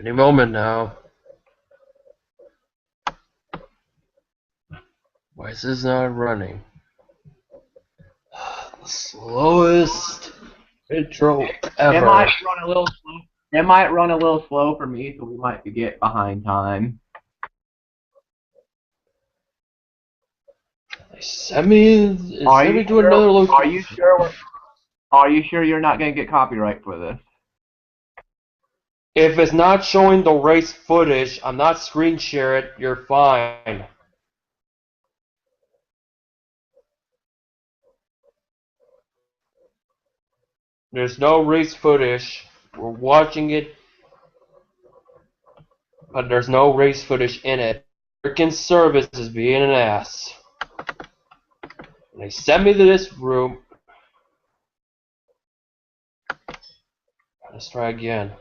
Any moment now. Why is this not running? The slowest intro ever. It might run a little slow. It might run a little slow for me, so we might get behind time. Send me to another location. Are you sure you're not going to get copyright for this? If it's not showing the race footage, I'm not screen share it, you're fine. There's no race footage. We're watching it, but there's no race footage in it. Freaking service is being an ass. And they sent me to this room. Let's try again.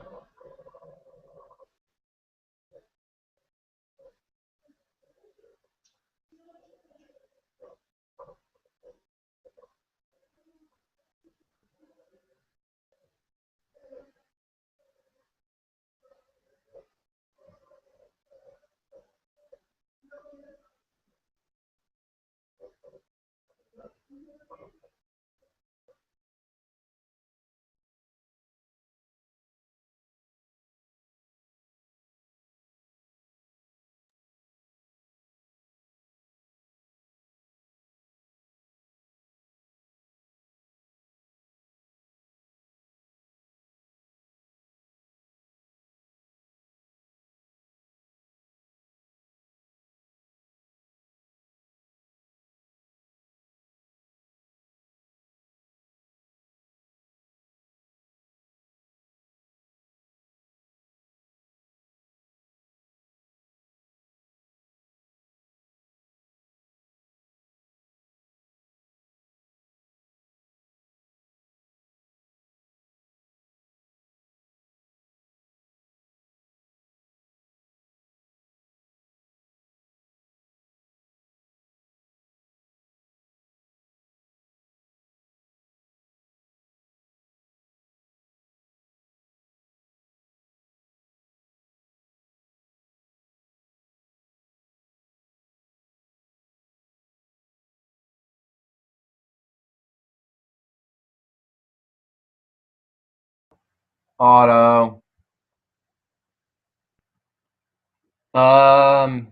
Auto.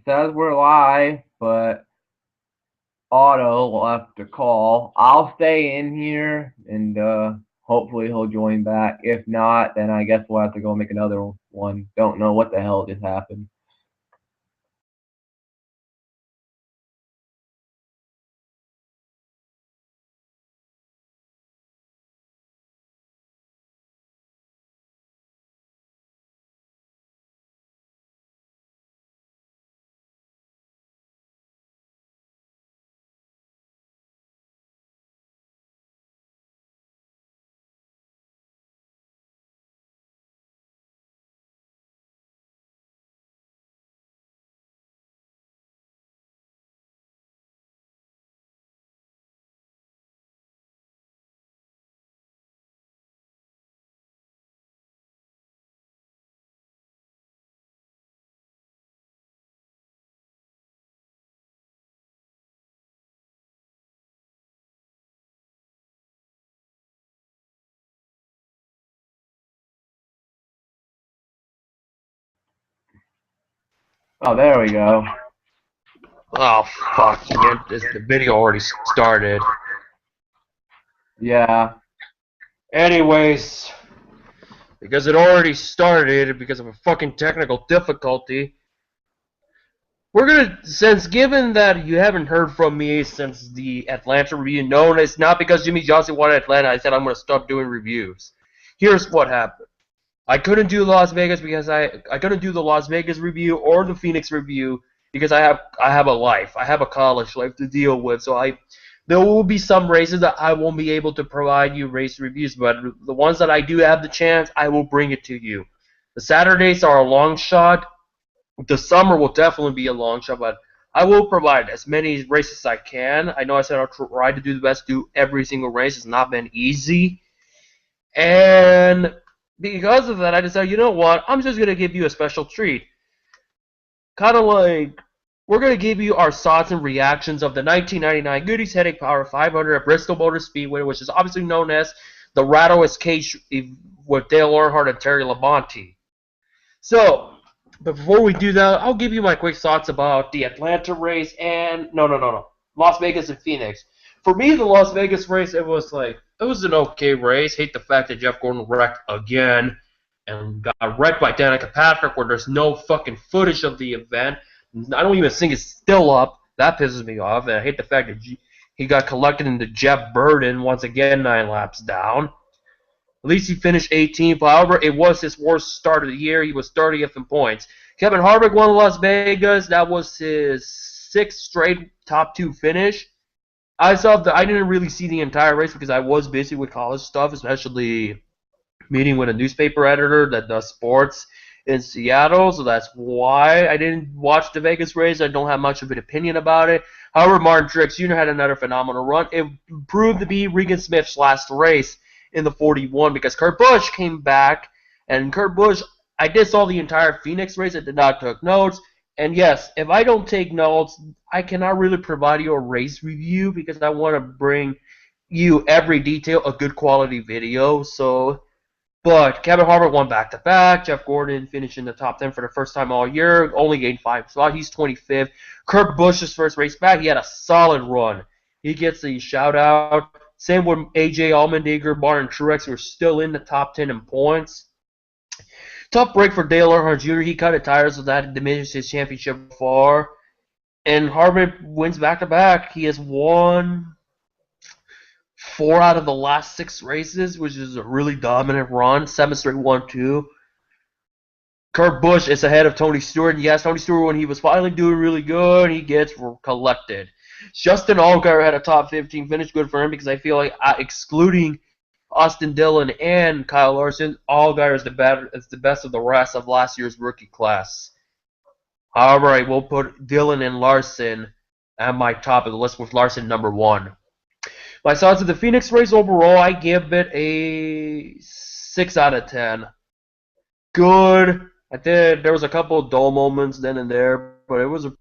Says we're live, but Auto left a call. I'll stay in here and hopefully he'll join back. If not, then I guess we'll have to go make another one. Don't know what the hell just happened. Oh, there we go. Oh, fuck. The video already started. Yeah. Anyways, because it already started because of a fucking technical difficulty, we're gonna, since given that you haven't heard from me since the Atlanta review, no, it's not because Jimmy Johnson wanted Atlanta, I said I'm gonna stop doing reviews. Here's what happened. I couldn't do Las Vegas because I couldn't do the Las Vegas review or the Phoenix review because I have a life. I have a college life to deal with, so there will be some races that I won't be able to provide you race reviews, but the ones that I do have the chance, I will bring it to you. The Saturdays are a long shot. The summer will definitely be a long shot, but I will provide as many races as I can. I know I said I'll try to do the best, do every single race. It's not been easy. And because of that, I decided, you know what? I'm just gonna give you a special treat. Kind of like we're gonna give you our thoughts and reactions of the 1999 Goody's Headache Power 500 at Bristol Motor Speedway, which is obviously known as the Rattle Escape with Dale Earnhardt and Terry Labonte. So, but before we do that, I'll give you my quick thoughts about the Atlanta race and no, Las Vegas and Phoenix. For me, the Las Vegas race, it was an okay race. Hate the fact that Jeff Gordon wrecked again and got wrecked by Danica Patrick, where there's no fucking footage of the event. I don't even think it's still up. That pisses me off. And I hate the fact that he got collected into Jeff Burden once again 9 laps down. At least he finished 18th. However, it was his worst start of the year. He was 30th in points. Kevin Harvick won Las Vegas. That was his 6th straight top 2 finish. I didn't really see the entire race because I was busy with college stuff, especially meeting with a newspaper editor that does sports in Seattle. So that's why I didn't watch the Vegas race. I don't have much of an opinion about it. However, Martin Truex Jr. had another phenomenal run. It proved to be Regan Smith's last race in the 41 because Kurt Busch came back, and Kurt Busch, I did saw the entire Phoenix race. I did not take notes. And yes, if I don't take notes, I cannot really provide you a race review because I want to bring you every detail, a good quality video. But Kevin Harvick won back-to-back. Jeff Gordon finished in the top 10 for the first time all year. Only gained 5 spots. He's 25th. Kurt Busch's first race back, he had a solid run. He gets the shout-out. Same with A.J. Allmendinger, Martin Truex, who are still in the top 10 in points. Tough break for Dale Earnhardt Jr. He cut his tires, so that diminished his championship far. And Harvick wins back-to-back. He has won 4 out of the last 6 races, which is a really dominant run. 7 straight 1-2. Kurt Busch is ahead of Tony Stewart. And yes, Tony Stewart, when he was finally doing really good, he gets collected. Justin Allgaier had a top 15 finish. Good for him because I feel like excluding Austin Dillon and Kyle Larson, Allgaier is the best of the rest of last year's rookie class. However, I will put Dillon and Larson at my top of the list with Larson number 1. My thoughts of the Phoenix race overall, I give it a 6 out of 10. Good. There was a couple of dull moments then and there, but it was a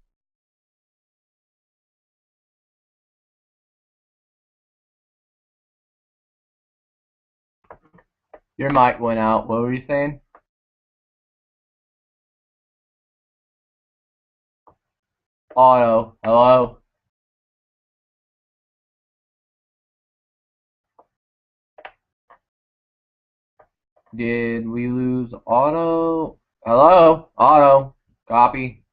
Your mic went out. What were you saying? Auto. Hello? Did we lose Auto? Hello? Auto. Copy.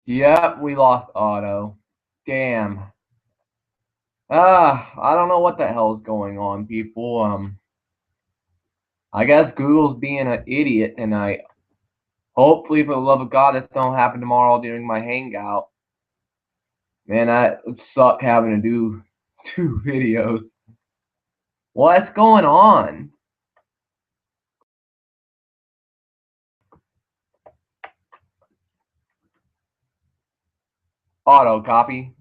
Yep, we lost Auto. Damn. I don't know what the hell's going on, people. I guess Google's being an idiot tonight. Hopefully, for the love of God, this don't happen tomorrow during my hangout. Man, that would suck having to do 2 videos. What's going on? Auto copy.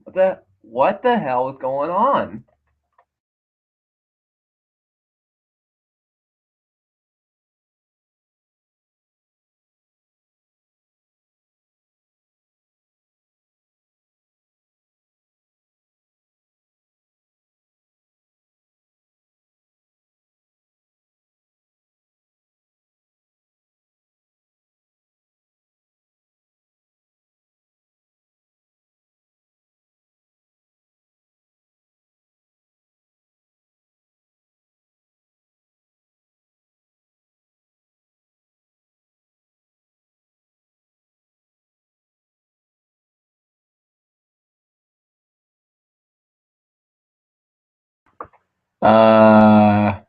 What the hell is going on? Uh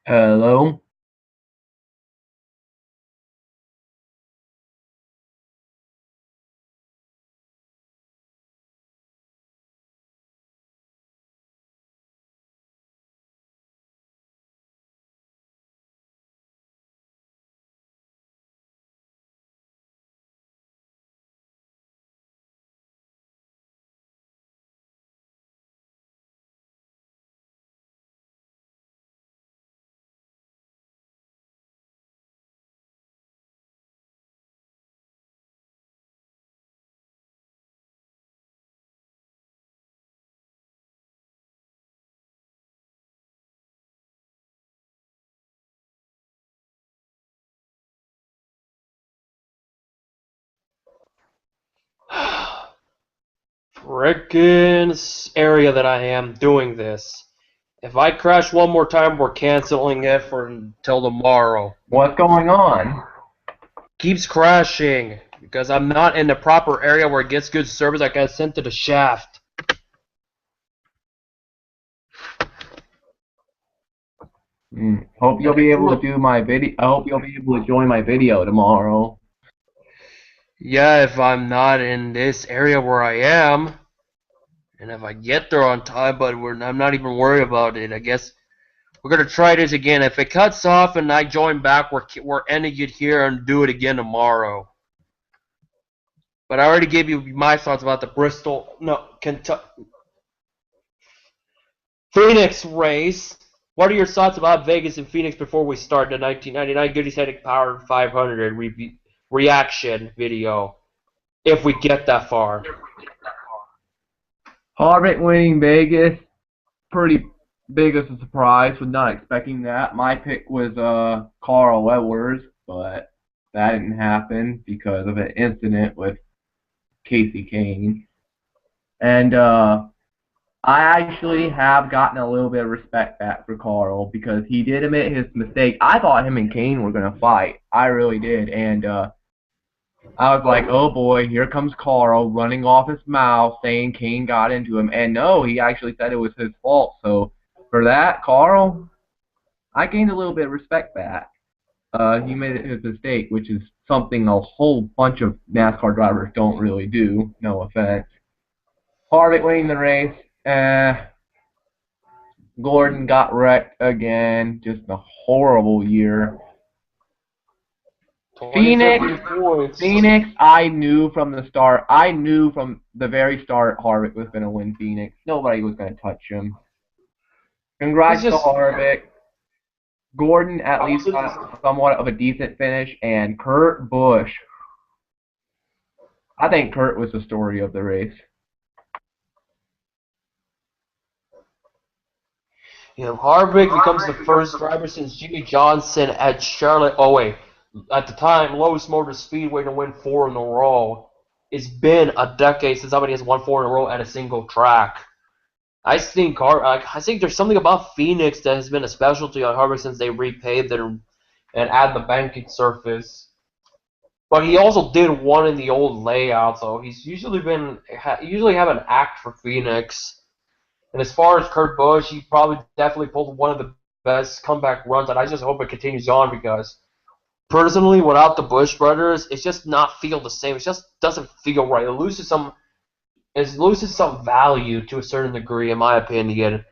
Hello? Frickin' area that I am doing this. If I crash one more time, we're canceling it for until tomorrow. What's going on? Keeps crashing because I'm not in the proper area where it gets good service. I got sent to the shaft. Hope you'll be able to do my video. I hope you'll be able to join my video tomorrow. Yeah, if I'm not in this area where I am, and if I get there on time, but I'm not even worried about it. I guess we're gonna try this again. If it cuts off and I join back, we're ending it here and do it again tomorrow. But I already gave you my thoughts about the Kentucky, Phoenix race. What are your thoughts about Vegas and Phoenix before we start the 1999 Goody Heading Power 500 reaction video? If we get that far. Harvick winning Vegas, pretty big as a surprise. Was not expecting that. My pick was Carl Edwards, but that didn't happen because of an incident with Casey Kane. And I actually have gotten a little bit of respect back for Carl because he did admit his mistake. I thought him and Kane were going to fight. I really did. And I was like, oh boy, here comes Carl running off his mouth saying Kane got into him. And no, he actually said it was his fault. So for that, Carl, I gained a little bit of respect back. He made his mistake, which is something a whole bunch of NASCAR drivers don't really do. No offense. Harvick winning the race. Gordon got wrecked again. Just a horrible year. Phoenix, I knew from the start. I knew from the very start Harvick was going to win Phoenix. Nobody was going to touch him. Congrats to Harvick. Gordon at least got somewhat of a decent finish. And Kurt Busch. I think Kurt was the story of the race. Harvick becomes the first driver since Jimmy Johnson at Charlotte. Oh wait, at the time, lowest motor speedway to win 4 in a row. It's been a decade since somebody has won 4 in a row at a single track. I think there's something about Phoenix that has been a specialty on Harvick since they repaved it and add the banking surface. But he also did one in the old layout, so he's usually have an act for Phoenix. And as far as Kurt Busch, he probably definitely pulled one of the best comeback runs, and I just hope it continues on because personally, without the Busch brothers, it's just not feel the same. It just doesn't feel right. It loses some value to a certain degree, in my opinion.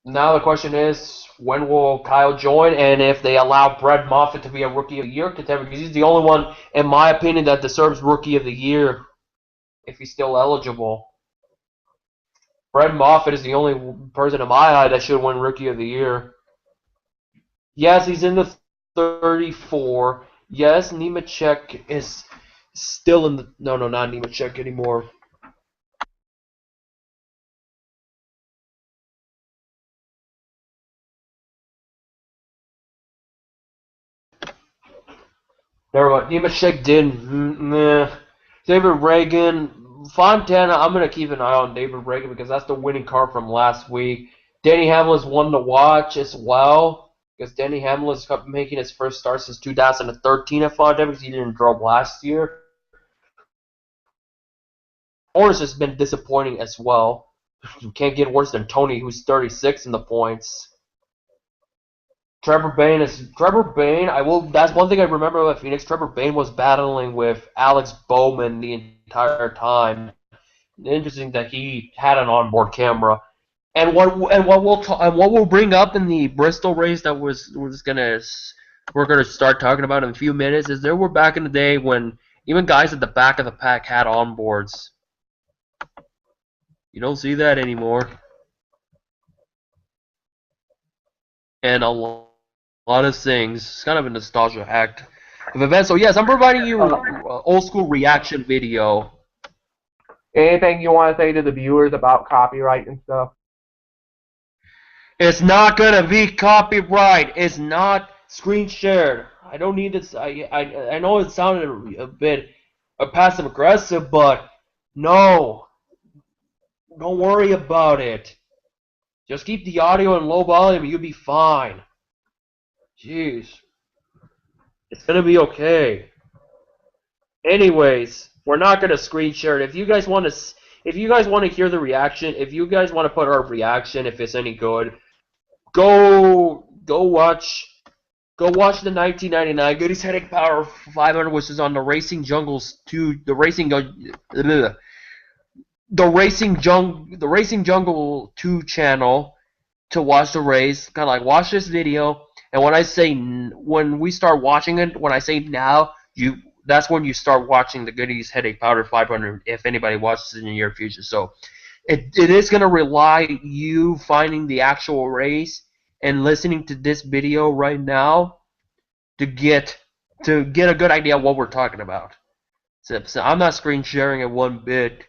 Now the question is, when will Kyle join, and if they allow Brett Moffitt to be a Rookie of the Year contender, because he's the only one, in my opinion, that deserves Rookie of the Year if he's still eligible. Brett Moffitt is the only person in my eye that should win Rookie of the Year. Yes, he's in the 34. Yes, Nemechek is still in the... No, not Nemechek anymore. Never mind. Nemechek didn't. David Reagan. Fontana, I'm going to keep an eye on David Reagan because that's the winning car from last week. Denny Hamlin's one to watch as well because Denny Hamlin's making his first start since 2013 at Fontana because he didn't drop last year. Orange has been disappointing as well. You can't get worse than Tony, who's 36 in the points. Trevor Bayne. That's one thing I remember about Phoenix. Trevor Bayne was battling with Alex Bowman the entire time. Interesting that he had an onboard camera. And what we'll bring up in the Bristol race that we're gonna start talking about in a few minutes is there were back in the day when even guys at the back of the pack had onboards. You don't see that anymore. And a lot of things. It's kind of a nostalgia act of events. So yes, I'm providing you old school reaction video. Anything you want to say to the viewers about copyright and stuff? It's not gonna be copyright. It's not screen shared. I don't need this. I know it sounded a bit passive aggressive, but no, don't worry about it. Just keep the audio in low volume. You'll be fine. Jeez, it's gonna be okay. Anyways, we're not gonna screen share it. If you guys want to hear the reaction, if you guys want to put our reaction, if it's any good, go watch the 1999 Goody's Headache Power 500, which is on the Racing Jungles 2, the Racing Jungle 2 channel to watch the race. Kind of like watch this video, and when we start watching it, when I say now, that's when you start watching the Goody's Headache Powder 500. If anybody watches it in the near future, so it is going to rely you finding the actual race and listening to this video right now to get a good idea of what we're talking about. So I'm not screen sharing it one bit.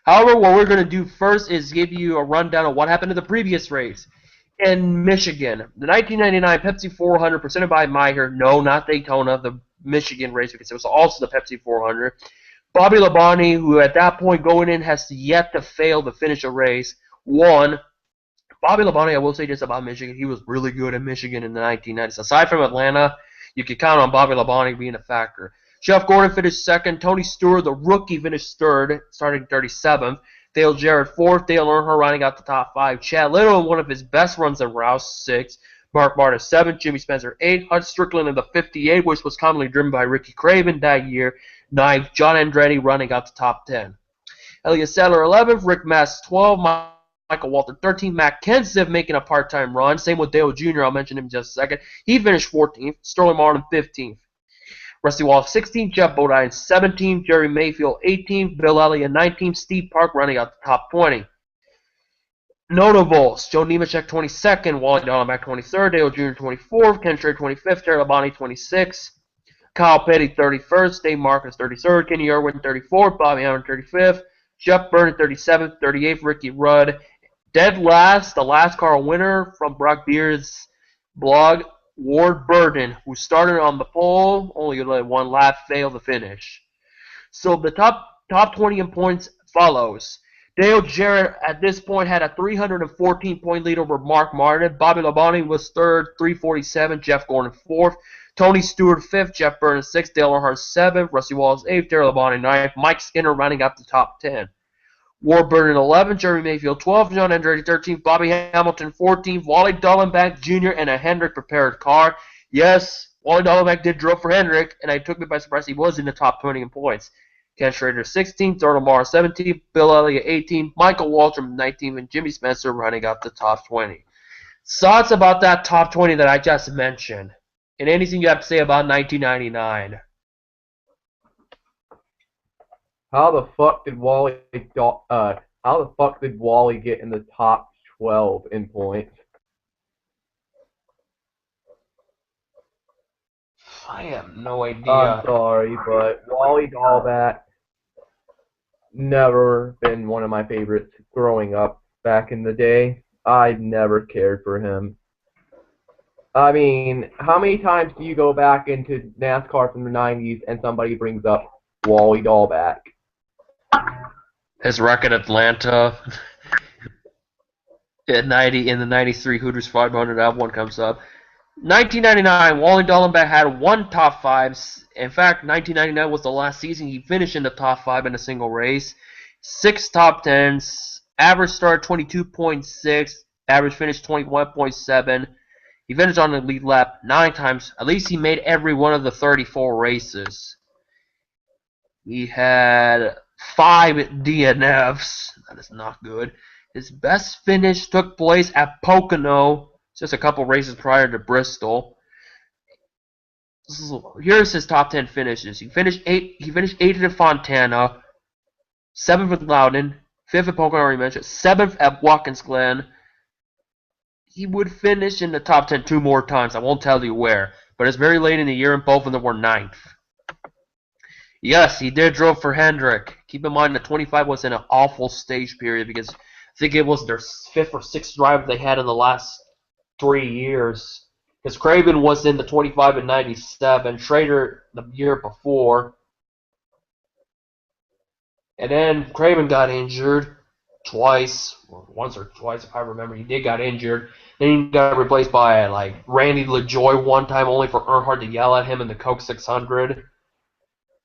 However, what we're going to do first is give you a rundown of what happened in the previous race in Michigan. The 1999 Pepsi 400 presented by Meyer. No, not Daytona, the Michigan race, because it was also the Pepsi 400. Bobby Labonte, who at that point going in has yet to fail to finish a race, won. Bobby Labonte, I will say this about Michigan, he was really good in Michigan in the 1990s. Aside from Atlanta, you can count on Bobby Labonte being a factor. Jeff Gordon finished second. Tony Stewart, the rookie, finished third, starting 37th. Dale Jarrett fourth. Dale Earnhardt rounding out the top five. Chad Little in one of his best runs in Rouse 6. Mark Martin 7th. Jimmy Spencer 8th. Hud Strickland in the 58, which was commonly driven by Ricky Craven that year. 9th. John Andretti running out the top 10. Elliott Sadler 11th. Rick Mast 12th. Michael Walter 13th. Matt Kenseth making a part-time run. Same with Dale Jr. I'll mention him in just a second. He finished 14th. Sterling Martin 15th. Rusty Wallace 16th, Jeff Bodine 17th, Jerry Mayfield 18th, Bill Elliott 19th, Steve Park running out the top 20. Notables: Joe Nemechek 22nd, Wally Dallenbach 23rd, Dale Jr. 24th, Ken Trey 25th, Terry Labonte 26th, Kyle Petty 31st, Dave Marcus 33rd, Kenny Irwin 34th, Bobby Allen 35th, Jeff Byrne 37th, 38th, Ricky Rudd. Dead last, the last car winner from Brock Beard's blog, Ward Burden, who started on the pole, only let one lap, failed to finish. So the top 20 in points follows. Dale Jarrett at this point had a 314-point lead over Mark Martin. Bobby Labonte was third, 347. Jeff Gordon fourth. Tony Stewart fifth. Jeff Burns sixth. Dale Earnhardt seventh. Rusty Wallace eighth. Terry Labonte ninth. Mike Skinner rounding out the top 10. Ward Burden 11th, Jerry Mayfield 12th, John Andretti 13th, Bobby Hamilton 14th, Wally Dallenbach Jr. and a Hendrick prepared car. Yes, Wally Dallenbach did drive for Hendrick, and I took me by surprise. He was in the top 20 in points. Ken Schrader 16th, Darnell Morris 17th, Bill Elliott 18th, Michael Waltrip 19th, and Jimmy Spencer running up the top 20. Thoughts about that top 20 that I just mentioned, and anything you have to say about 1999? How the fuck did Wally get in the top 12 in points? I have no idea. I'm sorry, but Wally Dallenbach never been one of my favorites growing up back in the day. I never cared for him. I mean, how many times do you go back into NASCAR from the 90s and somebody brings up Wally Dallenbach? His wreck at Atlanta at 90 in the 93 Hooters 500, that one comes up. 1999, Wally Dallenbach had one top 5. In fact, 1999 was the last season he finished in the top 5 in a single race. 6 top 10s, Average start 22.6. Average finish 21.7. He finished on the lead lap 9 times. At least he made every one of the 34 races. He had 5 DNFs. That is not good. His best finish took place at Pocono, just a couple races prior to Bristol. Here's his top 10 finishes. He finished 8th at Fontana, 7th at Loudon, 5th at Pocono, already mentioned, 7th at Watkins Glen. He would finish in the top 10 2 more times. I won't tell you where, but it's very late in the year, and both of them were 9th. Yes, he did drove for Hendrick. Keep in mind the 25 was in an awful stage period because I think it was their 5th or 6th drive they had in the last 3 years. Because Craven was in the 25 in 97, Schrader the year before. And then Craven got injured twice, or once or twice if I remember. He did got injured. Then he got replaced by like Randy LaJoy one time, only for Earnhardt to yell at him in the Coke 600.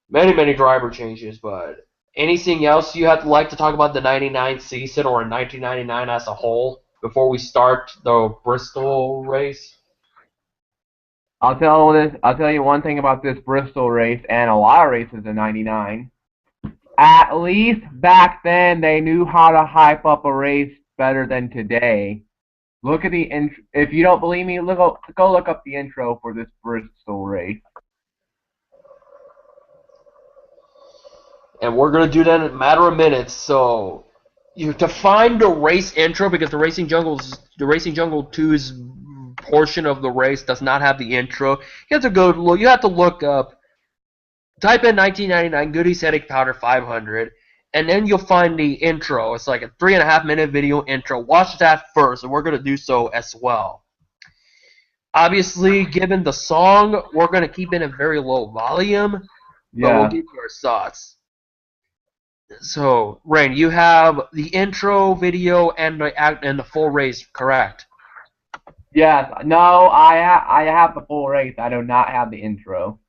Many driver changes, but anything else you have to like to talk about the 99 season or 1999 as a whole before we start the Bristol race? I'll tell you one thing about this Bristol race and a lot of races in '99. At least back then they knew how to hype up a race better than today. Look at the intro. If you don't believe me, go look up the intro for this Bristol race. And we're gonna do that in a matter of minutes. So you have to find the race intro because the Racing Jungle 2's portion of the race does not have the intro. You have to go look. You have to look up. Type in 1999 Goody Headache Powder 500, and then you'll find the intro. It's like a 3.5-minute video intro. Watch that first, and we're gonna do so as well. Obviously, given the song, we're gonna keep it at very low volume, but we'll Yeah. give you our thoughts. So, Rain, you have the intro video and the full race, correct? Yes. No, I have the full race. I do not have the intro.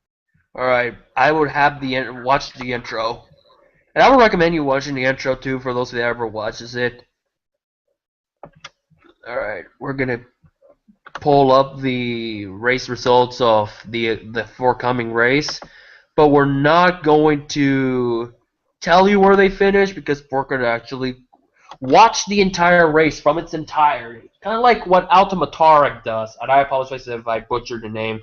All right, I would have watch the intro, and I would recommend you watching the intro too for those that ever watches it. All right, we're gonna pull up the race results of the forthcoming race, but we're not going to tell you where they finished because we're gonna actually watch the entire race from its entirety. Kind of like what Altamatarik does, and I apologize if I butchered the name.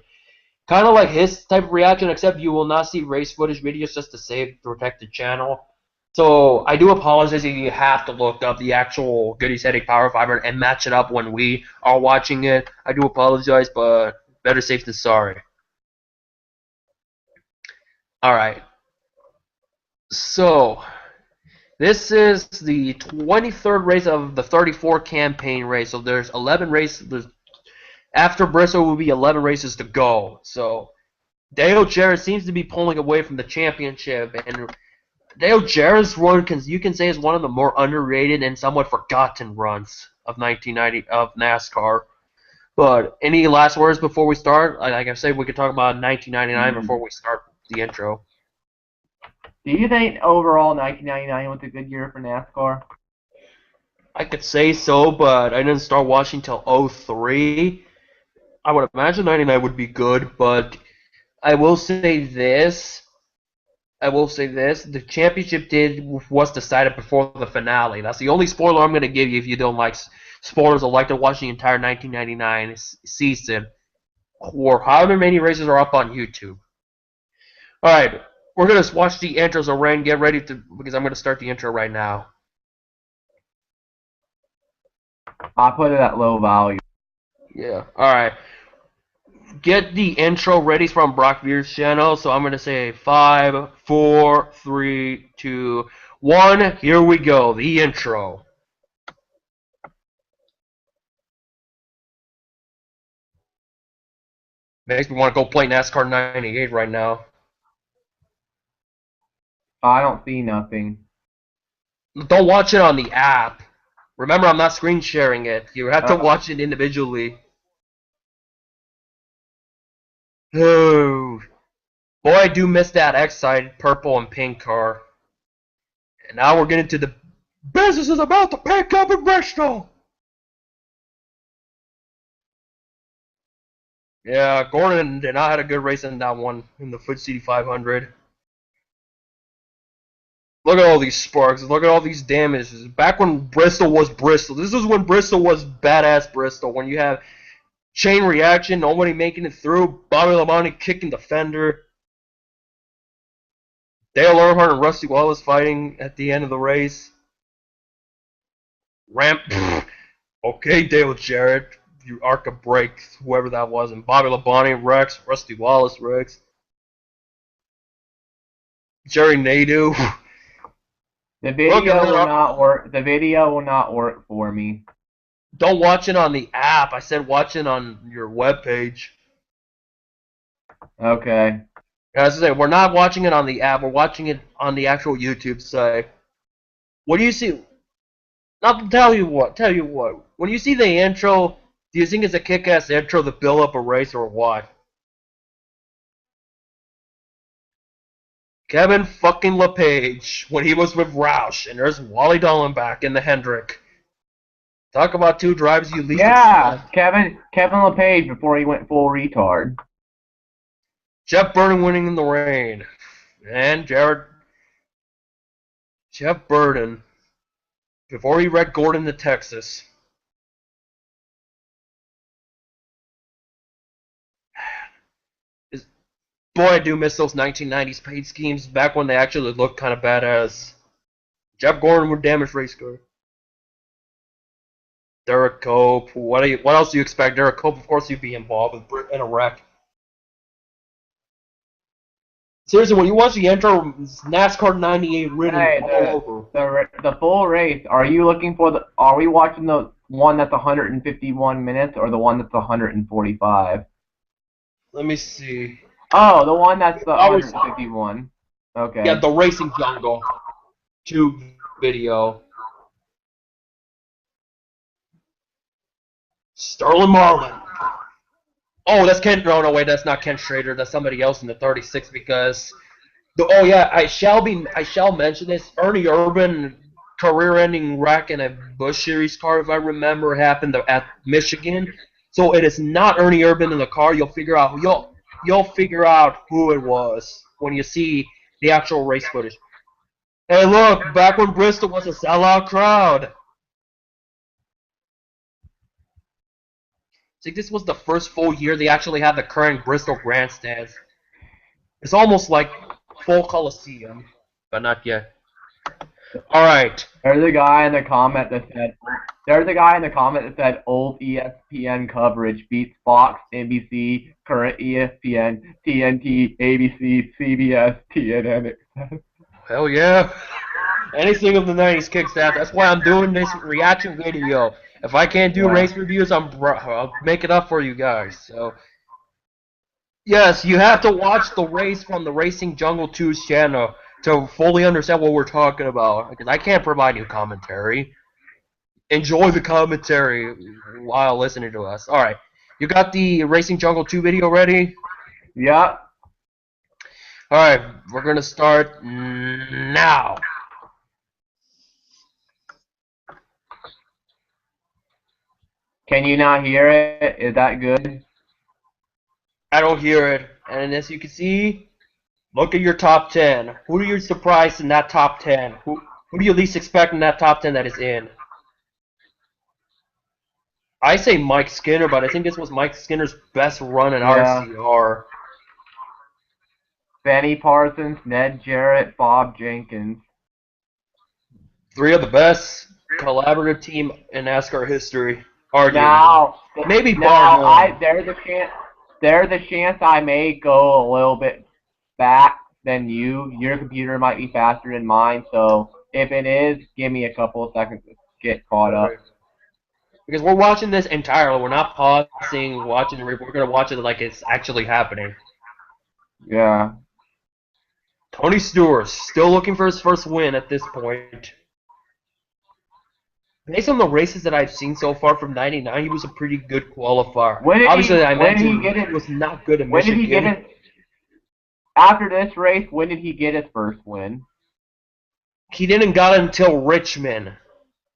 Kind of like his type of reaction, except you will not see race footage videos just to save protect the channel. So I do apologize if you have to look up the actual Goody Headache Power Fiber and match it up when we are watching it. I do apologize, but better safe than sorry. Alright. So this is the 23rd race of the 34 campaign race. So there's 11 races. After Bristol will be 11 races to go. So Dale Jarrett seems to be pulling away from the championship, and Dale Jarrett's run you can say is one of the more underrated and somewhat forgotten runs of 1990 of NASCAR. But any last words before we start? Like I said, we could talk about 1999 before we start the intro. Do you think overall 1999 was a good year for NASCAR? I could say so, but I didn't start watching till 03. I would imagine 99 would be good, but I will say this. The championship was decided before the finale. That's the only spoiler I'm going to give you if you don't like spoilers or like to watch the entire 1999 season, or however many races are up on YouTube. Alright, we're going to watch the intro, so Ren, get ready because I'm going to start the intro right now. I put it at low value. Yeah, alright. Get the intro ready from Brock Veer's channel, so I'm going to say 5, 4, 3, 2, 1. Here we go, the intro. Makes me want to go play NASCAR 98 right now. I don't see nothing. Don't watch it on the app. Remember, I'm not screen sharing it. You have to watch it individually. Oh, boy, I do miss that X-Side purple and pink car. And now we're getting to the Business is about to pick up in Bristol. Yeah, Gordon did not have a good race in that one in the FTSE 500. Look at all these sparks. Look at all these damages. Back when Bristol was Bristol. This is when Bristol was badass Bristol. When you have chain reaction, nobody making it through, Bobby Labonte kicking the fender, Dale Earnhardt and Rusty Wallace fighting at the end of the race. Ramp. Okay, Dale Jarrett. You arc a break, whoever that was, and Bobby Labonte wrecks, Rusty Wallace wrecks. Jerry Nadeau. The video will not work. The video will not work for me. Don't watch it on the app. I said watch it on your webpage. Okay. As I say, we're not watching it on the app. We're watching it on the actual YouTube site. What do you see? Not to tell you what. Tell you what. When you see the intro, do you think it's a kick-ass intro to build up a race or what? Kevin fucking LePage when he was with Roush, and there's Wally Dallenbach in the Hendrick. Talk about two drives you least expect. Kevin LePage before he went full retard. Jeff Burton winning in the rain, and Jeff Burton before he wrecked Gordon to Texas. Boy, I do miss those 1990s paint schemes back when they actually looked kind of badass. Jeff Gordon with damage race car. Derek Cope. What else do you expect? Derek Cope, of course, you'd be involved in a wreck. Seriously, when you watch the intro, NASCAR 98 written all over. The full race. Are you looking for the? Are we watching the one that's 151 minutes or the one that's 145? Let me see. Oh, the one that's the 151. Okay. Yeah, the Racing Jungle 2 video. Sterling Marlin. Oh, that's Ken. No, wait, that's not Ken Schrader. That's somebody else in the 36 because. Oh yeah, I shall mention this. Ernie Urban career-ending wreck in a Busch Series car, if I remember, happened at Michigan. So it is not Ernie Urban in the car. You'll figure out who it was when you see the actual race footage. Hey, look, back when Bristol was a sellout crowd. I think this was the first full year they actually had the current Bristol grandstands. It's almost like full Coliseum, but not yet. All right. There's a guy in the comment that said old ESPN coverage beats Fox, NBC, current ESPN, TNT, ABC, CBS, TNN. Hell yeah. Anything of the 90s kicks ass. That's why I'm doing this reaction video. If I can't do race reviews, I'll make it up for you guys. So, yes, you have to watch the race from the Racing Jungle 2's channel to fully understand what we're talking about. Because I can't provide you commentary. Enjoy the commentary while listening to us. Alright, you got the Racing Jungle 2 video ready? Yeah. Alright, we're going to start now. Can you not hear it? Is that good? I don't hear it. And as you can see, look at your top 10. Who are you surprised in that top 10? Who do you least expect in that top 10 that is in? I say Mike Skinner, but I think this was Mike Skinner's best run in RCR. Benny Parsons, Ned Jarrett, Bob Jenkins. 3 of the best collaborative team in NASCAR history. Maybe there's a chance I may go a little bit back than you. Your computer might be faster than mine, so if it is, give me a couple of seconds to get caught up. Because we're watching this entirely. We're not pausing, watching the replay. We're going to watch it like it's actually happening. Yeah. Tony Stewart, still looking for his first win at this point. Based on the races that I've seen so far from '99, he was a pretty good qualifier. Obviously, I mentioned he was not good at Michigan. When did he get after this race, when did he get his first win? He didn't got it until Richmond,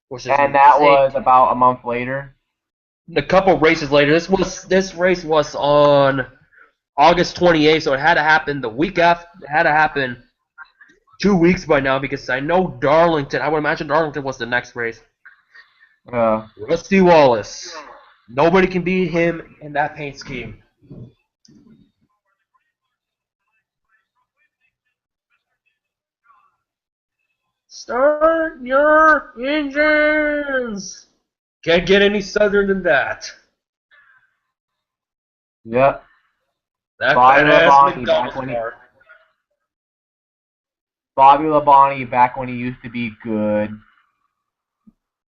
which is And that was insane. about a month later. A couple races later, this race was on August 28th, so it had to happen the week after. It had to happen 2 weeks by now because I know Darlington. I would imagine Darlington was the next race. Rusty Wallace. Nobody can beat him in that paint scheme. Start your engines! Can't get any southern than that. Yep. That Bobby fat ass Labonte McDonald's car. Bobby Labonte back when he used to be good.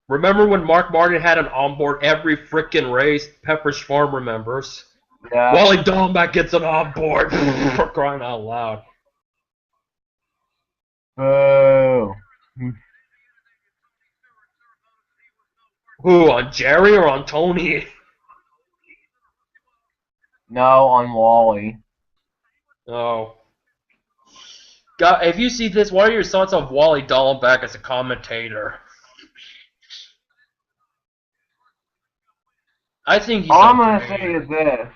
Remember when Mark Martin had an onboard every frickin' race? Pepperidge Farm remembers. Yeah. Wally Dahlback gets an onboard for crying out loud. Boo. Who, on Jerry or on Tony? No, on Wally. Oh. God, if you see this, what are your thoughts on Wally Dahlback as a commentator? I think he's All I'm gonna okay. say is this.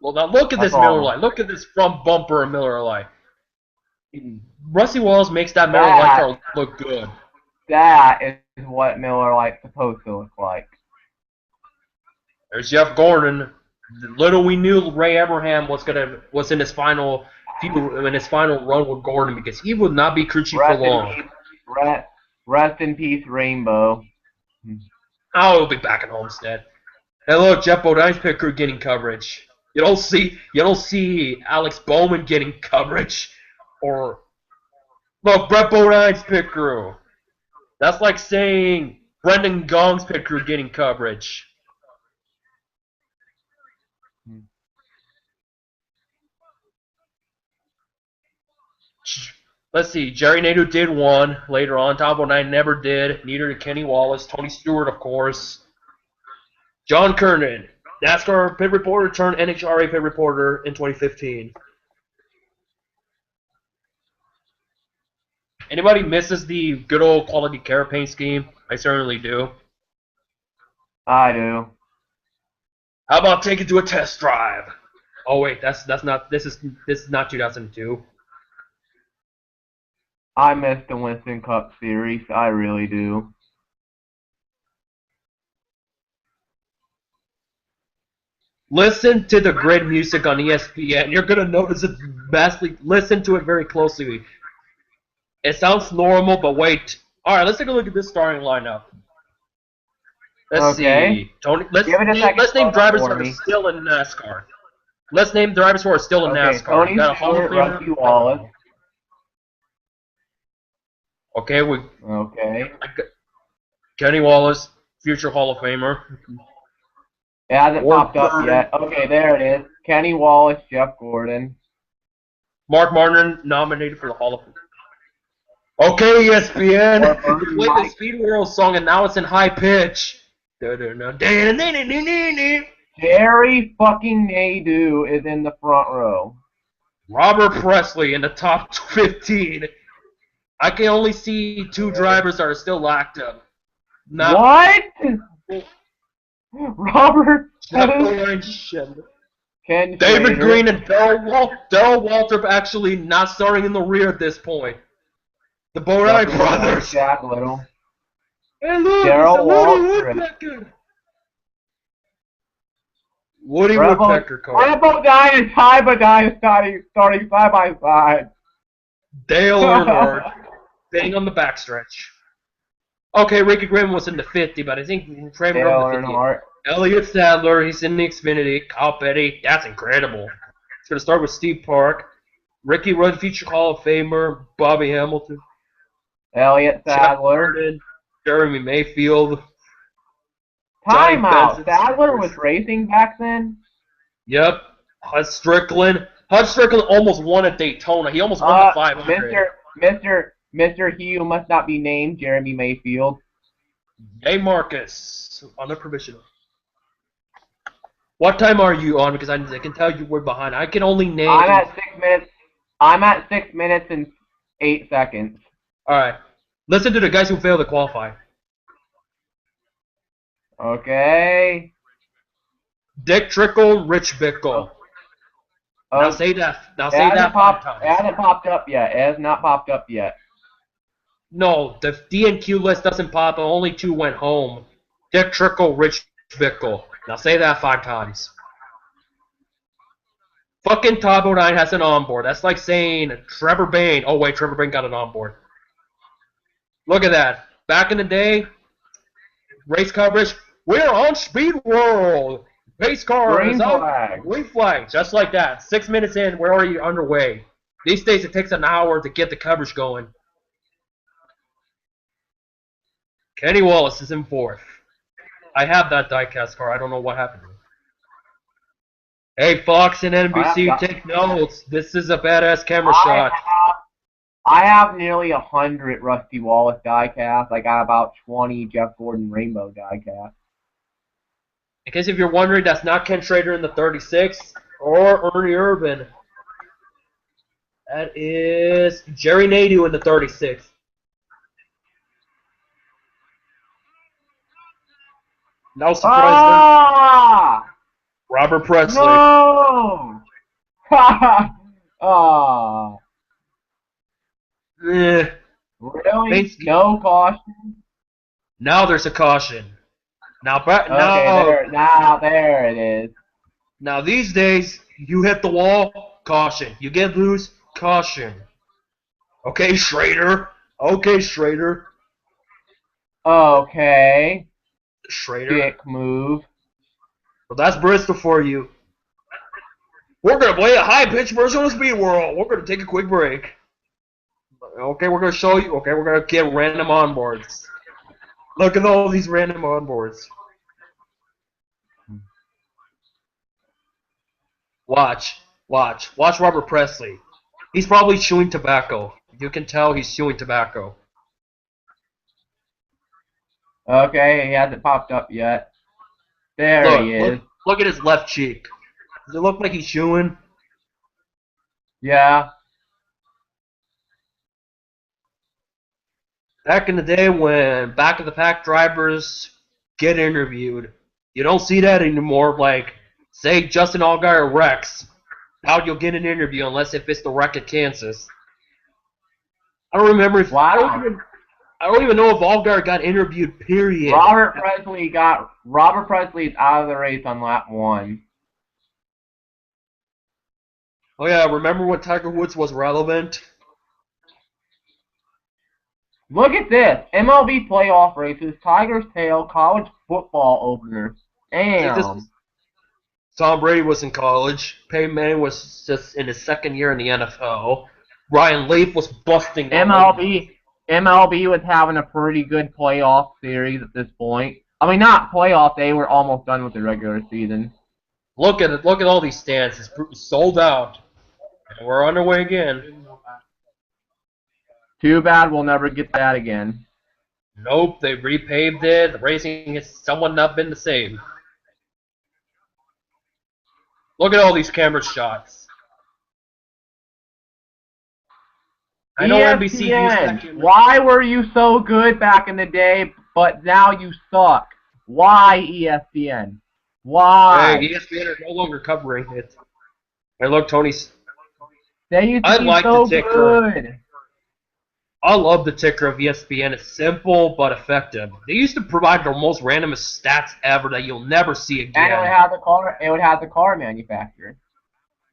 Well, now look at That's this Miller all. Lite. Look at this front bumper of Miller Lite. Rusty Wallace makes that Miller Lite car look good. That is what Miller Lite's supposed to look like. There's Jeff Gordon. Little we knew Ray Abraham was in his final run with Gordon because he would not be crew chief for long. Rest in peace, Rainbow. Oh, he'll be back at Homestead. Hey, look, Jeff Bodine's pit crew getting coverage. You don't see Alex Bowman getting coverage, or look, Brett Bodine's pit crew. That's like saying Brendan Gong's pit crew getting coverage. Let's see, Jerry Nadeau did one later on. Tom Bodine never did. Neither did Kenny Wallace. Tony Stewart, of course. John Kernan, NASCAR pit reporter turned NHRA pit reporter in 2015. Anybody misses the good old quality care paint scheme? I certainly do. I do. How about taking to a test drive? Oh wait, that's not this is not 2002. I miss the Winston Cup series. I really do. Listen to the grid music on ESPN. You're gonna notice it vastly. Listen to it very closely. It sounds normal, but wait. All right, let's take a look at this starting lineup. Let's see, Tony. Let's name drivers that are still in NASCAR. Let's name drivers who are still in NASCAR. Tony Stewart, Rusty Wallace. Okay, Okay. Kenny Wallace, future Hall of Famer. It hasn't popped up yet. Okay, there it is. Kenny Wallace, Jeff Gordon. Mark Martin nominated for the Hall of Fame. Okay, ESPN. Play the Speed World song, and now it's in high pitch. Jerry fucking Nadeau is in the front row. Robert Presley in the top 15. I can only see two drivers that are still active. What? Robert David Schrader. Green and Darrell Waltrip actually not starting in the rear at this point. The Bodine brothers. Jack Little. Hey, look, Darrell Woodpecker. Woody Woodpecker car. Brett Bodine and Ty Bodine starting side by side. Dale Earnhardt staying on the backstretch. Okay, Ricky Graham was in the 50, but I think Kramer in the 50. Elliott Sadler, he's in the Xfinity. Kyle Petty, that's incredible. It's going to start with Steve Park. Ricky Rudd, future Hall of Famer. Bobby Hamilton. Elliott Sadler. Jeremy Mayfield. Timeout. Sadler was racing back then? Yep. Hud Strickland. Hud Strickland almost won at Daytona. He almost won the 500. Mr. He who must not be named, Jeremy Mayfield. Yay, Marcus. On the provisional. What time are you on? Because I can tell you we're behind. I can only I'm name. at 6 minutes. I'm at 6 minutes and 8 seconds. All right. Listen to the guys who failed to qualify. Okay. Dick Trickle, Rich Bickle. Now Oh, say that. Now it say hasn't that five popped. It times. hasn't popped up yet. It has not popped up yet. No, the DNQ list doesn't pop. And only 2 went home. Dick Trickle, Rich Bickle. Now say that 5 times. Fucking Todd Bodine has an onboard. That's like saying Trevor Bayne. Oh wait, Trevor Bayne got an onboard. Look at that. Back in the day, race coverage. We're on Speed World. Pace car is Green out. flag. Green flag. Just like that. 6 minutes in, we're already underway. These days, it takes an hour to get the coverage going. Kenny Wallace is in 4th. I have that diecast car. I don't know what happened to it. Hey, Fox and NBC, take notes. This is a badass camera shot. I have nearly 100 Rusty Wallace diecasts. I got about 20 Jeff Gordon Rainbow diecasts. In case if you're wondering, that's not Ken Schrader in the 36 or Ernie Irvin. That is Jerry Nadeau in the 36. No surprise Ah! Robert Presley. No! Ah! Eh. Really? No caution? Now there's a caution. Now, There it is. Now these days, you hit the wall, caution. You get loose, caution. Okay, Schrader. Okay, Schrader. Okay. Schrader. Dick move. Well, that's Bristol for you. We're going to play a high-pitched version of Speed World. We're going to take a quick break. Okay, we're going to show you. Okay, we're going to get random onboards. Look at all these random onboards. Watch Robert Presley. He's probably chewing tobacco. You can tell he's chewing tobacco. Okay, he hasn't popped up yet. There he is. Look at his left cheek. Does it look like he's chewing? Yeah. Back in the day when back of the pack drivers get interviewed, you don't see that anymore. Like, say Justin Allgaier or Rex, how you'll get an interview unless if it's the wreck at Kansas. I don't remember if I don't even know if Allgaier got interviewed. Period. Robert Presley's out of the race on lap 1. Oh yeah, remember when Tiger Woods was relevant? Look at this. MLB playoff races, Tiger's Tail, college football opener. Damn. Tom Brady was in college. Peyton Manning was just in his 2nd year in the NFL. Ryan Leaf was busting. MLB was having a pretty good playoff series at this point. I mean, not playoff. They were almost done with the regular season. Look at it. Look at all these stands. It's sold out. And we're underway again. Too bad we'll never get that again. Nope, they repaved it. The racing has somewhat not been the same. Look at all these camera shots. I know NBC used that camera. Why were you so good back in the day, but now you suck? Why, ESPN? Why? Hey, ESPN are no longer covering it. Hey, look, Tony's. They used to be so good. I love the ticker of ESPN. It's simple but effective. They used to provide the most randomest stats ever that you'll never see again. And it would have the car manufacturer.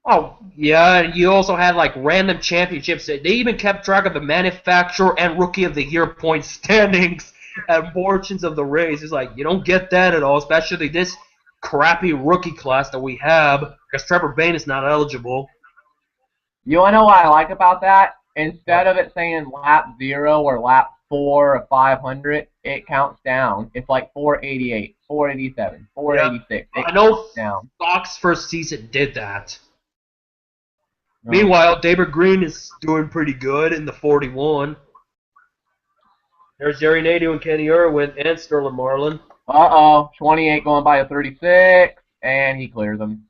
Oh, yeah, you also had like random championships. They even kept track of the manufacturer and rookie of the year point standings and portions of the race. It's like, you don't get that at all, especially this crappy rookie class that we have, because Trevor Bayne is not eligible. You want to know what I like about that? Instead of it saying lap 0 or lap 4 or 500, it counts down. It's like 488, 487, 486. Yeah, I know Fox first season did that. No. Meanwhile, David Green is doing pretty good in the 41. There's Jerry Nadeau and Kenny Irwin and Sterling Marlin. Uh-oh, 28 going by a 36. and he clears them.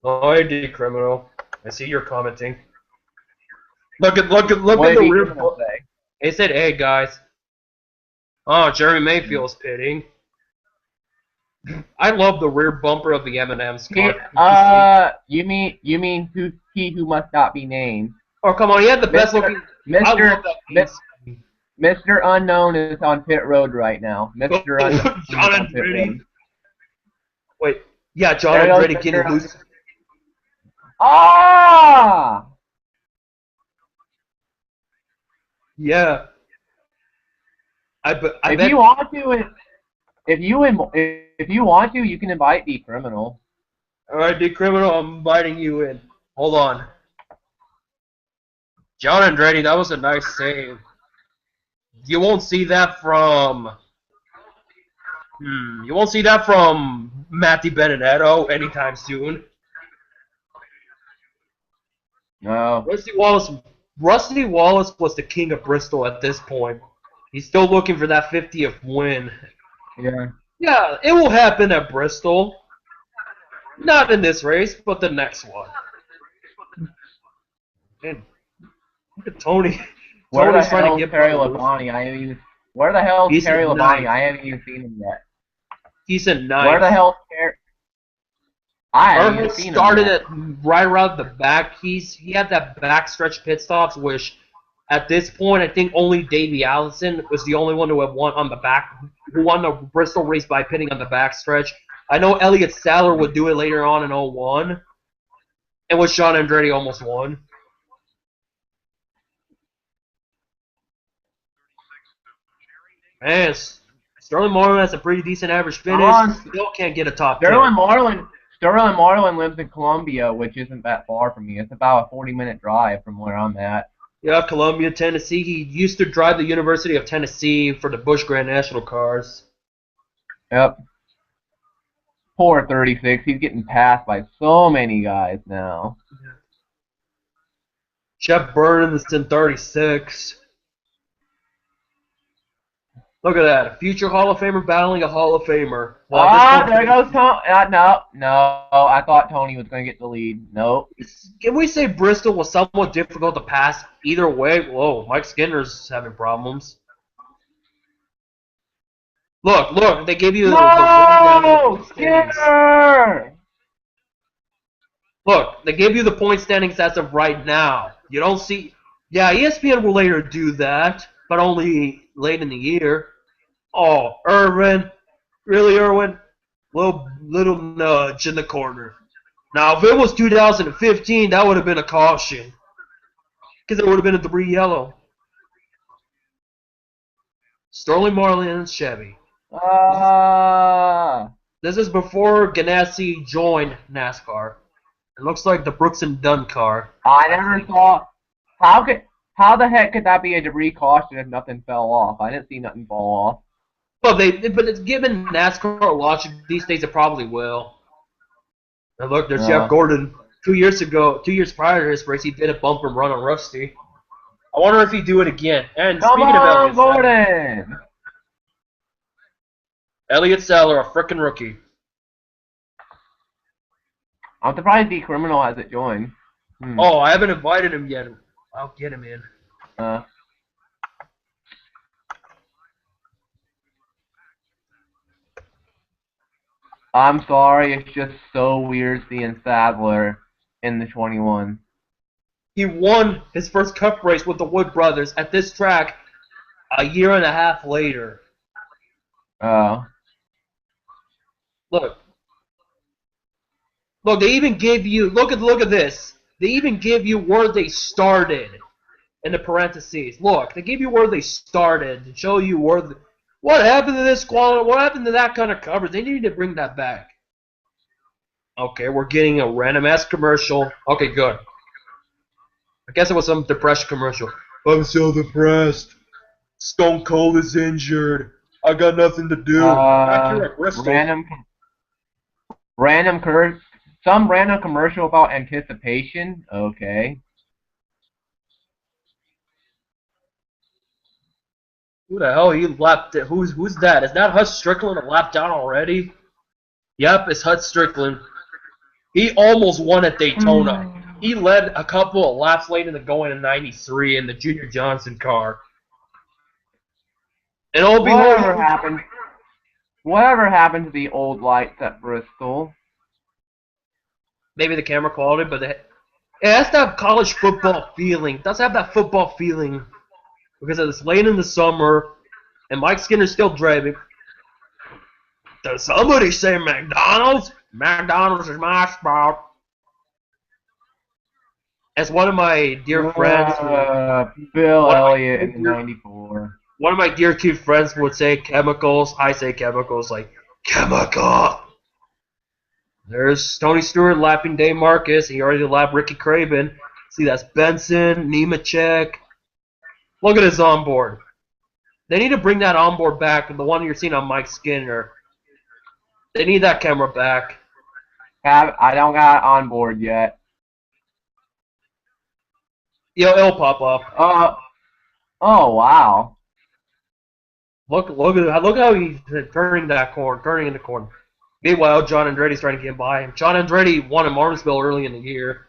Oh, ID criminal. I see you're commenting. Look at What the did the rear. criminal say? It said, "Hey guys." Oh, Jeremy Mayfield's pitting. I love the rear bumper of the M&M's car. You mean he who must not be named? Oh come on, he had the best looking. I love that. Mr. Unknown is on pit road right now. Mr. Unknown is John on pit Andretti. road. Wait, yeah, John There goes Andretti getting Mr. loose. Ah! Yeah. I If bet. you want to, if you want to, you can invite the criminal. All right, D criminal, I'm inviting you in. Hold on. John Andretti, that was a nice save. You won't see that from. You won't see that from Matty Benedetto anytime soon. No. Rusty Wallace was the king of Bristol at this point. He's still looking for that 50th win. Yeah. Yeah, it will happen at Bristol. Not in this race, but the next one. And look at Tony. Where the Tony's trying hell to is get Terry by Labonte? Where the hell is He's Terry in Labonte? ninth. I haven't even seen him yet. He's in ninth. Where the hell is Terry? I haven't even Earl seen him started yet. it right around the back. He had that backstretch pit stops, which at this point I think only Davey Allison was the only one who had won on the back, who won the Bristol race by pitting on the backstretch. I know Elliott Sadler would do it later on in 01, and which Sean Andretti almost won. Man, Sterling Marlin has a pretty decent average finish. Still can't get a top 10. Sterling Marlin lives in Columbia, which isn't that far from me. It's about a 40-minute drive from where I'm at. Yeah, Columbia, Tennessee. He used to drive the University of Tennessee for the Busch Grand National cars. Yep. Poor 36. He's getting passed by so many guys now. Jeff Burnham's in 36. Look at that. A future Hall of Famer battling a Hall of Famer. Well, there goes Tony. No. I thought Tony was going to get the lead. Nope. Can we say Bristol was somewhat difficult to pass either way? Whoa, Mike Skinner's having problems. Look, they gave you the No! Skinner! Look, they gave you the point standings as of right now. You don't see. Yeah, ESPN will later do that, but only late in the year. Oh, Irwin. Really, Irwin? Little nudge in the corner. Now, if it was 2015, that would have been a caution. Because it would have been a 3 yellow. Sterling Marlin and Chevy. This is before Ganassi joined NASCAR. It looks like the Brooks and Dunn car. I never saw. How the heck could that be a debris caution if nothing fell off? I didn't see nothing fall off. Well, but it's given NASCAR logic these days, it probably will. And look, there's Jeff Gordon. 2 years prior to this race, he did a bump and run on Rusty. I wonder if he'd do it again. And Come speaking on, of Gordon! Elliott Sadler, a frickin' rookie. I'm surprised the criminal hasn't joined. Oh, I haven't invited him yet. I'll get him in. I'm sorry, it's just so weird seeing Sadler in the 21. He won his first Cup race with the Wood brothers at this track a year and a half later. Look, they even give you look at this. They even give you where they started in the parentheses. Look, they give you where they started to show you what happened to this quality. What happened to that kind of coverage? They need to bring that back. Okay, we're getting a random ass commercial. Okay, good. I guess it was some depressed commercial. I'm so depressed. Stone Cold is injured. I got nothing to do. Some random commercial about anticipation. Okay. Who the hell he lapped it? Who's that? Is that Hut Strickland a lap down already? Yep, it's Hut Strickland. He almost won at Daytona. He led a couple of laps late in the going in '93 in the Junior Johnson car. And oh behold, Whatever happened to the old lights at Bristol? maybe the camera quality, but it has to have college football feeling. It does have that football feeling because it's late in the summer and Mike Skinner's still driving. Does somebody say McDonald's? McDonald's is my spot. As one of my dear friends, Bill Elliott in '94. One of my dear cute friends would say chemicals. I say chemicals like chemical. There's Tony Stewart lapping Dave Marcus. He already lapped Ricky Craven. See, that's Benson, Nemechek. Look at his onboard. They need to bring that onboard back, the one you're seeing on Mike Skinner. They need that camera back. I don't got it on board yet. Yo, it'll pop up. Oh wow. Look how he's turning that corner, turning in the corner. Meanwhile, John Andretti's trying to get by him. John Andretti won in Martinsville early in the year.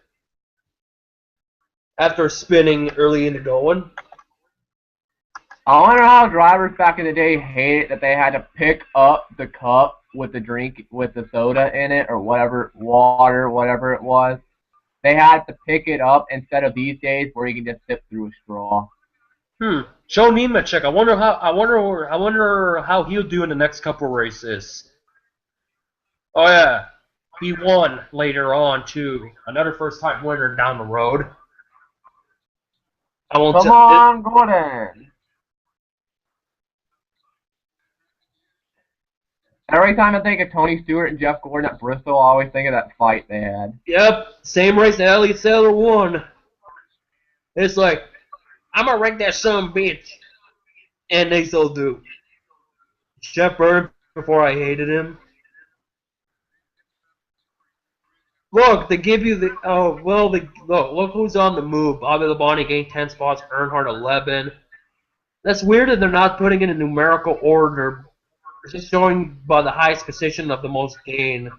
After spinning early in the going. I wonder how drivers back in the day hated that they had to pick up the cup with the drink, with the soda in it, or whatever, water, whatever it was. They had to pick it up instead of these days where you can just sip through a straw. Joe Nemechek. I wonder how he'll do in the next couple races. Oh yeah, he won later on too. Another first-time winner down the road. Come on, Gordon. Every time I think of Tony Stewart and Jeff Gordon at Bristol, I always think of that fight they had. Yep, same race that Elliott Sadler won. It's like, I'm gonna wreck that son of a bitch. And they still do. Jeff Byrne, before I hated him. Look, they give you the, look who's on the move. Bobby Labonte gained 10 spots, Earnhardt 11. That's weird that they're not putting it in numerical order. It's just showing by the highest position of the most gain.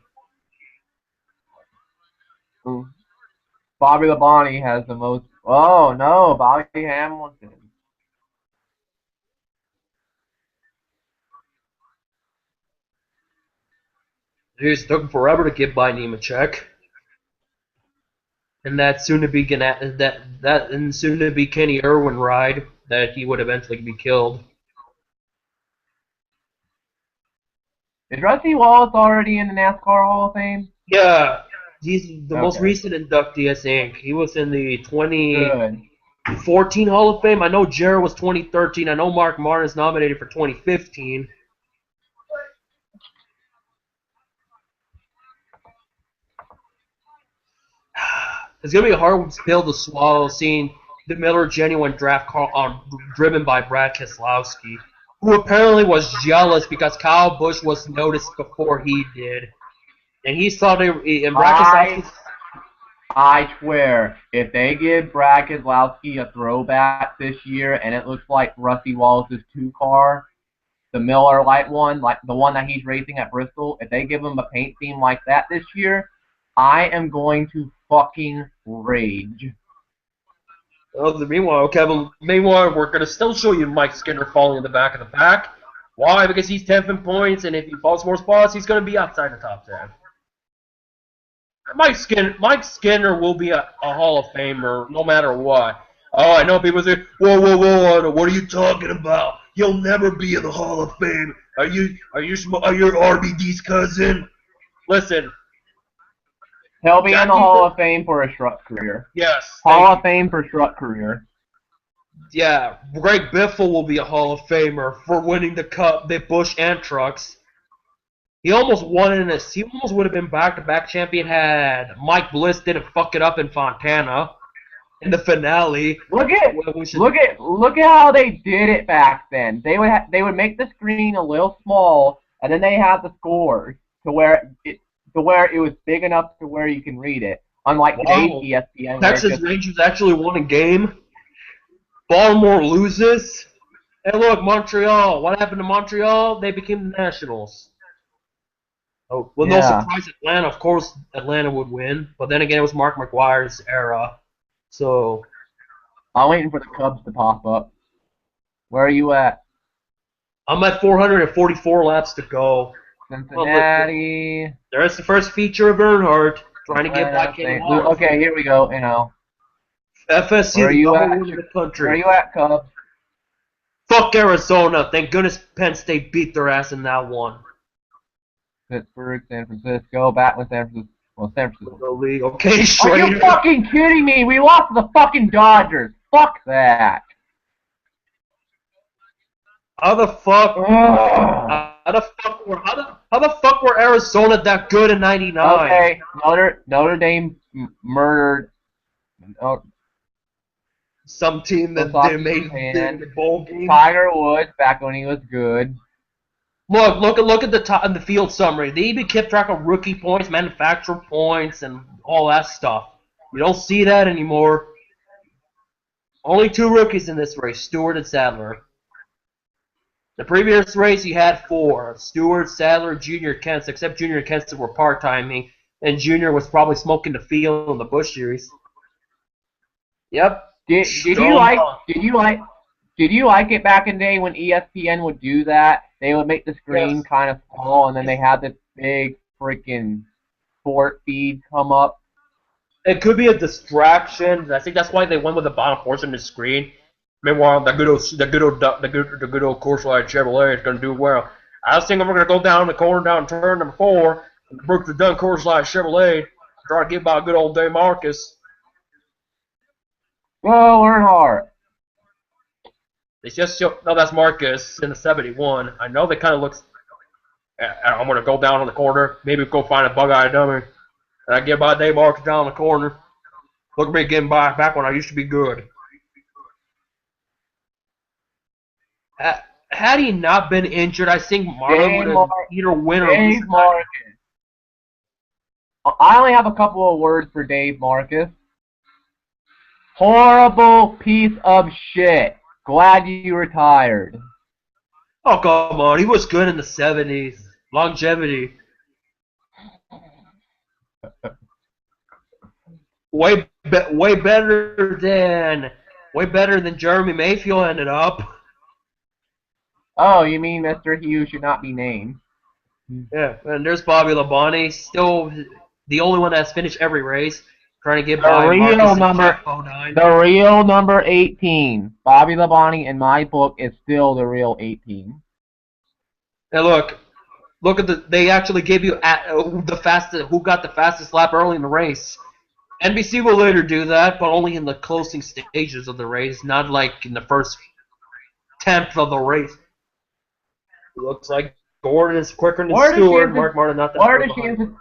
Bobby Labonte has the most. Oh no, Bobby Hamilton. It took forever to get by Nemechek. And that soon to be Kenny Irwin ride that he would eventually be killed. Is Rusty Wallace already in the NASCAR Hall of Fame? Yeah, he's the most recent inductee, I think. He was in the 2014 Hall of Fame. I know Jarrett was 2013. I know Mark Martin is nominated for 2015. It's going to be a hard pill to swallow seeing the Miller Genuine draft car driven by Brad Keselowski, who apparently was jealous because Kyle Busch was noticed before he did. And he saw I swear, if they give Brad Keselowski a throwback this year and it looks like Rusty Wallace's 2 car, the Miller Lite one, like the one that he's racing at Bristol, if they give him a paint scheme like that this year, I am going to fucking rage. Meanwhile, we're going to still show you Mike Skinner falling in the back of the pack. Why? Because he's 10th in points, and if he falls more spots, he's going to be outside the top 10. Mike Skinner will be a Hall of Famer no matter what. Oh, I know people say, whoa, what are you talking about? He'll never be in the Hall of Fame. Are you RBD's cousin? Listen. He'll be in the Hall of Fame for a truck career. Yes. Hall of Fame for truck career. Yeah, Greg Biffle will be a Hall of Famer for winning the Cup, the Busch and trucks. He almost won in this. He almost would have been back-to-back champion had Mike Bliss didn't fuck it up in Fontana in the finale. Look at how they did it back then. They would make the screen a little small, and then they had the scores to where it was big enough to where you can read it. Unlike today's ESPN. Texas Rangers actually won a game. Baltimore loses, Hey, look, Montreal. What happened to Montreal? They became the Nationals. Oh, well, no Yeah. surprise, Atlanta. Of course, Atlanta would win. But then again, it was Mark McGuire's era. So I'm waiting for the Cubs to pop up. Where are you at? I'm at 444 laps to go. Well, look, Cincinnati. there's the first feature of Earnhardt trying to get by Atlanta, Ken St. Louis. Walker. Okay, here we go. You know. FSC, Where are the you number at? one in the Where are country. you at, Cubs? Fuck Arizona. Thank goodness Penn State beat their ass in that one. Pittsburgh, San Francisco. Back with San Francisco. Well, San Francisco. The league. Okay, Are you Schrader. fucking kidding me? We lost to the fucking Dodgers. Fuck that. How the fuck? Ugh. How the fuck were Arizona that good in '99? Okay, Notre Dame murdered Some team that they Osaka made Japan. the bowl game. Tiger Woods back when he was good. Look at the top in the field summary. They even kept track of rookie points, manufacturer points, and all that stuff. You don't see that anymore. Only two rookies in this race, Stewart and Sadler. The previous race, you had four: Stewart, Sadler, Junior, Kentz. Except Junior and Kentz were part-timing, and Junior was probably smoking the field in the Busch Series. Yep. Did you like it back in the day when ESPN would do that? They would make the screen Yes. kind of small, and then they had this big freaking sport feed come up. It could be a distraction. I think that's why they went with the bottom portion of the screen. Meanwhile, the good old course line Chevrolet is going to do well. I was thinking we're going to go down the corner, down turn number 4, and Brooks the Dunn course line Chevrolet, try to get by good old Dave Marcus. Go Earnhardt. They just show, no, that's Marcus in the 71. I know they kind of looks. I'm going to go down on the corner, maybe go find a bug-eyed dummy, and I get by Dave Marcus down the corner. Look at me getting by back when I used to be good. Had he not been injured, I think Marlon would have either win or lose. Dave Marcus. I only have a couple of words for Dave Marcus. Horrible piece of shit. Glad you retired. Oh, come on. He was good in the 70s. Longevity. Way better than Jeremy Mayfield ended up. Oh, you mean Mr. Hughes should not be named? Yeah, and there's Bobby Labonte, still the only one that's finished every race, trying to get by The real number 18. Bobby Labonte, in my book, is still the real 18. And look at they actually gave you the fastest, who got the fastest lap early in the race. NBC will later do that, but only in the closing stages of the race, not like in the first tenth of the race. It looks like Gordon is quicker than Stewart. Mark Martin not that far behind.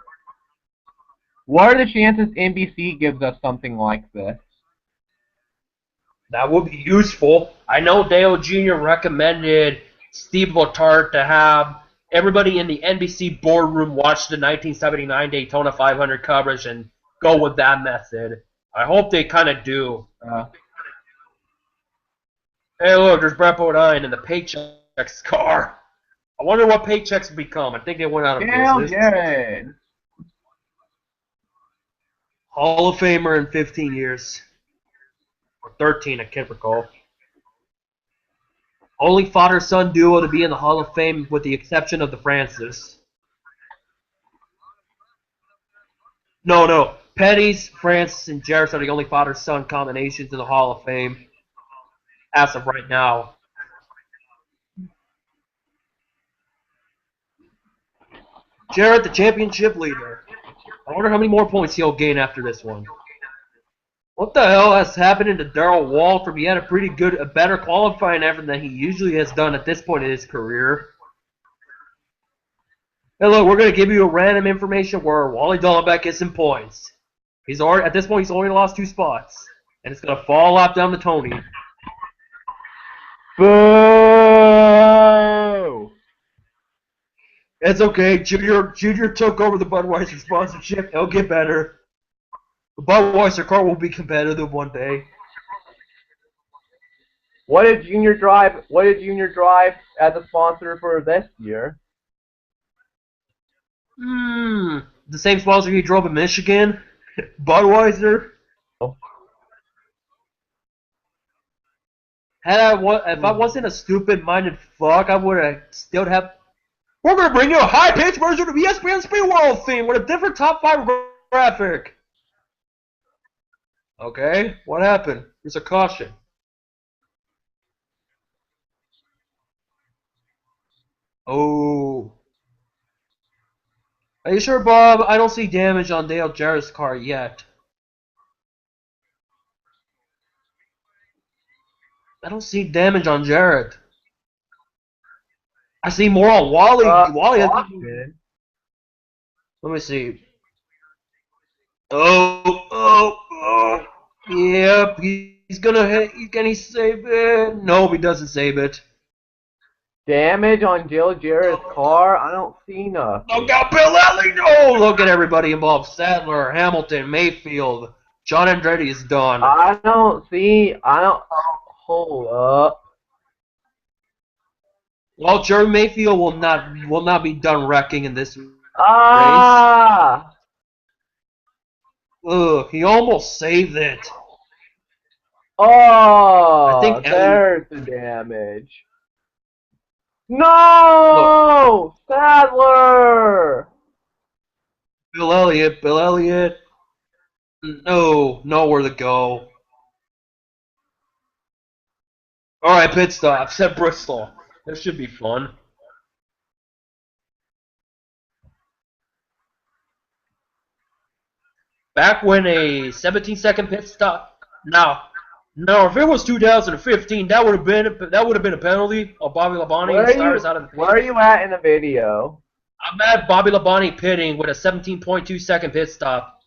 What are the chances NBC gives us something like this? That would be useful. I know Dale Jr. recommended Steve Letarte to have everybody in the NBC boardroom watch the 1979 Daytona 500 coverage and go with that method. I hope they kind of do. Hey, look, there's Brett Bodine in the Paychecks car. I wonder what Paychecks become. I think they went out of business. Jared. Hall of Famer in 15 years. Or 13, I can't recall. Only father-son duo to be in the Hall of Fame with the exception of the Francis. No. Petty's, Francis, and Jarrett are the only father-son combinations in the Hall of Fame as of right now. Jarrett, the championship leader. I wonder how many more points he'll gain after this one. What the hell has happened to Darrell Waltrip? He had a better qualifying effort than he usually has done at this point in his career. Hey, look, we're going to give you a random information where Wally Dallenbach gets some points. At this point, he's only lost 2 spots. And it's going to fall off down to Tony. Boo! It's okay. Junior took over the Budweiser sponsorship. It'll get better. The Budweiser car will be competitive one day. What did Junior drive? What did Junior drive as a sponsor for this year? The same sponsor he drove in Michigan, Budweiser. Oh. If I wasn't a stupid-minded fuck, I would have still have. We're gonna bring you a high-pitched version of ESPN Speed World theme with a different top 5 graphic. Okay, what happened? There's a caution. Oh. Are you sure, Bob? I don't see damage on Dale Jarrett's car yet. I don't see damage on Jarrett. I see more on Wally. Wally, I think. Let me see. Oh. Yep, he's gonna hit. Can he save it? No, he doesn't save it. Damage on Jill Jarrett's car? I don't see nothing. Look out, Bill Ellie! No! Look at everybody involved. Sadler, Hamilton, Mayfield. John Andretti is done. I don't. Hold up. Well, Jerry Mayfield will not be done wrecking in this race. Ugh, he almost saved it. Oh, I think there's the damage. No! Look. Sadler! Bill Elliott. No, nowhere to go. Alright, pit stop. Set Bristol. This should be fun. Back when a 17-second pit stop. Now, if it was 2015, that would have been a penalty of Bobby Labonte. Where are you at in the video? I'm at Bobby Labonte pitting with a 17.2-second pit stop.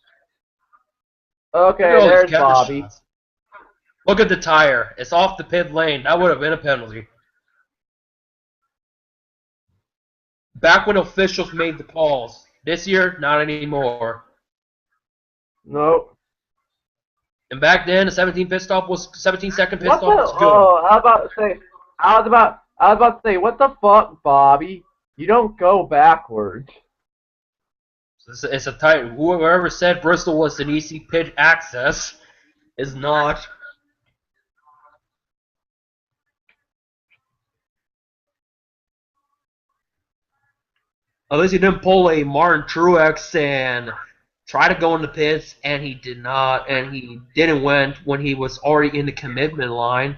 Okay, there's Bobby. Shots. Look at the tire. It's off the pit lane. That would have been a penalty. Back when officials made the calls. This year, not anymore. Nope. And back then, a 17-second pit stop was good. Oh, I was about to say, what the fuck, Bobby? You don't go backwards. It's a tight. Whoever said Bristol was an easy pit access is not. At least he didn't pull a Martin Truex and try to go in the pits, and he did not, and he didn't win when he was already in the commitment line.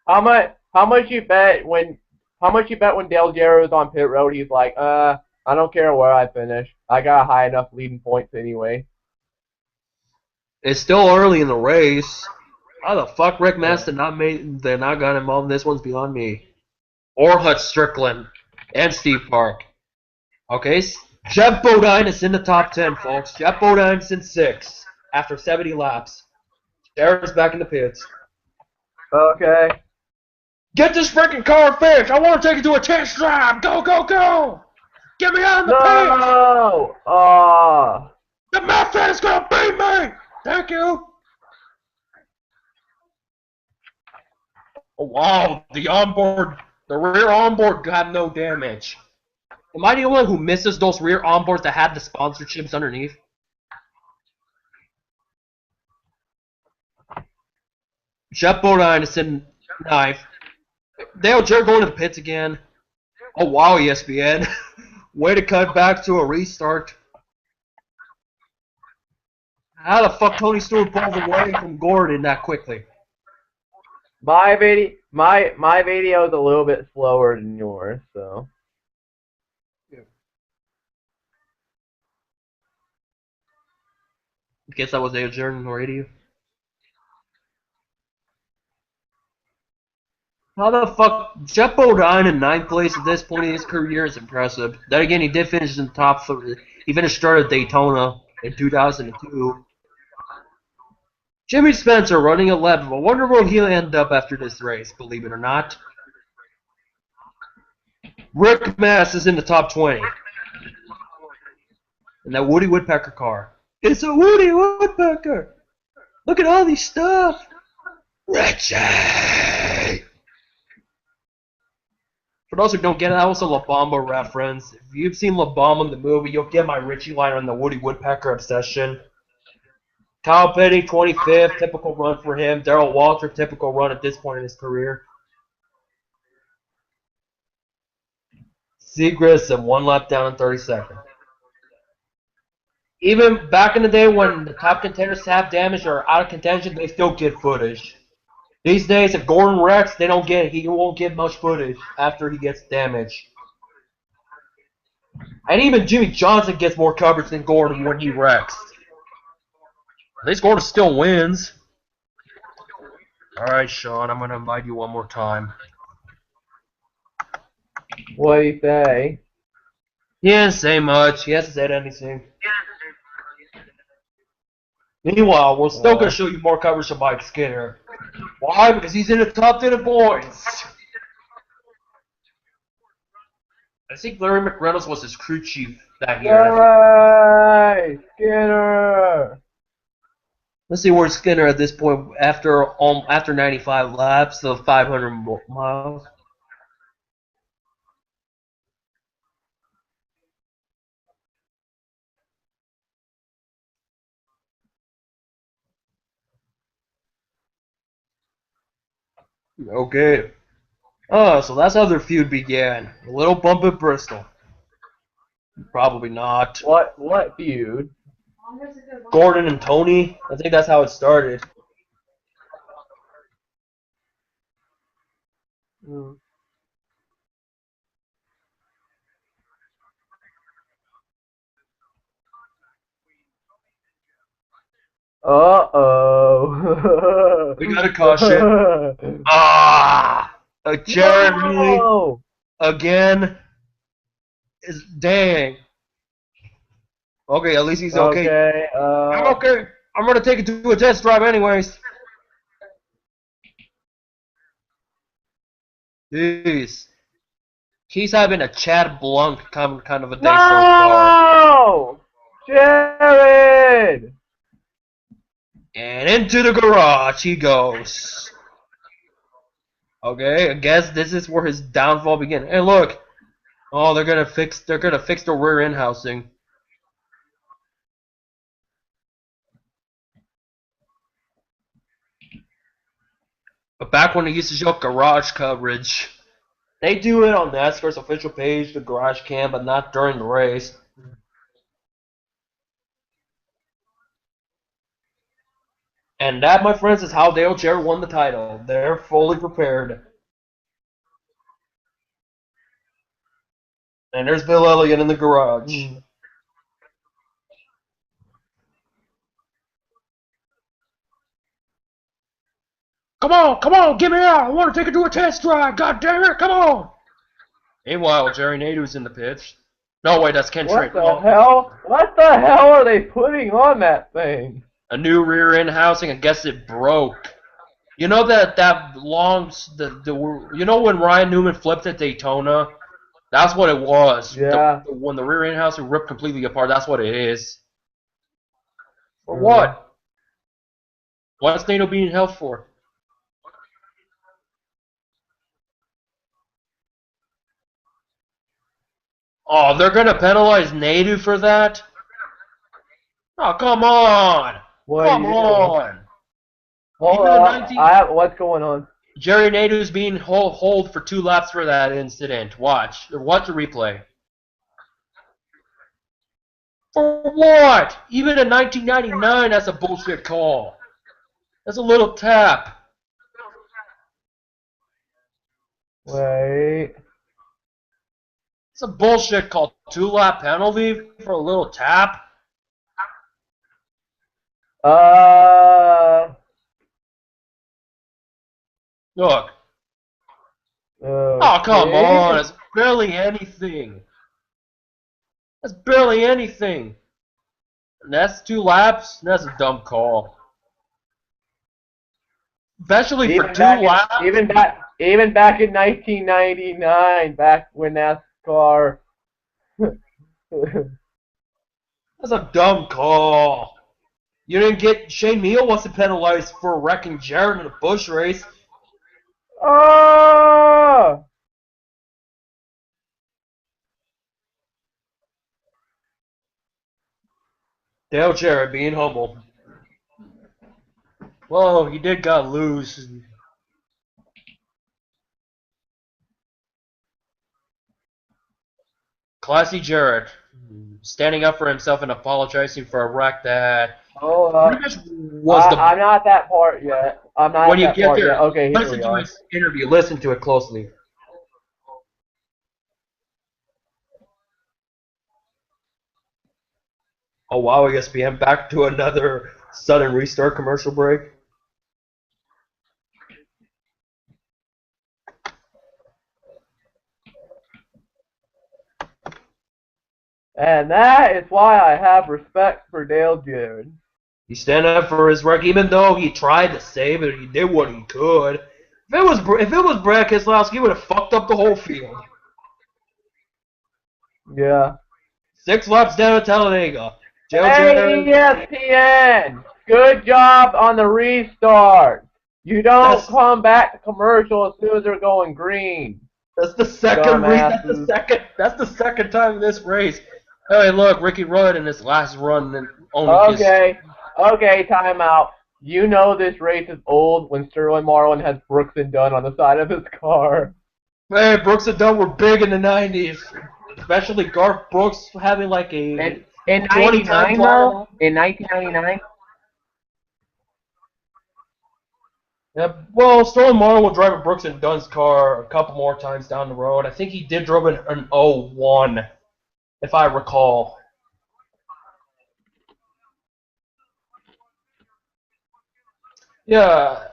How much you bet when Dale Jarrett was on pit road? He's like, I don't care where I finish. I got high enough leading points anyway. It's still early in the race. How the fuck Rick Mast not got involved in this one's beyond me. Or Hutch Strickland and Steve Park. Okay, Jeff Bodine is in the top 10, folks. Jeff Bodine's in 6 after 70 laps. Jarrett's back in the pits. Okay. Get this freaking car fixed! I want to take it to a test drive! Go, go, go! Get me on the pit! No! The Mustang's gonna beat me! Thank you! Oh, wow, the rear onboard got no damage. Am I the only one who misses those rear onboards that had the sponsorships underneath? Jeff Bodine is in 9th. Dale Jarrett going to the pits again. Oh wow, ESPN. Way to cut back to a restart. How the fuck Tony Stewart pulled away from Gordon that quickly? My video is a little bit slower than yours, so. Guess that was Dale Jarrett on the radio. How the fuck? Jeff Bodine in 9th place at this point in his career is impressive. Then again, he did finish in the top 3. He finished third at Daytona in 2002. Jimmy Spencer running 11th. I wonder where he'll end up after this race, believe it or not. Rick Mast is in the top 20. And that Woody Woodpecker car. It's a Woody Woodpecker! Look at all these stuff! Richard! For those who don't get it, that was a La Bamba reference. If you've seen La Bamba the movie, you'll get my Richie line on the Woody Woodpecker obsession. Kyle Petty, 25th, typical run for him. Darrell Walter, typical run at this point in his career. C. Grissom, 1 lap down in 32nd. Even back in the day when the top contenders have damage or out of contention, they still get footage. These days, if Gordon wrecks, he won't get much footage after he gets damaged. And even Jimmy Johnson gets more coverage than Gordon when he wrecks. At least Gordon still wins. Alright, Sean, I'm going to invite you one more time. What do you say? He didn't say much. He hasn't said anything. Meanwhile, we're still going to show you more coverage of Mike Skinner. Why? Because he's in the top 10 of points. I think Larry McReynolds was his crew chief that year. Yay! Skinner! Let's see where Skinner at this point after 95 laps of 500 miles. Okay. Oh, so that's how their feud began. A little bump at Bristol. Probably not. What feud? Gordon and Tony. I think that's how it started. Uh-oh. We got a caution. Jeremy No! again. Dang. Okay, at least he's okay. Okay, I'm okay. I'm gonna take it to a test drive anyways. Jeez. He's having a Chad Blunt kind of a day so far. No! Jared! And into the garage he goes. Okay, I guess this is where his downfall begins. Hey, look. Oh, they're gonna fix the rear end housing. But back when they used to show garage coverage, they do it on NASCAR's official page, the garage cam, but not during the race. And that, my friends, is how Dale Jarrett won the title. They're fully prepared. And there's Bill Elliott in the garage. Come on, get me out. I want to take it to a test drive. God damn it, come on. Meanwhile, Jerry Nadeau's in the pits. No, wait, that's Ken Trent. What the hell? What the hell are they putting on that thing? A new rear end housing. I guess it broke. You know that long you know when Ryan Newman flipped at Daytona? That's what it was. Yeah. When the rear end housing ripped completely apart, that's what it is. For what? What's Nadeau being held for? Oh, they're gonna penalize Nadeau for that? Oh, come on! Come on! Hold on. What's going on? Jerry Nadeau's being hold for 2 laps for that incident. Watch the replay. For what? Even in 1999, that's a bullshit call. That's a little tap. Wait. It's a bullshit call. 2-lap penalty for a little tap. Look. Oh, come on. It's barely anything. That's barely anything. And that's 2 laps. That's a dumb call. Especially for 2 laps. Even back in 1999, back when NASCAR. That's a dumb call. You didn't get Shane Meal wasn't penalized for wrecking Jarrett in a Busch race. Oh! Dale Jarrett being humble. Well, he did got loose. Classy Jarrett standing up for himself and apologizing for a wreck that Hold pretty up. much was the. I'm not at that part yet. I'm not When at you that get part yet. there, Okay, here listen we to are. his interview. Listen to it closely. Oh wow, ESPN back to another sudden restart commercial break. And that is why I have respect for Dale Jarrett. He stand up for his wreck, even though he tried to save it. He did what he could. If it was Brad Keselowski, he would have fucked up the whole field. Yeah. 6 laps down at Talladega. Dale Hey, Jarrett. ESPN! Good job on the restart. You don't That's come back to commercial as soon as they're going green. that's the second race. That's the Dumbasses. second. That's the second time in this race. Hey, look, Ricky Rudd in his last run and only his. Okay, time out. You know this race is old when Sterling Marlin has Brooks and Dunn on the side of his car. Hey, Brooks and Dunn were big in the '90s, especially Garth Brooks having like a In 20-time 99 though? platinum. In 1999? Yeah, well, Sterling Marlin will drive a Brooks and Dunn's car a couple more times down the road. I think he did drive an 01, if I recall. Yeah,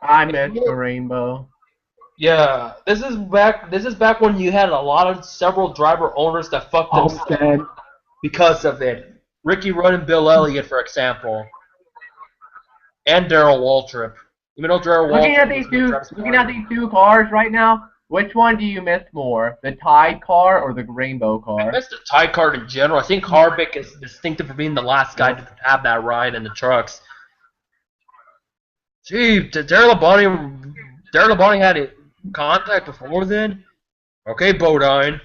I if missed the you, rainbow. yeah. This is back when you had a lot of several driver owners that fucked themselves Homestead. because of it. Ricky Rudd and Bill Elliott, for example, and Darrell Waltrip. Even though Darrell Waltrip was with Travis Looking at Martin. these two cars right now, which one do you miss more? The Tide car or the rainbow I car? missed the tie card in general. I think Harvick is distinctive for being the last guy to have that ride in the trucks. Gee, Darrell Labonte had a contact before then. Okay, Bodine.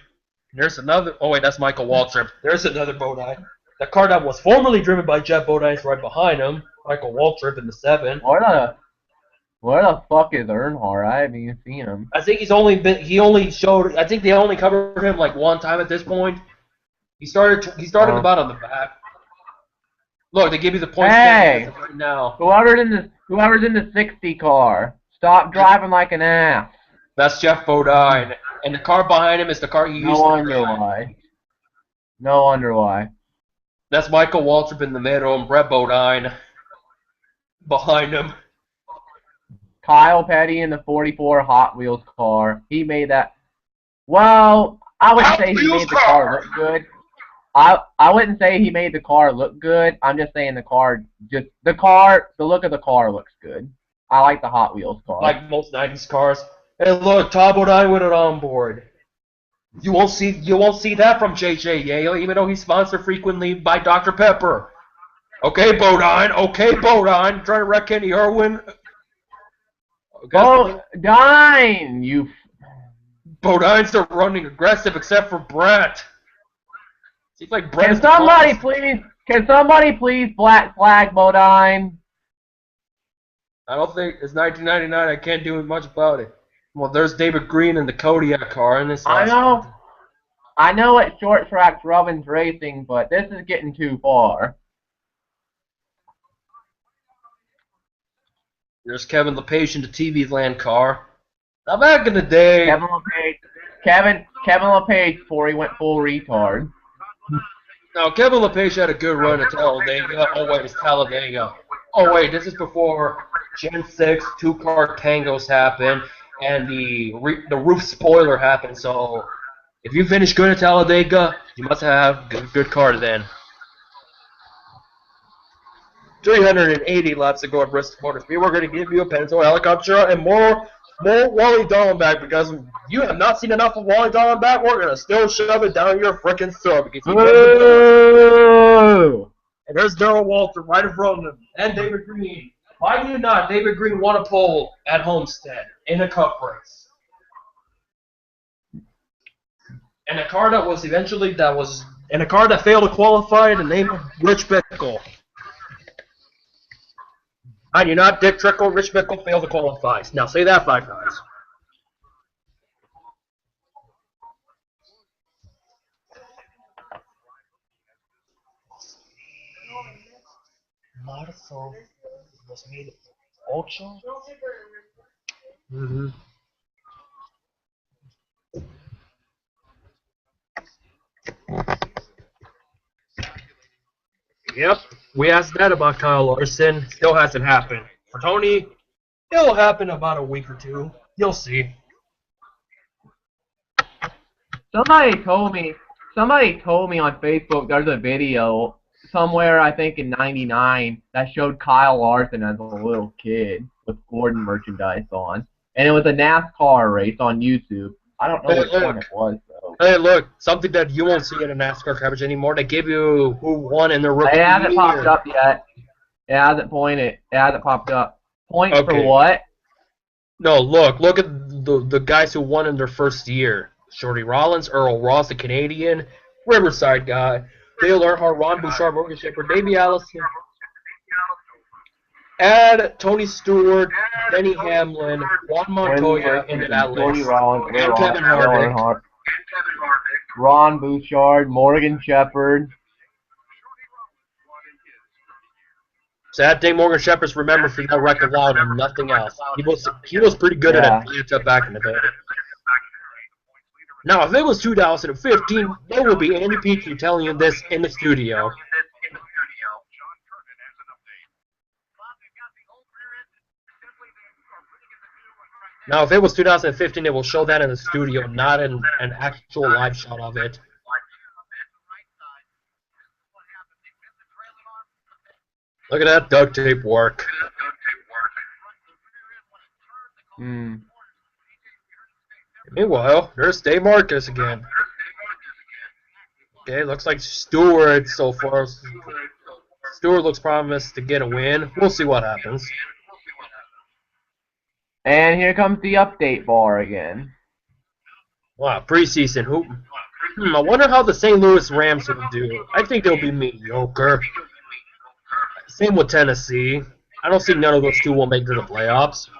There's another. Oh wait, that's Michael Waltrip. There's another Bodine. The car that was formerly driven by Jeff Bodine is right behind him. Michael Waltrip in the 7. Where the fuck is Earnhardt? I haven't even seen him. I think he's only been. He only showed. I think they only covered him like one time at this point. He started. He started Oh. about on the back. Look, they give you the points Hey! right now. Whoever's in the 60 car, stop driving like an ass. That's Jeff Bodine, and the car behind him is the car he used No to wonder drive. why. No wonder why. That's Michael Waltrip in the middle and Brett Bodine behind him. Kyle Petty in the 44 Hot Wheels car. He made that. Well, I wouldn't say he made the car look good. I wouldn't say he made the car look good. I'm just saying the look of the car looks good. I like the Hot Wheels car. Like most '90s cars. Hey, look, Tom Bodine with it on board. You won't see that from JJ Yale, even though he's sponsored frequently by Dr. Pepper. Okay, Bodine. Okay, Bodine. Trying to wreck Kenny Irwin. Bodine, you. Bodine's still running aggressive, except for Brett. Seems like Brett. Can somebody please black flag Bodine? I don't think it's 1999. I can't do much about it. Well, there's David Green in the Kodiak car in this. I know it's short tracks Robbins Racing, but this is getting too far. There's Kevin LePage in the TV Land car. Now back in the day. Kevin LePage before he went full retard. Now Kevin LePage had a good run at Talladega. Oh wait, it's Talladega. Oh wait, this is before Gen 6 two-car tangos happened and the roof spoiler happened. So if you finish good at Talladega, you must have good car then. 380 laps to go at Bristol Motor Speed. We're going to give you a pencil helicopter and more Wally Dallenbach because you have not seen enough of Wally Dallenbach. We're going to still shove it down your frickin' throat because he does. And there's Darrell Walter right in front of him and David Green. Why do not David Green won a pole at Homestead in a cup race? And a car that was And a car that failed to qualify, the name of Rich Bickle. I do not Dick Trickle, Rich Bickle failed to qualify. Now say that 5 times. Marzo 2008. Mm-hmm. Yep, we asked that about Kyle Larson. Still hasn't happened. For Tony, it'll happen about a week or two. You'll see. Somebody told me on Facebook there's a video somewhere, I think in '99, that showed Kyle Larson as a little kid with Gordon merchandise on, and it was a NASCAR race on YouTube. I don't know Hey, which one it was though. Hey, look, something that you won't see in a NASCAR coverage anymore. They give you who won in their rookie It hasn't year. popped up yet. It hasn't popped up. Points for Okay. what? No, look at the guys who won in their first year. Shorty Rollins, Earl Ross, the Canadian, Riverside guy, Dale Earnhardt, Ron Bouchard, Morgan Shepherd, Davey Allison, add Tony Stewart, Denny Hamlin, Juan Montoya into that Jordy list, Rollins, and Kevin Harvick. Ron Bouchard, Morgan Shepherd. Sad thing, Morgan Shepherd's remembered for that record loud and nothing else. He was pretty good at Atlanta back in the day. Now, if it was 2015, there will be Andy Petrie telling you this in the studio. Now, if it was 2015, it will show that in the studio, not in an actual live shot of it. Look at that duct tape work. Meanwhile, there's Dave Marcus again. Okay, looks like Stewart so far. Stewart looks promised to get a win. We'll see what happens. And here comes the update bar again. Wow, preseason. I wonder how the St. Louis Rams will do. I think they'll be mediocre. Same with Tennessee. I don't see none of those two will make it to the playoffs.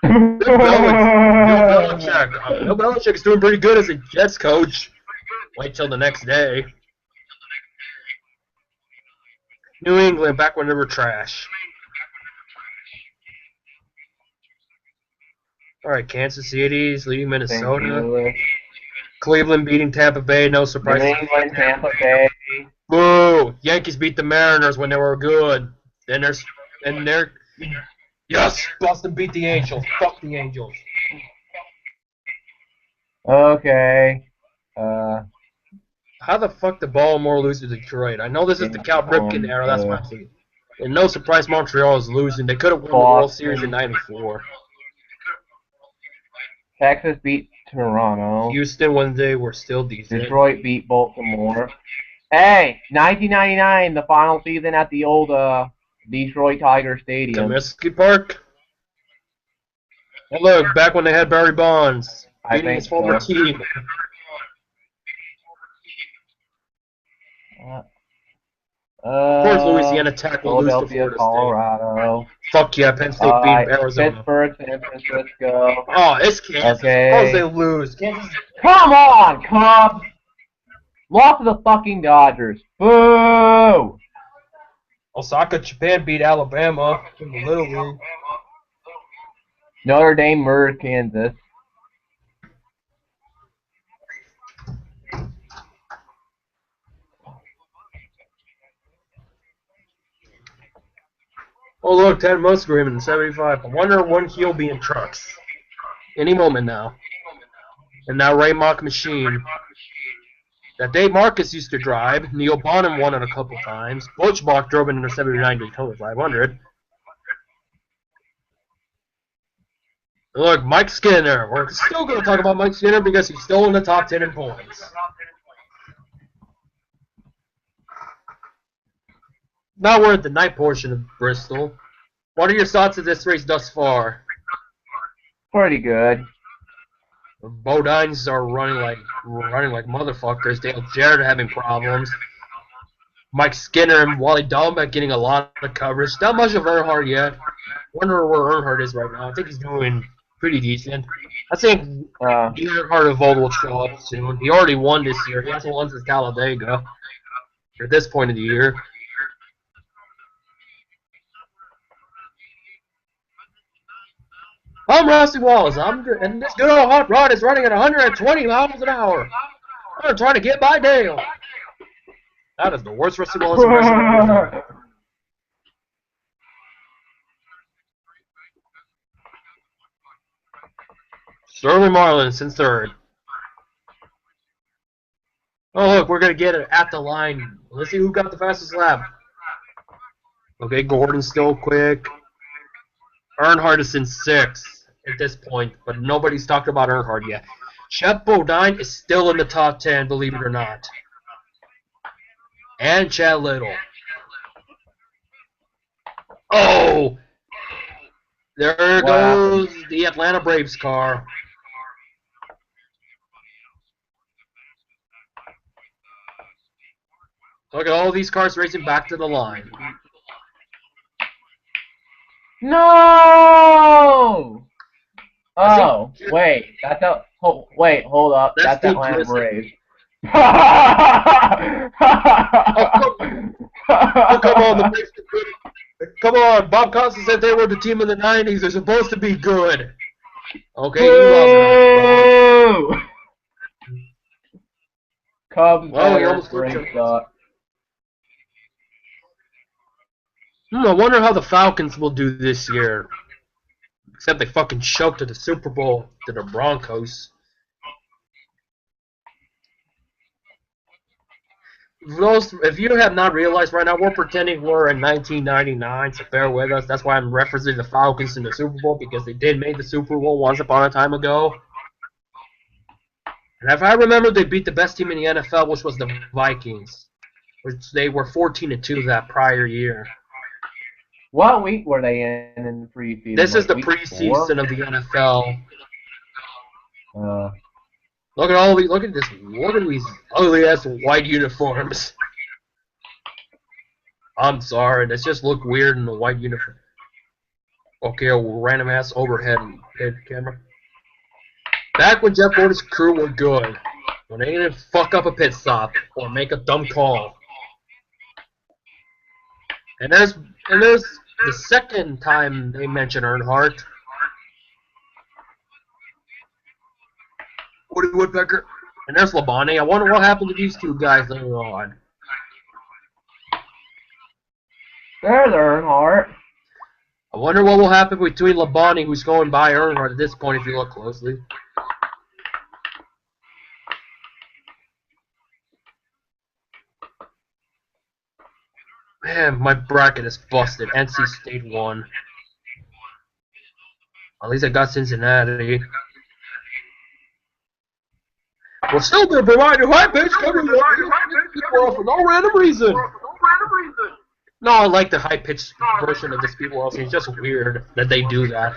Bill Belichick. Bill Belichick is doing pretty good as a Jets coach. Wait till the next day. New England, back when they were trash. Alright, Kansas City's leading Minnesota. Cleveland beating Tampa Bay, no surprise. New England, Tampa Bay. Boo! Yankees beat the Mariners when they were good. Yes! Boston beat the Angels. Fuck the Angels. Okay. How the fuck did Baltimore lose to Detroit? I know this is the Cal Ripken era, that's what I'm saying. And no surprise Montreal is losing. They could have won the World Series in '94. Texas beat Toronto. Houston when they were still decent. Detroit beat Baltimore. Hey, 1999, the final season at the old Detroit Tiger Stadium. Comiskey Park. And look, back when they had Barry Bonds beating his former team. Of course, Louisiana Tech will lose to Florida Colorado. State. Fuck yeah, Penn State beat Arizona. Pittsburgh, San Francisco. Oh, it's Kansas. Okay. Of course they lose. Kansas. Come on, Cubs! Lost to the fucking Dodgers. Boo! Osaka Japan beat Alabama in the Little League. Notre Dame murdered Kansas. Oh look, Ted Musgrave in '75. I wonder when he'll be in trucks. Any moment now. And now Ray Mock Machine. That Dave Marcus used to drive. Neil Bonham won it a couple times. Butch Bach drove it in a '79 Daytona 500. Look, Mike Skinner. We're still going to talk about Mike Skinner because he's still in the top 10 in points. Now we're at the night portion of Bristol. What are your thoughts of this race thus far? Pretty good. Bodines are running like motherfuckers. Dale Jarrett having problems. Mike Skinner and Wally Dahlbeck getting a lot of coverage. Not much of Earnhardt yet. Wonder where Earnhardt is right now. I think he's doing pretty decent. I think Earnhardt of Old will show up soon. He already won this year. He hasn't won since Talladega at this point of the year. I'm Rusty Wallace. And this good old hot rod is running at 120 miles an hour. I'm trying to get by Dale. That is the worst Rusty Wallace impression. Sterling Marlin since third. Oh, look, we're going to get it at the line. Let's see who got the fastest lap. Okay, Gordon's still quick. Earnhardt is in sixth at this point, but nobody's talked about Earnhardt yet. Shep Bodine is still in the top 10, believe it or not. And Chad Little. Oh! There goes the Atlanta Braves car. Look at all these cars racing back to the line. No! Oh, wait. That's a... wait, hold up. That's Atlanta Braves. Oh, come on. Come on. Bob Costas said they were the team of the 90s. They're supposed to be good. Okay, you lost it. Cubs almost up. I wonder how the Falcons will do this year. Except they fucking choked at the Super Bowl to the Broncos. If you have not realized right now, we're pretending we're in 1999, so bear with us. That's why I'm referencing the Falcons in the Super Bowl, because they did make the Super Bowl once upon a time ago. And if I remember, they beat the best team in the NFL, which was the Vikings. Which they were 14-2 that prior year. What week were they in the preseason? This is the preseason of the NFL. Look at these ugly ass white uniforms. I'm sorry, this just look weird in the white uniform. Okay, a random ass overhead camera. Back when Jeff Gordon's crew were good, when they didn't fuck up a pit stop or make a dumb call. And there's the second time they mention Earnhardt. Woody Woodpecker. And there's Labonte. I wonder what happened to these two guys later on. There's Earnhardt. I wonder what will happen between Labonte, who's going by Earnhardt at this point if you look closely. Man, my bracket is busted. NC State won. At least I got Cincinnati. We're still going to provide you high pitch coverage for no random reason. No, I like the high pitched version of the Speed World. It's just weird that they do that.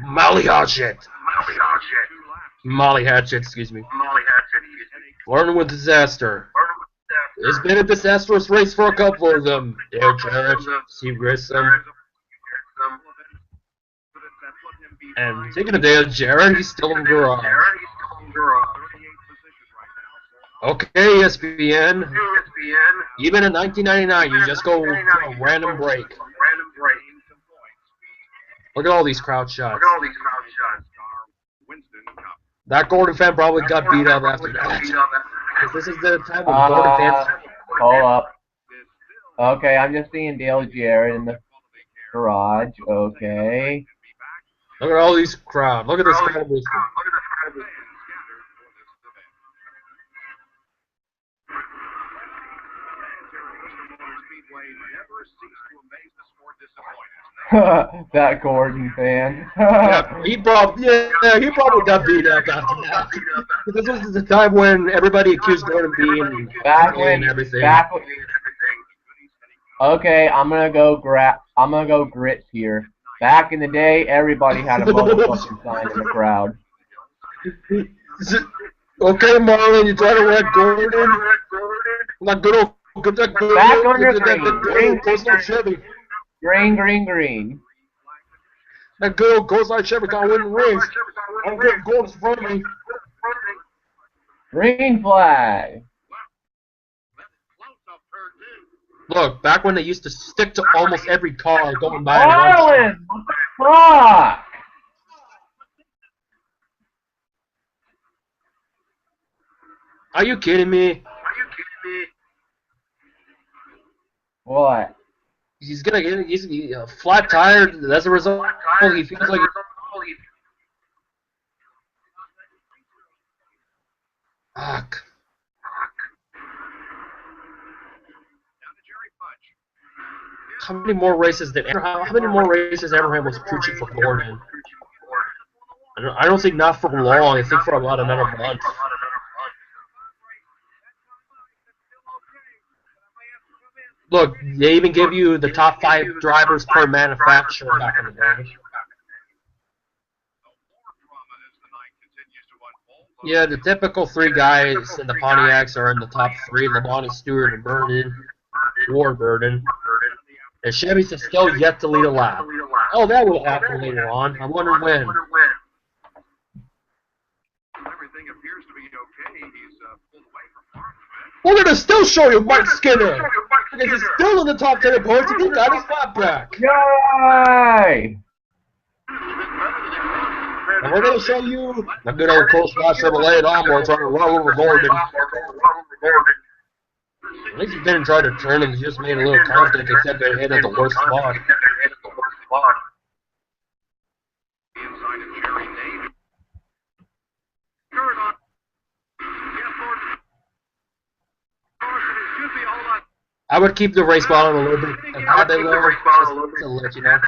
Molly Hatchet. Molly Hatchet, excuse me. Learning with disaster. It's been a disastrous race for a couple of them. Dale Jarrett, Steve Grissom. And speaking of Dale Jarrett, he's still in garage. Okay, ESPN. Even in 1999, you just go to a random break. Look at all these crowd shots. That Gordon fan probably got beat up after that. This is the time when Gordon fans... Hold up. Okay, I'm just seeing Dale Jarrett in the garage. Okay. Look at all these crowd. Look at this crowd. That Gordon fan. Yeah, he probably got beat up after that. This was the time when everybody accused Gordon being back when everything. Okay, I'm gonna go grits here. Back in the day, everybody had a motherfucking sign in the crowd. Is it okay, Marlon? You try to wreck Gordon? That good old, Back under that good green. old Coast Light Chevy. Green. That good old Coast Light Chevy can't win the race. I don't care if Gordon's in front of me. Green flag. Look, back when they used to stick to almost every car going by. Marlon, what the fuck? Are you kidding me? What? He's gonna get a flat tire. As a result, he feels like. Fuck. How many more races Abraham was preaching for Gordon? I don't think not for long. I think for about another month. Look, they even give you the top 5 drivers per manufacturer back in the day. Yeah, the typical 3 guys in the Pontiacs are in the top 3: Labonte, Stewart, and Warburton. And Chevy's is still yet to lead a lap. Oh, that will happen later on. I wonder when. We're gonna still show you Mike Skinner because he's still in the top 10 points and he got his lap back. Yay! And we're gonna show you the good old Coast Guard Chevrolet onboard trying to run over Gordon. At least he didn't try to turn him, he just made a little contact except they hit at the worst spot. I would keep the race bottom a little bit and have it lower just to let you know.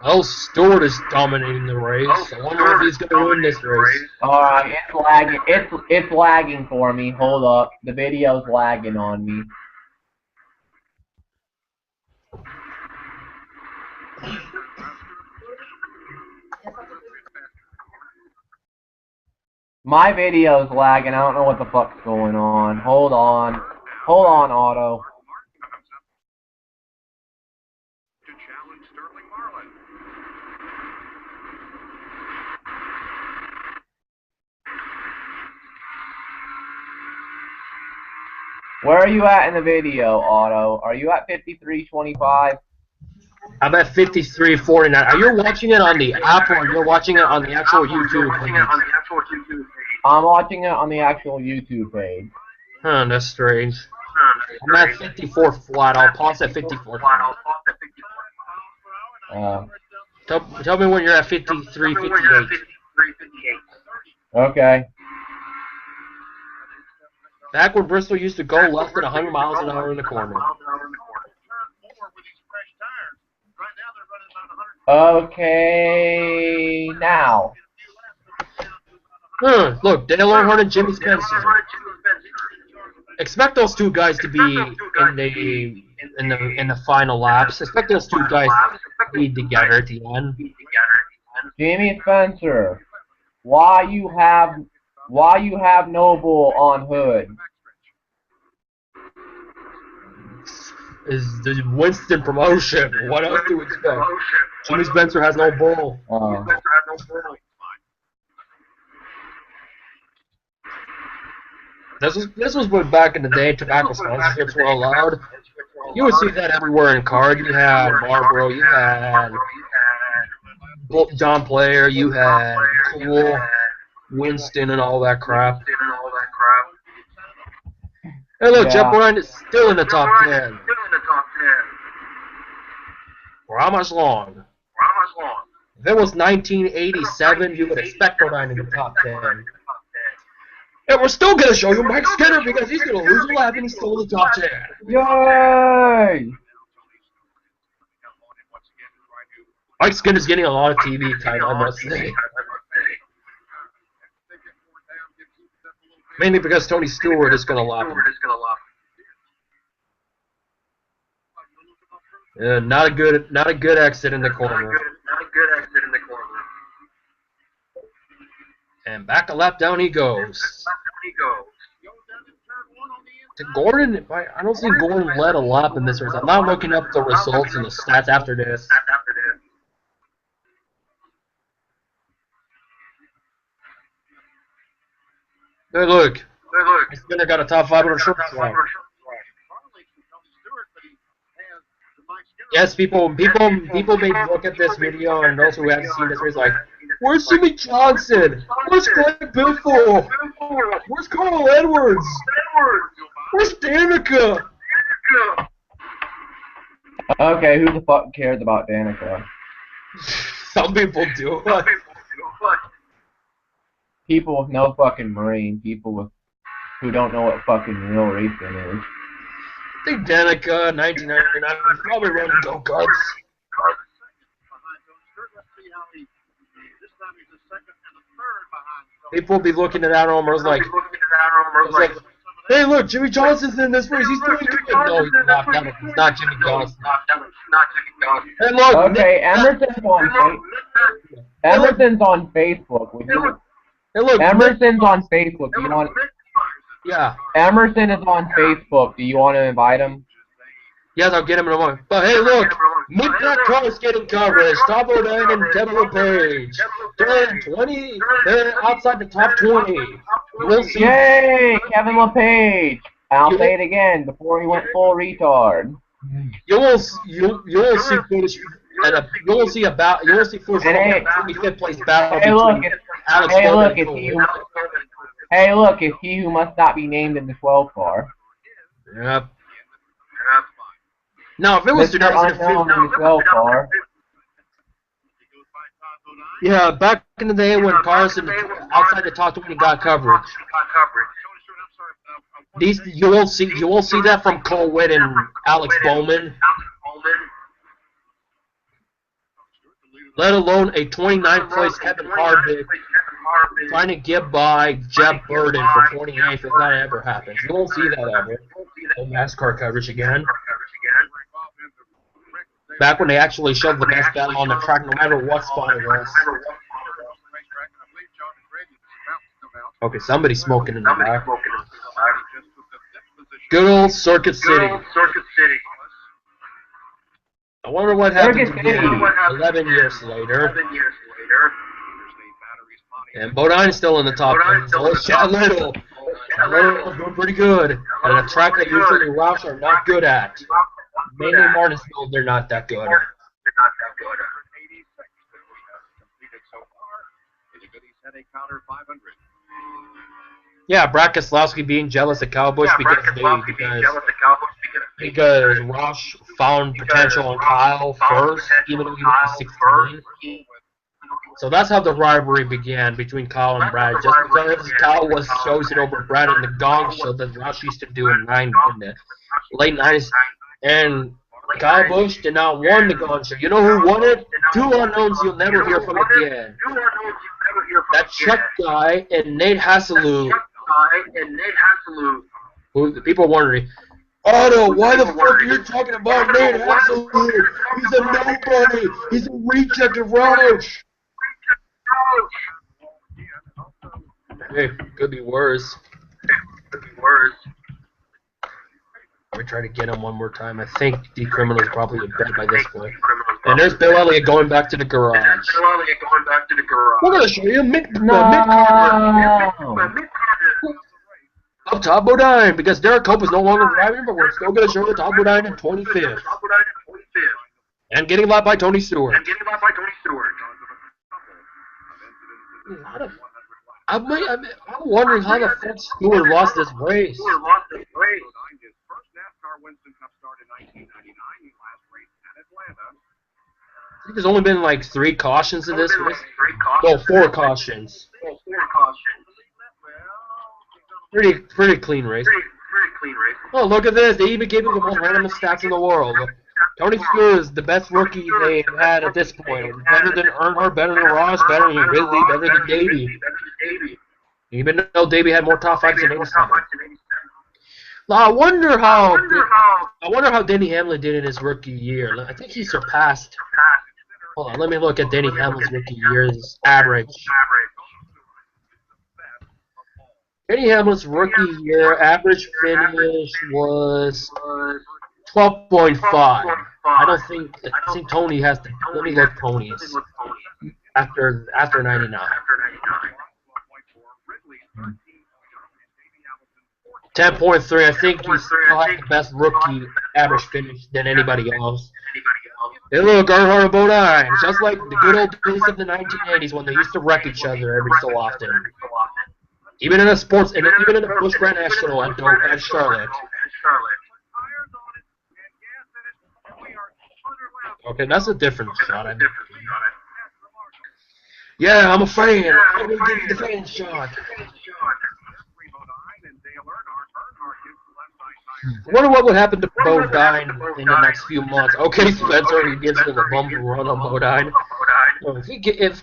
Oh, Stewart is dominating the race. I wonder if he's going to win this race. Alright, it's lagging. It's lagging for me. Hold up. The video's lagging on me. My video's lagging. I don't know what the fuck's going on. Hold on. Hold on, Auto. Where are you at in the video, Auto? Are you at 53:25? I'm at 53:49. Are you watching it on the app or you're watching it on the actual YouTube page? I'm watching it on the actual YouTube page. Huh, that's strange. I'm at 54 flat. I'll pause at 54 flat. Tell me when you're at 53, 58. Okay. Back when Bristol used to go less than 100 miles an hour in the corner. Okay, now. Look, Dale Earnhardt and Jimmy Spencer. Expect those 2 guys to be in the final laps. Expect those 2 guys to be together at the end. Jimmy Spencer, why you have Noble on hood? Is the Winston promotion. What else do we expect? Jimmy Spencer has no bull. This was when back in the day tobacco sponsorships were allowed. You would see that everywhere in card. You had Marlboro, you had John Player, you had Cool, Winston, and all that crap. Hey, look, Jeff Bryant is still in the top 10. For how much long? If it was 1987, you would expect Bryant in the top 10. And we're still going to show you Mike Skinner because he's going to lose a lap and he's still in the top 10. Yay! Mike Skinner's getting a lot of TV time, I must say. Mainly because Tony Stewart is going to lap him. Not a good exit in the corner. And back a lap down he goes. To Gordon, I don't see Gordon led a lap in this race. I'm not looking up the results and the stats after this. Hey, look. Skinner got a top 500 short track. Yes, people may look at this video and those who haven't seen this race like, where's Jimmy Johnson? Where's Greg Biffle? Where's Carl Edwards? Where's Danica? Okay, who the fuck cares about Danica? Some people do. People with no fucking brain. People who don't know what fucking real racing is. I think Danica, 1999, was probably running go-karts. People will be looking at Arnold like, hey, look, Jimmy Johnson's in this race. He's doing good. No, he's not. It's not Jimmy Johnson. Hey, look. Okay, Emerson's on Facebook. Hey, look. Emerson's on Facebook. Do you want? Yeah. Emerson is on Facebook. Do you want to invite him? Yes, I'll get him in a moment. But hey, look, Midnight Car's getting coverage. Top O'Dine and Kevin LePage. They're outside the top 20. You will see. Yay, Kevin LePage. I'll say it again before he went full retard. You will see footage. You will see first 25th place battle between Alex Bowman and Cole. Hey, look, it's he who must not be named in the 12 car. Yep. Now, if it was 2015, car. Yeah, back in the day when cars outside the top 20 got coverage. You will see that from Cole Witt and Alex Bowman. Let alone a 29th place Kevin Harvick trying to get by Jeb Burden for 28th if that ever happens. You won't see that ever in NASCAR coverage again. Back when they actually showed the best battle on the track no matter what spot it was. Okay, somebody's smoking in the back. Good old Circuit City. I wonder what happened to Goody 11 years later. And Bodine's still in the top 10. So Chad Little. Chad Little is doing pretty good. And a track that usually Roush are not good at. Mainly Martinsville, they're not that good. Yeah, Brad Keselowski being jealous of Kyle Busch because Roush found potential in Kyle first, even though he was 16. So that's how the rivalry began between Kyle and Brad. Just because Kyle was chosen over Brad in the Gong Show that Roush used to do in the late 90s. And Kyle Busch did not win the Gong Show. You know who won it? Two unknowns you'll never hear from again. That Chuck guy and Nate Hasselhoff. Who the people are wondering, Otto, why the fuck are you talking about Nate Hasselhoff? He's a nobody. He's a reject of Roush. Hey, could be worse. Let me try to get him one more time. I think the criminal's probably in bed by this point. And there's Bill Elliott going back to the garage. We're gonna show you of Todd Bodine because Derek Cope is no longer driving, but we're still gonna show you Todd Bodine in 25th. And getting lapped by Tony Stewart. I'm wondering how the fuck Stewart lost this race. I think there's only been like 3 cautions in this race. No, 4 cautions. Pretty clean race. Oh, look at this. They even gave him the most random stats in the world. Tony Stewart is the best rookie they've had at this point. Better than Earnhardt, better than Ross, better than Ridley, better than Davey. Even though Davey had more top fives in '87. I wonder how Denny Hamlin did in his rookie year. I think he surpassed. Hold on, let me look at Denny Hamlin's rookie year's average. Denny Hamlin's rookie year average finish was 12.5. I think Tony has to. Let me look Tony's after 99. 10.3. I think he still has the best rookie average finish than anybody else. Hey, look, Earnhardt and Bodine, just like the good old days of the 1980s when they used to wreck each other every so often. Even in a sports, and even in a Busch Grand National at Charlotte. Okay, that's a different shot. Yeah, I'm a fan. I'm gonna give you the fan shot. I wonder what would happen to Bodine in the next few months. Okay, Spencer, he gives him a bumper run on Bodine. If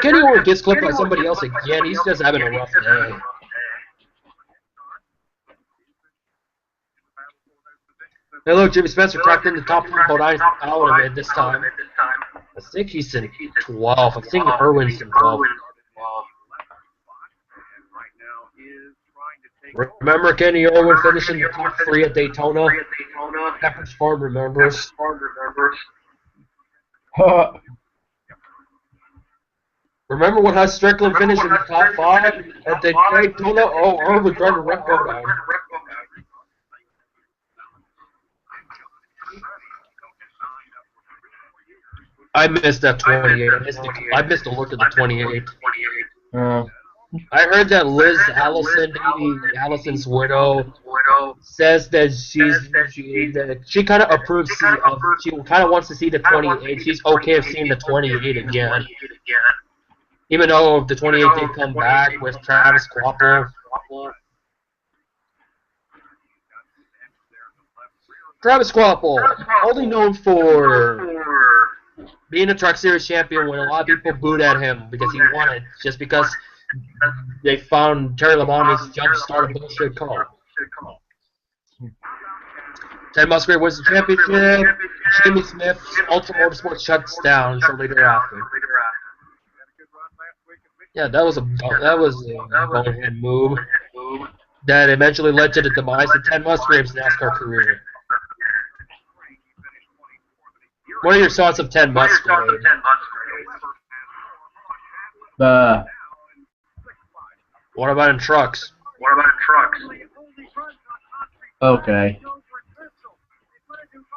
Kenny Orr gets clipped by somebody else again, he's just having a rough day. Hey, look, Jimmy Spencer cracked in the top 10 Bodine out of it this time. I think he's in 12. I think Irwin's in 12. Remember Kenny Irwin finishing the top 3 at Daytona? Pepperidge Farm remembers. Remember when Hus Strickland finished in the top 5 at the Daytona? Oh, Irwin tried to wreck Bodine. I missed that 28. I missed the look at the 28. I heard that Liz Allison, Allison's widow, says that she kind of approves of. She kind of wants to see the 28. She's okay with seeing the 28 again, even though the 28 did come back with Travis Quapple. Travis Quapple, only known for being a Truck Series champion when a lot of people booed at him because he won it, just because they found Terry Labonte's jump start a bullshit car. Ted Musgrave wins the championship. Jamie Smith's Ultra Motorsports shuts down shortly thereafter. Yeah, that was a bonehead move that eventually led to the demise of Ted Musgrave's NASCAR career. What are your thoughts of Ted Musgrave? What about in trucks? Okay.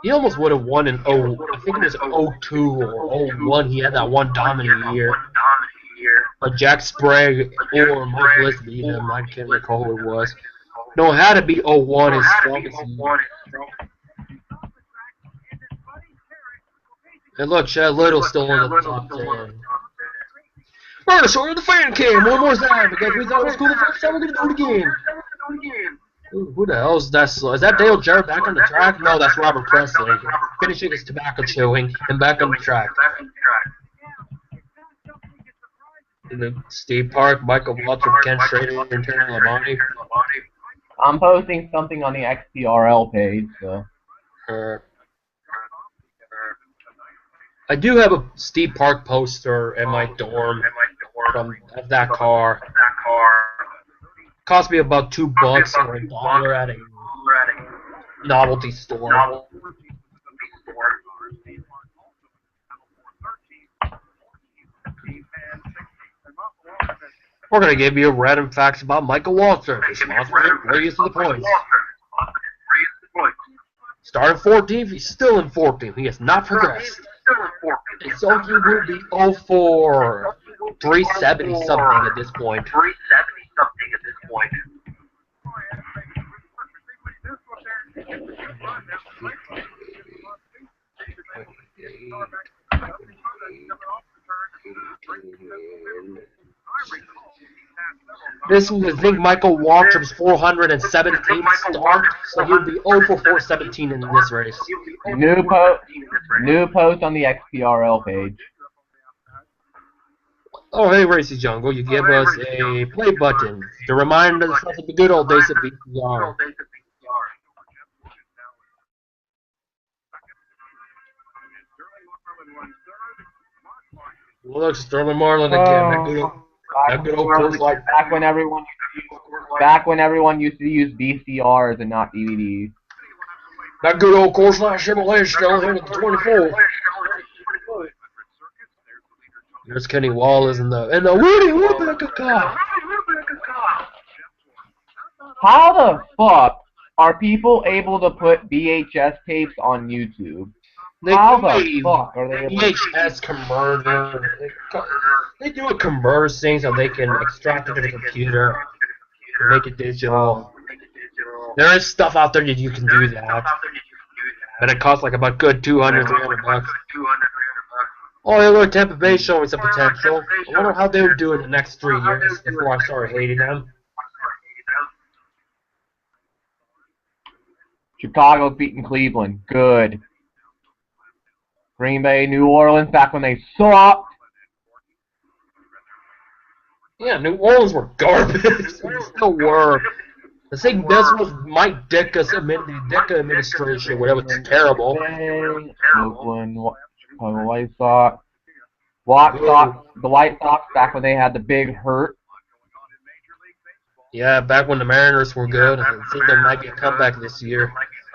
He almost would have won in I think it was 02 or 01. He had that one dominant year. But Jack Sprague or Mike Bliss beat him. I can't recall who it was. No, it had to be 01, his strongest year. And look, Chad Little's still in the top 10. We're short of the fan cam one more time because we thought it was cool the first time. We're going to do it again. Ooh, who the hell is that? Is that Dale Jarrett back on the track? No, that's Robert Presley. Finishing his tobacco chewing and back on the track. Steve Park, Michael Waltrip, Ken Schrader, and Terry Labonte. I'm posting something on the XPRL page, so. I do have a Steve Park poster in my dorm from that car. Cost me about $2 or $1 at a novelty store. We're going to give you random facts about Michael Waltrip. Radius to the points. Started 14th, he's still in 14th. He has not progressed. And so he will be 0-4, 370 something at this point. This was, I think, Michael Waltrip's 417th start, so he'll be 0 for 417 in this race. New post on the XPRL page. Oh, hey, Racy Jungle, you give us a play button to remind us of the good old days of VCR. Look, Sterling Marlin again. That good old course like back when everyone used to use VCRs and not DVDs. That good old course like Chevrolet still here at the 24. There's Kenny Wallace and the Woody Woodpecker car. How the fuck are people able to put VHS tapes on YouTube? How the fuck are they able to VHS converter? They do a conversing so they can extract it to the computer and make it digital. There is stuff out there that you can do that. But it costs like about good $200, $300. Oh, hey, look, Tampa Bay showing some potential. I wonder how they would do in the next 3 years before I start hating them. Chicago's beating Cleveland. Good. Green Bay, New Orleans, back when they sucked. Yeah, New Orleans were garbage. They still were. I think this was Mike Dicka's administration, whatever. It's terrible. Oakland, Chicago White Sox. The White Sox back when they had the big hurt. Yeah, back when the Mariners were good. I think there might be a comeback this year.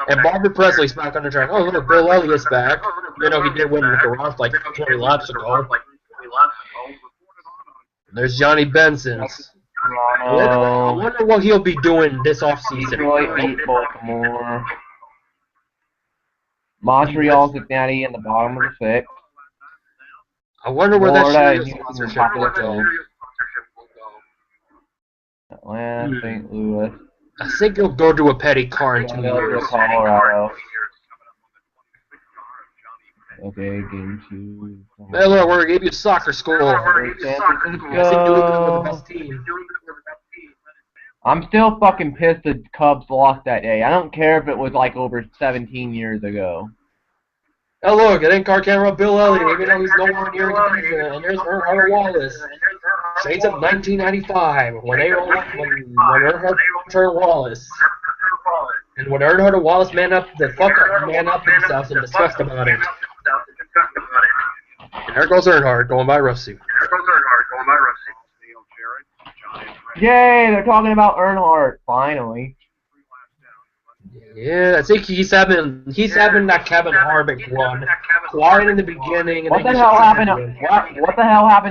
And Barbara Presley's back on the track. Oh, look, Bill Elliott's back. You know, he did win the garage like 20 laps ago. There's Johnny Benson's. I wonder what he'll be doing this offseason. Detroit beat Baltimore. Montreal, Cincinnati in the bottom of the sixth. I wonder where Florida that and sponsorship Houston will go. Atlanta, St. Louis. I think he'll go to a petty car in 2 years. Colorado. Okay, game 2. Hey, look, we're going to give you a soccer score. San Francisco. I'm still fucking pissed the Cubs lost that day. I don't care if it was like over 17 years ago. Oh, look, it ain't car camera Bill Elliott, even though he's nowhere near a contender. And there's Earnhardt Wallace. Shades of 1995, when Earnhardt turned Wallace. And when Earnhardt Wallace man up themselves and discussed about it. And there goes Earnhardt going by Rusty. Yay, they're talking about Earnhardt, finally. Yeah, I think he's having that Kevin Harvick run. Quiet in the beginning. And What the hell happened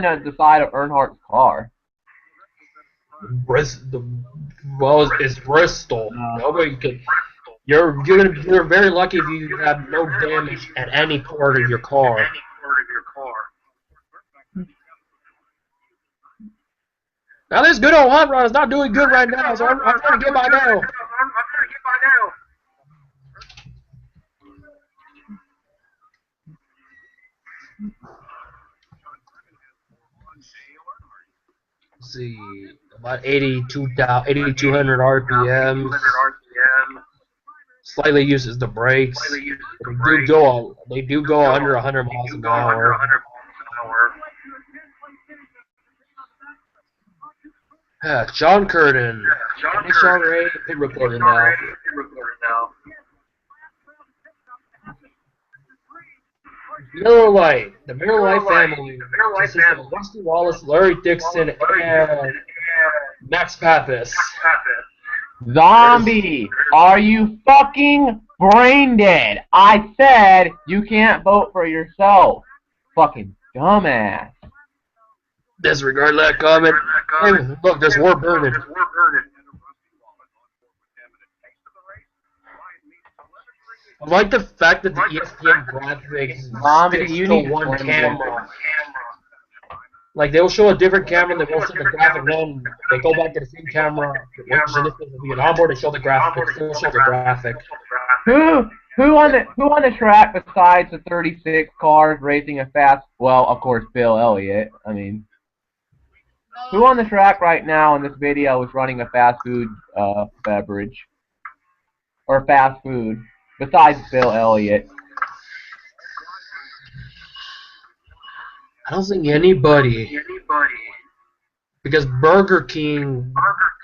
to the side of Earnhardt's car? Well, it's Bristol. Nobody could. You're very lucky if you have no damage at any part of your car. Now this good old hot rod is not doing good right now, so I'm trying to get by now. Let's see, about 8,200 RPMs. Slightly uses the brakes. They do go under 100 miles an hour. John Curtin. Pit reporter now. Miller Lite. The Miller Lite family consists of Rusty Wallace, Larry Dixon, and Max Pappas. Zombie, are you fucking brain dead? I said you can't vote for yourself. Fucking dumbass. Disregard that comment. Hey, look, there's war burning. I like the fact that the ESPN graphics sticks to one camera. Like, they'll show a different camera, and they won't show the graphic, then they go back to the same camera, which in this case will be an onboard, they show the graphic, they still show the graphic. Who on the track besides the 36 cars racing a fast? Well, of course, Bill Elliott. I mean, Who on the track right now in this video is running a fast food beverage or fast food besides Bill Elliott? I don't think anybody, because Burger King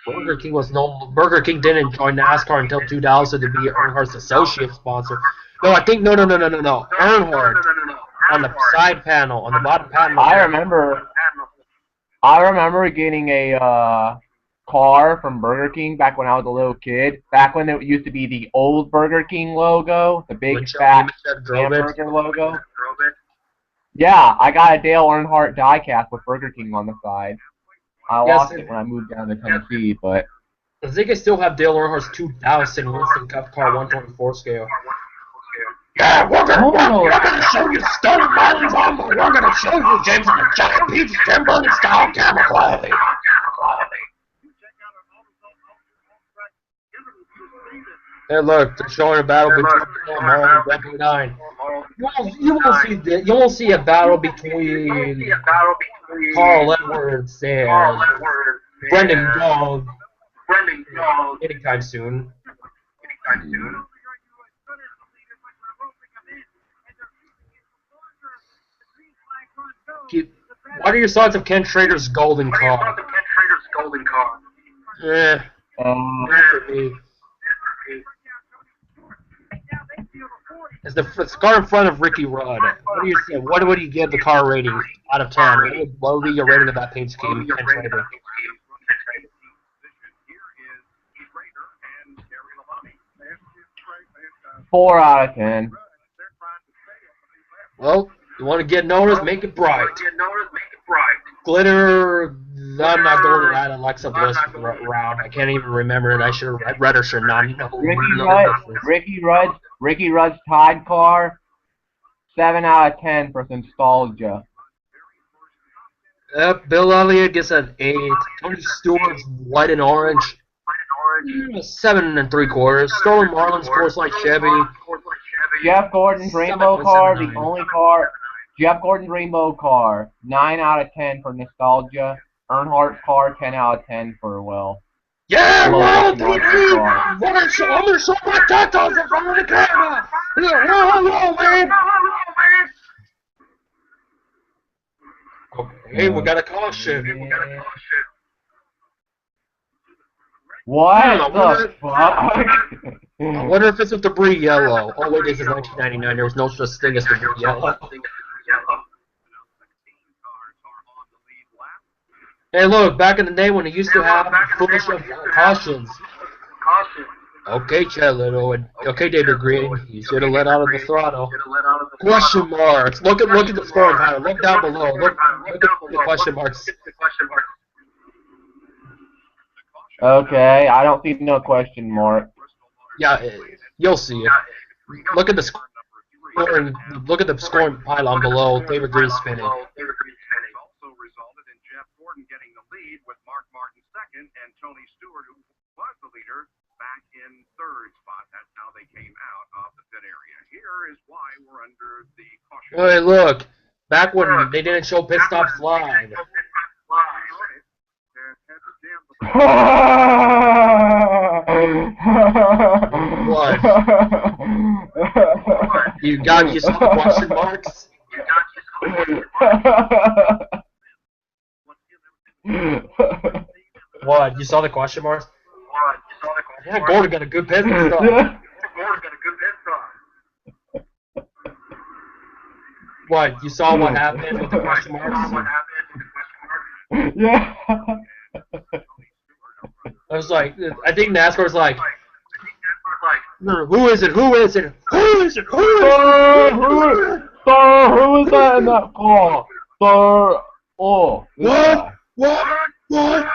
didn't join NASCAR until 2000 to be Earnhardt's associate sponsor. No, I think no. Earnhardt on the side panel, on the bottom panel. I remember getting a car from Burger King back when I was a little kid. Back when it used to be the old Burger King logo, the big fat hamburger logo. Yeah, I got a Dale Earnhardt diecast with Burger King on the side. I lost it when I moved down to Tennessee, but I think I still have Dale Earnhart's 2000 Winston Cup car 124 scale. Yeah, we're gonna show you Stone Mountains on. We're gonna show you James and the Giant Peach Tim Burton style camera quality. Hey, look, they're showing a battle between Marlon and Rebel 9. You won't see a battle between Carl Edwards and Brendan Gaughan anytime soon. What are your thoughts of Ken Schrader's golden car? For me. It's the car in front of Ricky Rudd. What do you say? What would you give the car rating out of 10? What would be your rating of that paint scheme, Ken Schrader? 4 out of 10. Well, you want to get noticed, make it bright. Glitter, I'm not going to that Alexa Bliss round. I can't even remember it. I should have read or should not know. Ricky Rudd's Tide car, 7 out of 10 for nostalgia. Bill Elliott gets an 8. Tony Stewart's white and orange, 7 3/4. Sterling Marlin's course like Chevy. Jeff Gordon's rainbow car, the only car. Jeff Gordon's rainbow car, 9 out of 10 for nostalgia. Earnhardt's car, 10 out of 10 for Yeah, well, I'm gonna show my tatas in front of the camera. Whoa, man. Okay, we got a caution. What the fuck? I wonder if it's with debris yellow. Oh wait, this is 1999. There was no such thing as debris yellow. Hey, look, back in the day when it used to have foolish cautions. Okay, Chad Little, and okay, David Green, you should have let out of the throttle. Question marks. Look at the scoring pattern. Look down below. Look at the question marks. Okay, I don't see no question mark. Yeah, you'll see it. Look at the scoring. Look at the scoring pylon below. David Green spinning. Getting the lead with Mark Martin second and Tony Stewart, who was the leader, back in third spot. That's how they came out of the pit area. Here is why we're under the caution. Hey, look. Back when they didn't show pit stops live. What? You saw the question marks? What? You saw the question marks? Yeah, Gordon got a good pit stop. What? You saw what happened with the question marks? Yeah. I was like, I think NASCAR's like, who is it? Who is it? Who is it? Who is it? Sir, who is that in that car? Sir, oh. What? What?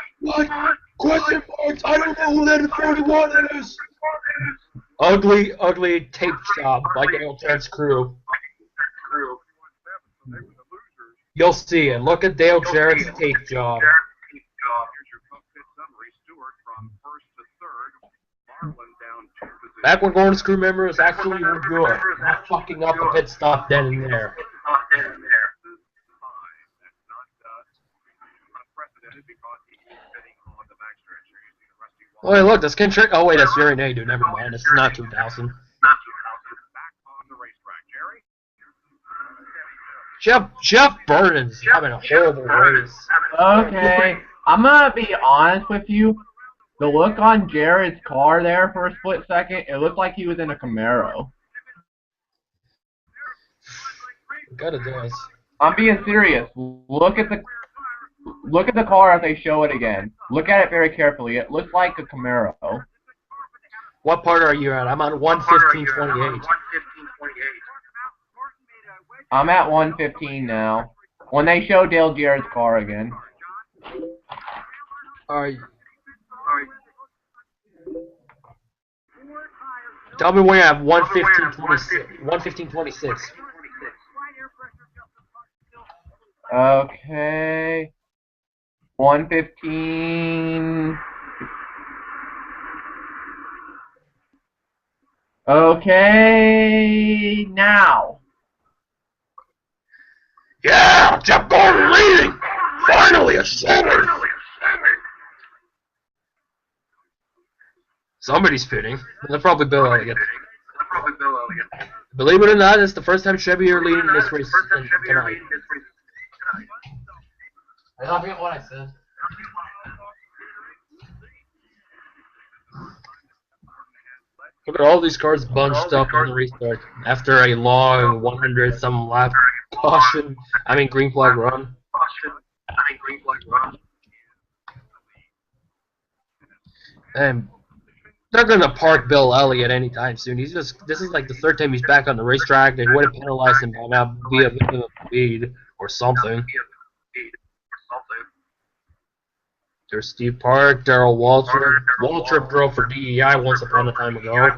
Question marks? I don't know who that 41 is. Ugly tape job by Dale Jarrett's crew. You'll see it. Look at Dale Jarrett's tape job. Back when Gordon's crew members actually were good, not fucking up a pit stop then and there. Oh, wait, look, that's Ken Trick. Oh, wait, that's Jerry Nay, dude. Never mind. It's not 2000. Jeff Burton's having a horrible race. Okay, I'm gonna be honest with you. The look on Jared's car there for a split second, it looked like he was in a Camaro. It kinda does. I'm being serious. Look at the car as they show it again. Look at it very carefully. It looks like a Camaro. What part are you at? I'm on 115.28. I'm at 115 now. When they show Dale Jarrett's car again. Alright. Tell me when you have 115.26. Okay. 115. Okay, now. Yeah, Jeff Gordon leading! Finally a seven! Somebody's pitting. That's probably Bill Elliott. Believe it or not, it's the first time Chevy are leading this race tonight. I forget what I said. Look at all these cars bunched up on the restart after a long 100-some lap green flag run. And they're gonna park Bill Elliott anytime soon. This is like the third time he's back on the racetrack. They would have penalized him by now via minimum speed or something. There's Steve Park, Darrell Waltrip. Waltrip drove for DEI once upon a time ago.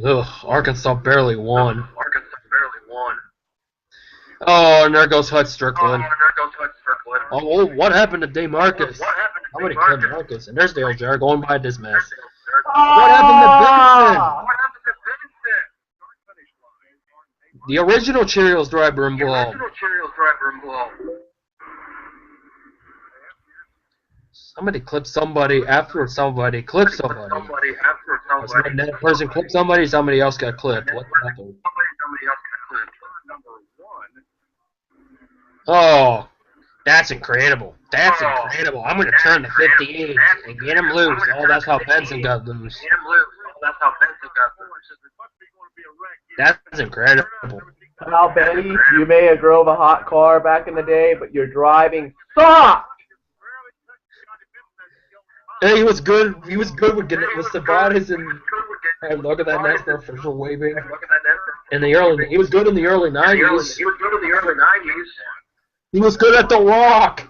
Ugh, Arkansas barely won. Oh, and there goes Hut Strickland. Oh, what happened to Dave Marcus? Somebody killed Marcus. And there's Dale Jarrett going by this mess. What happened to Benson? The original Cheerios driver involved. Somebody clipped somebody after somebody clipped somebody. When that person clipped somebody, somebody else got clipped. What happened? Oh, that's incredible. That's incredible. I'm going to turn to 58 and get him loose. Oh, that's how Benson got loose. That's incredible. Now, Benny, you may have drove a hot car back in the day, but your driving sucked! Hey, he was good. He was good with Sabatis and hey, look at that NASCAR official waving. He was good in the early 90s. He was good at The Rock.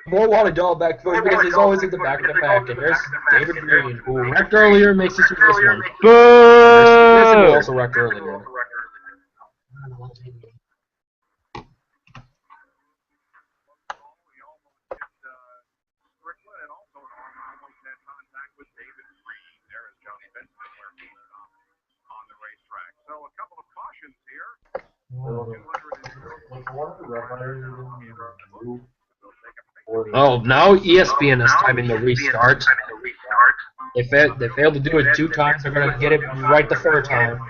More Wally Doll back for because he's always at the back of the pack. And there's David Green, who wrecked earlier, makes it through this one. There's who also wrecked earlier. So a couple of cautions here. Oh, now ESPN is timing the restart. They failed to do it 2 times. They're going to get it right the third time.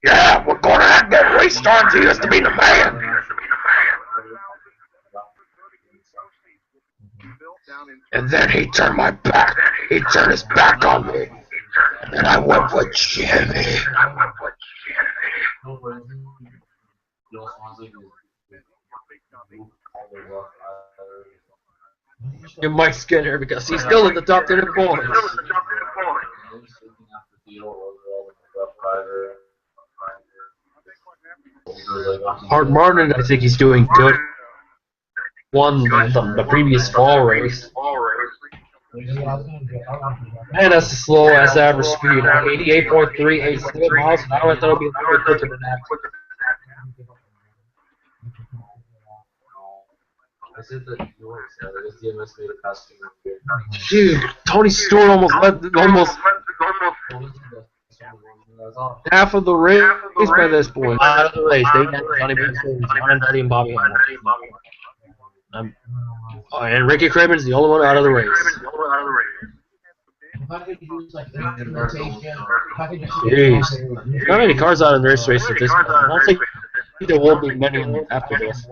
Yeah, we're going to have that restart. He used to be the man. And then he turned my back. He turned his back on me. And I went with Jimmy. You're Mike Skinner because he's still at the top 10 of points. Mark Martin, I think he's doing good. Won the previous fall race. Man, that's a slow ass average speed. 88.386 miles an hour. I thought it would be a little quicker than that. Dude, Tony Stewart almost half of the race by this point. Out of the race, they got Johnny Benson, John Andretti, and Bobby Hamilton. And Ricky Craven's the only one out of the race. Jeez. Not many cars out in this race at this point. I don't think there will be many after this.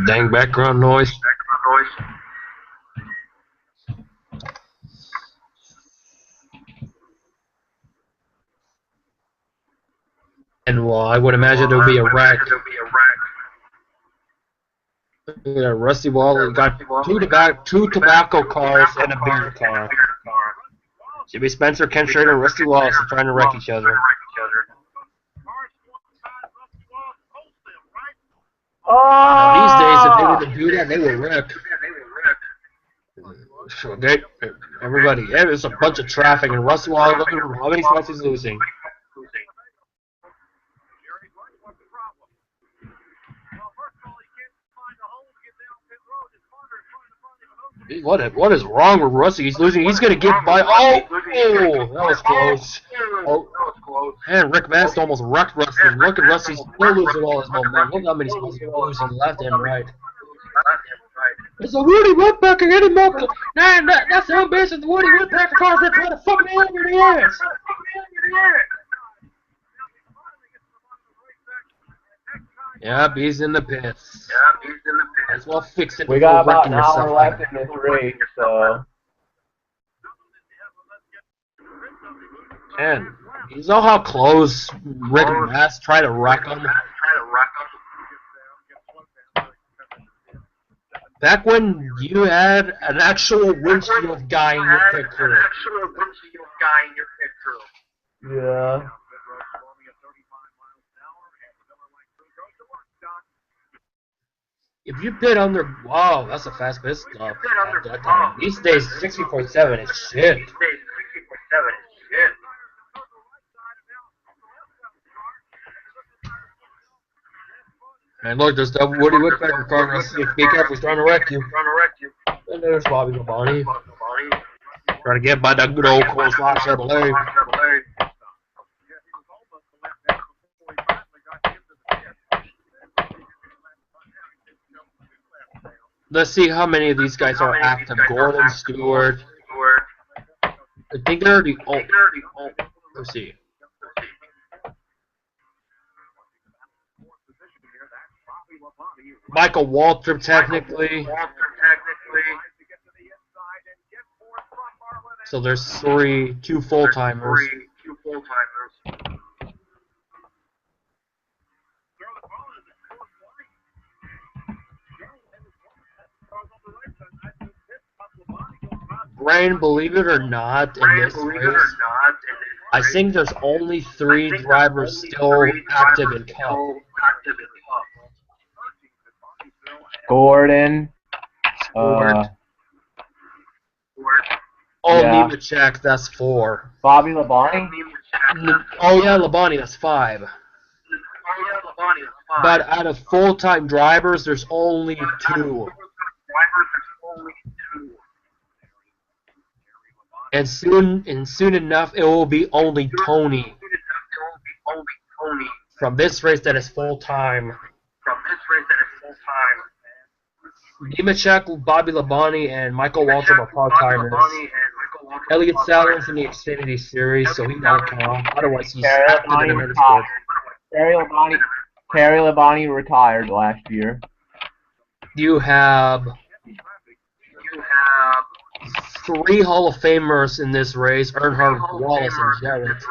Dang background noise. And well, I would imagine there would be a wreck. Yeah, Rusty Wall got two tobacco cars and a beer car. Jimmy Spencer, Ken Schrader, and Rusty Wallace are trying to wreck each other. Now, these days, if they were to do that, they would wreck. Okay, everybody, there's a bunch of traffic, and Rusty Wallace, look at how many spots he's losing. What is wrong with Rusty? He's losing. He's gonna get by. Oh, that was close. Oh, and Rick Vance almost wrecked Rusty. Look at Rusty still losing all his momentum. Look how many spots he's losing left and right. It's a Woody Woodpecker getting milked. Nah, that's the base of the Woody Woodpecker cars. They're trying to fuck me over the ass. Yep, he's in the pits. As well fix it. We got about an hour left in this race, so. And you know how close Rick Bass tried to wreck him? Back when you had an actual windshield guy in your picture. Yeah. If you pit under, wow, that's a fast pit stop. At that time. These days, 60.7 is shit. And look, there's that Woody Woodpecker car. Be careful, he's trying to wreck you. And there's Bobby Labonte. Trying to get by that good old Coleslaw Chevrolet. Let's see how many of these guys are active. Gordon, Stewart. I think they're the old. Let's see. Michael Waltrip, technically. So there's two full-timers. Brian, believe it or not, in this race, I think there's only 3 drivers still active in Cup. Gordon. Yeah. Nemechek, that's 4. Bobby Labonte? Oh yeah, Labonte, that's 5. But out of full-time drivers, there's only 2. And soon enough, it will be only Tony from this race that is full-time. Nemechek, Bobby Labonte, and Michael Waltrip are part-timers. Elliott Sadler's in the Xfinity Series, so he don't count. Otherwise, he's active in another sport. Terry Labonte retired last year. You have 3 Hall of Famers in this race: Earnhardt, Wallace, and Jarrett.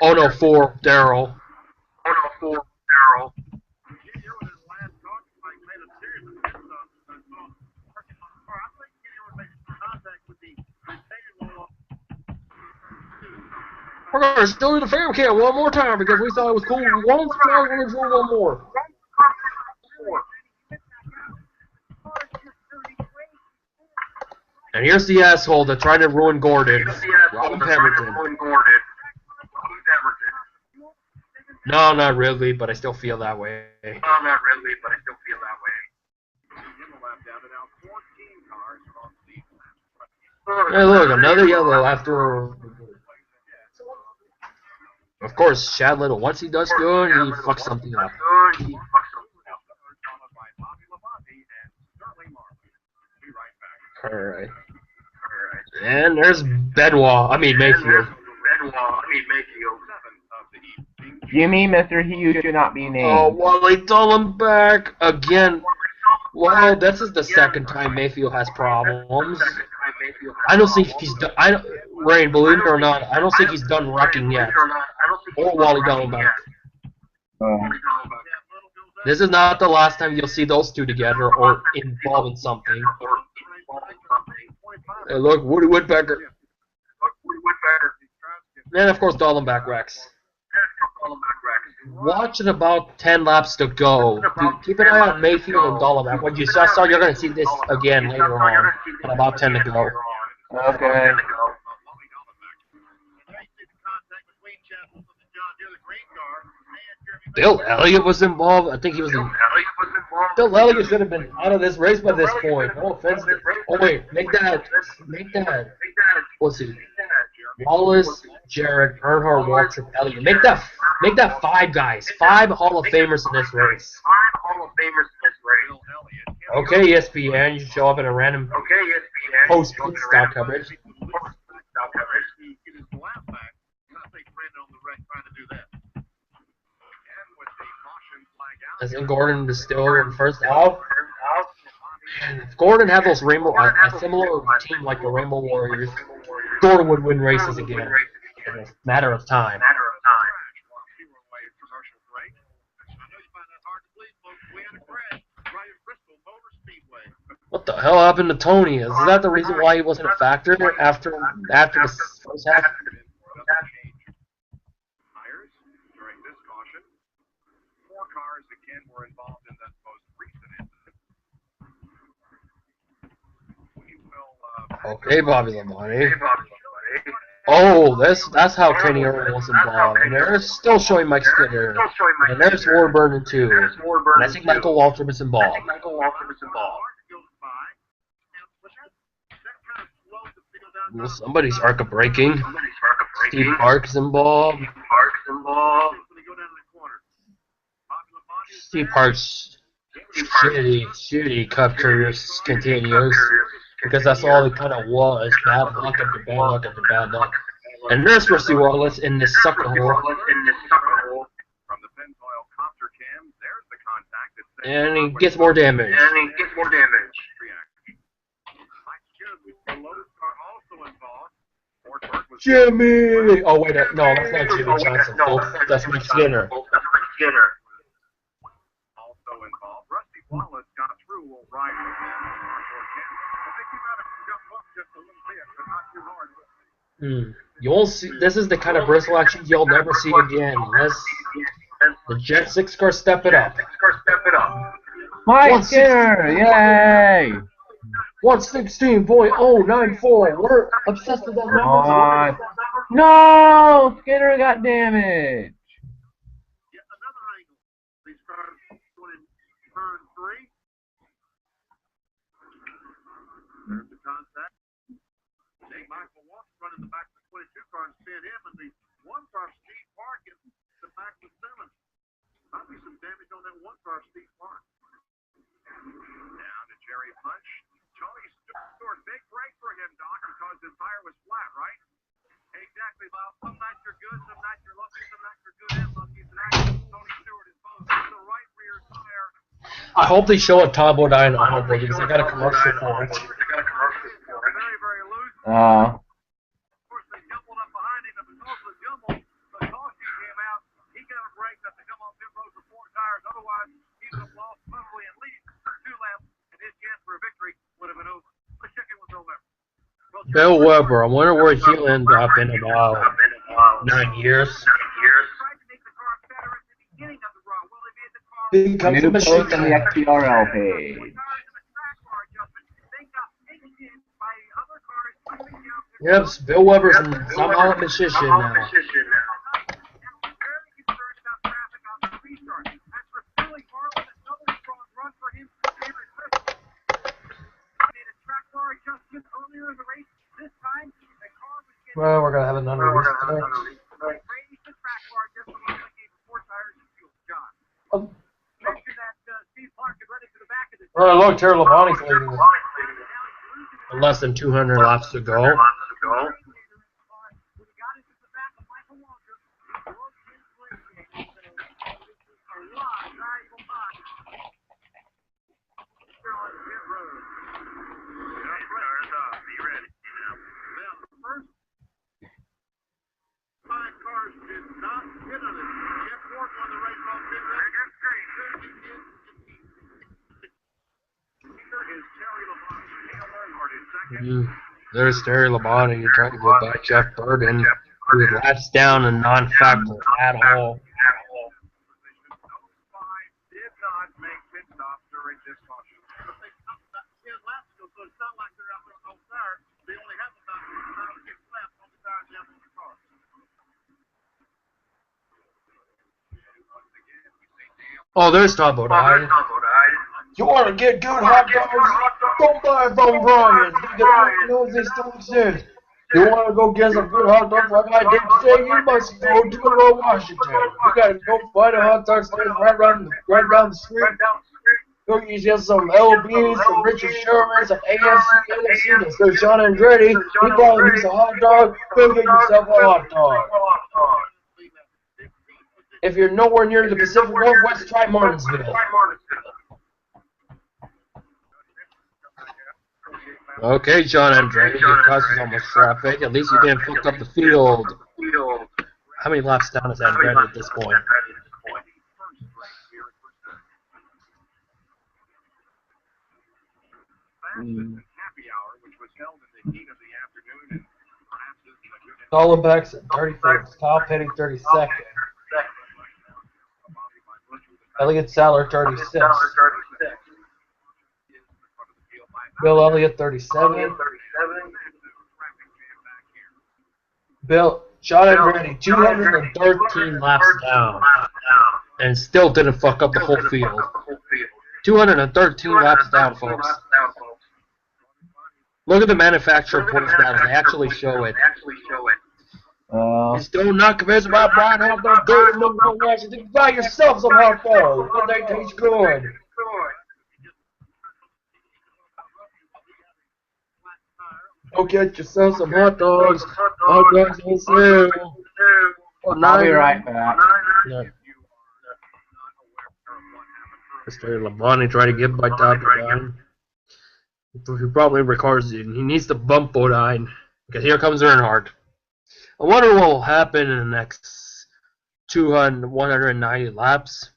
Oh no, 4. Darrell. We're gonna still do the fam cam one more time because we thought it was cool once, now we're gonna do one more. And here's the asshole that tried to ruin Gordon, Robin Pemberton. No, not really, but I still feel that way. Hey, look, another yellow after. Of course, Chad Little, once he does good, he fucks something up. Alright. And there's Mayfield. Jimmy, Mr. Hughes should not be named. Oh, Wally Dallenbach again. Well, this is the second time Mayfield has problems. I don't think he's done. Rain, believe it or not, I don't think he's done wrecking yet. Or Wally Dallenbach. This is not the last time you'll see those two together or involved in something. Hey, look, Woody Woodpecker. And of course, Dallenbach wrecks. Watching about 10 laps to go. Keep an eye on Mayfield and Dallenbach. What you just saw, you're going to see this again later on. At about 10 to go. Okay. Bill Elliott was involved. I think he was. Bill Elliott should have been out of this race by this point. No offense. Oh wait, make that. Let's see. Wallace, Jarrett, Earnhardt, Waltrip, Elliott. Make that 5 guys. 5 Hall of Famers in this race. Okay, ESPN, you show up in a random post pit stop coverage. I think Gordon is still in first out. And if Gordon had those a similar team like the Rainbow Warriors, Gordon would win races again in a matter of time. What the hell happened to Tony? Is that the reason why he wasn't a factor after the first half? Okay, Bobby Lamonte. Oh, that's how Kenny Irwin was involved. And they're still showing Mike Skinner. And there's Warburton too. And I think Michael Waltrip is involved. Well, somebody's ARCA braking. Steve Parks involved. Steve Parks' shitty Cup career continues. Because that's all it kind of was. Bad luck after bad luck after bad luck. And there's Rusty Wallace in this sucker hole. And he gets more damage. Jimmy! Oh, wait, no, that's not Jimmy Johnson, folks. That's Mike Skinner. Also involved. Rusty Wallace got through right. You won't see. This is the kind of Bristol action you'll never see again unless the Jet 6 car step it up. Mike Skinner! Yay! 116.094. We're obsessed with that number. No! Skinner got damaged. Yet another angle. These cars going in turn 3. There's the contact. Jake Michael Walsh running the back of the 22 car and spin him, and the 1 car Steve Park in the back of 7. Might be some damage on that 1 car Steve Park. Down to Jerry Punch. Tony Stewart, big break for him, Doc, because his tire was flat, right? Exactly, Bob. Some nights you're good, some nights you're lucky, some nights you're good and lucky. Tonight, Tony Stewart is both the right rear tire. I hope they show a Tom Bodine honorable because I got a commercial for it. Very, very loose. Of course, they jumbled up behind him, and because of the jumble, the caution came out. He got a break that to come on pit road for 4 tires. Otherwise, he would have lost probably at least 2 laps, and his chance for a victory would have been over. Let's check in with Bill Weber. Bill Weber, I wonder where he'll end up in a while. 9 years. Tried to make the car better at the beginning of the run. Well, they made the car Becomes a New machine. post on the XPRL page. cars in the track bar adjustment. They got picked in by other cars pushing down the Yep, Bill Weber's somehow a magician now. very concerned about traffic on the restart. As for Billy Marlin, another strong run for him. Favorite Bristol made a track bar adjustment earlier in the race. This time, the car was getting Well, we're gonna have another restart. raised the track bar adjustment only gave 4 tires and fuel. John. Oh, Mentioned that Steve Clark is ready for the back of the oh look, Terry Labonte's leading with less than 200 laps to go. There's Terry Labonte trying to get back Jeff Burton, who laps down a non-factor at all. Did not make pit stops during this caution. But they laps ago, so it's not like they're out there on fire. They only have about 6 laps on the tires left on the car. Oh, there's Tom Bodine. You want to get good hot dogs? Don't buy it from Brian's. Nobody knows they still exist. You want to go get some good hot dogs like I did today? You must go to Monroe, Washington. You got to go find a hot dog stand right down the street. Go get some LBs, some Richard Sherman, some AFC, NFC. There's Sean Andretti. He probably needs a hot dog. Go get yourself a hot dog. If you're nowhere near the Pacific Northwest, try Martinsville. Okay, John Andretti, your causes almost traffic. At least you didn't fuck up the field. How many laps down is Andretti at this point? Dollenbach's at 31st, Kyle Petty 32nd, Elliott Sadler 36th, Bill Elliott 37, Sean Andretti 213 laps down, and still didn't fuck up the whole field. 213 laps down, folks. Look at the manufacturer points down. They actually show it. It's still not convinced about buying hot dog. Go to Monroe, Washington. Buy yourself some hot dogs. But they taste good. Go get yourself some hot dogs. Hot dogs on sale. I'll be right back. No. Mr. Labonte tried to get by top Bodine. He probably records it. He needs to bump Bodine. Because here comes Earnhardt. I wonder what will happen in the next 190 laps.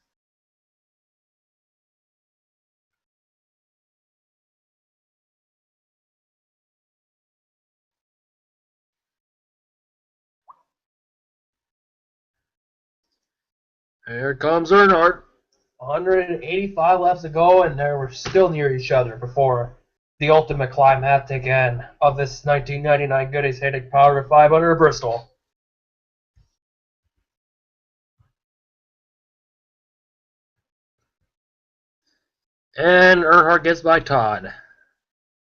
Here comes Earnhardt. 185 laps to go, and they were still near each other before the ultimate climactic end of this 1999 Goodies Headache Power 500 at Bristol. And Earnhardt gets by Todd.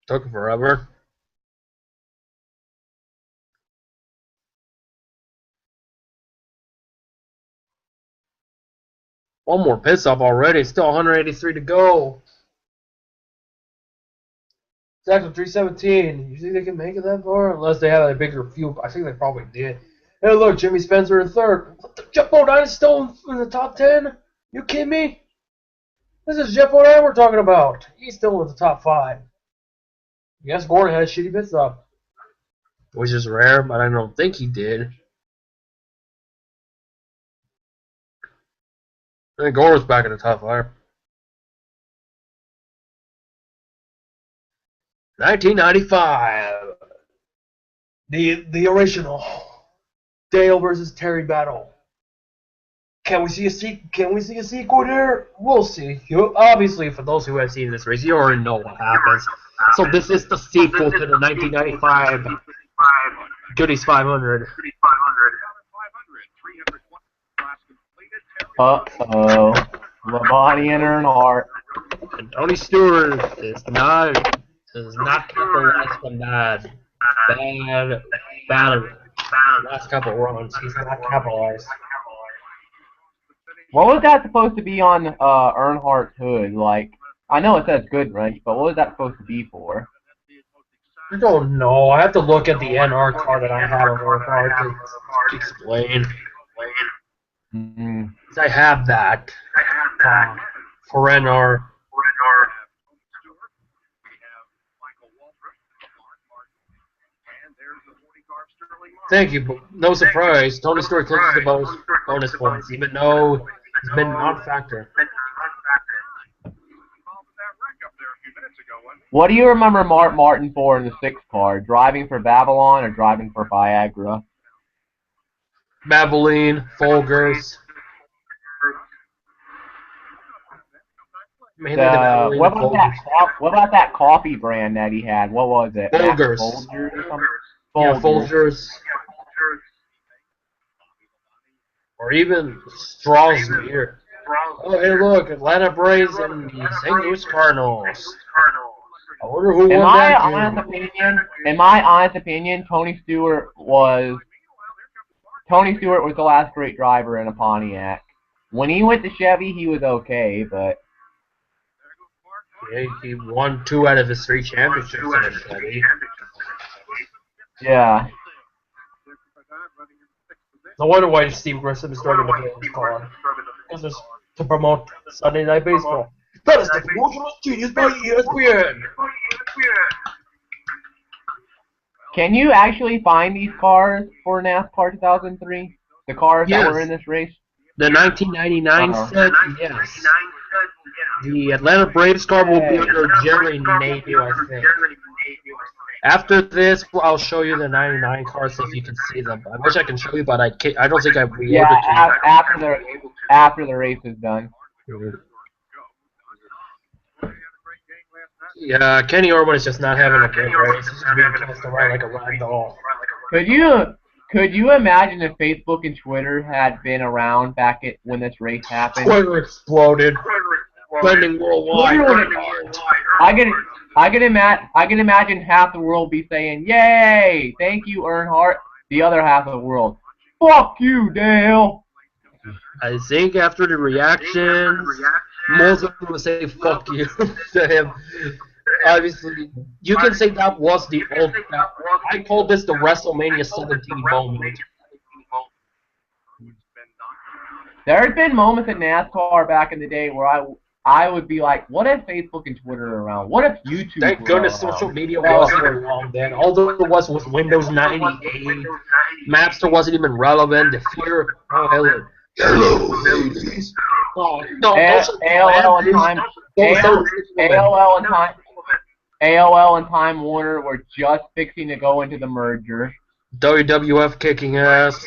Took forever. One more pit stop already. Still 183 to go. Second 317. You think they can make it that far? Unless they have a bigger fuel. I think they probably did. Hey, look, Jimmy Spencer in third. What the? Jeff Bodine is still in the top 10? You kidding me? This is Jeff Bodine we're talking about. He's still in the top 5. Yes, Gordon had a shitty pit stop. Which is rare, but I don't think he did. I think Gore's back in the top 5. 1995. The original. Dale versus Terry battle. Can we see a sequel there? We'll see. Obviously, for those who have seen this race, you already know what happens. So this is the sequel to the 1995 Goody's 500. Uh-oh. Labonte and Earnhardt. And Tony Stewart is not capitalized on that bad last couple runs. He's not capitalized. What was that supposed to be on Earnhardt's hood? Like, I know it says Good Wrench, but what was that supposed to be for? I don't know. I have to look at the NR card that I have on Earnhardt to explain. Mm-hmm. I have that for NR. Thank you, but no surprise. Tony Stewart clinches the bonus points, even though he's been non-factor. What do you remember Mark Martin for in the 6 car? Driving for Babylon or driving for Viagra? Maybelline, Folgers. Mainly the Maybelline what about that coffee brand that he had? What was it? Folgers. Folgers or something? Yeah, Folgers. Or even Straws beer. Oh, hey, look, Atlanta Braves and St. Louis Cardinals. I wonder who won that game. In my honest opinion, Tony Stewart was the last great driver in a Pontiac. When he went to Chevy, he was okay, but yeah, he won 2 out of his 3 championships in a Chevy. Yeah. No wonder why Steve Grissom is driving the Braves car. Because it's to promote Sunday Night Baseball. That is the promotional genius by ESPN. Can you actually find these cars for NASCAR 2003? The cars that were in this race? The 1999 set, yes. The Atlanta Braves car will be under Jerry Nadeau, I think. After this, I'll show you the 99 cars so if you can see them. I wish I can show you, but I can't. I don't think I've reloaded after the race is done. Yeah, Kenny Orban is just not having a good race. He's just being tossed around like a rag doll. Could you imagine if Facebook and Twitter had been around back when this race happened? Twitter exploded. Trending worldwide. I can imagine half the world be saying, "Yay! Thank you, Earnhardt." The other half of the world, "Fuck you, Dale." I think after the reactions, most of them will say "fuck you" to him. Obviously, you can say that was the old. I call this the WrestleMania 17 moment. There had been moments in NASCAR back in the day where I would be like, what if Facebook and Twitter are around? What if YouTube Thank goodness social media wasn't around then. All there was Windows 98. Mapster wasn't even relevant. The fear. Oh, hello. Ladies. Oh, no, AOL and Time Warner were just fixing to go into the merger. WWF kicking ass.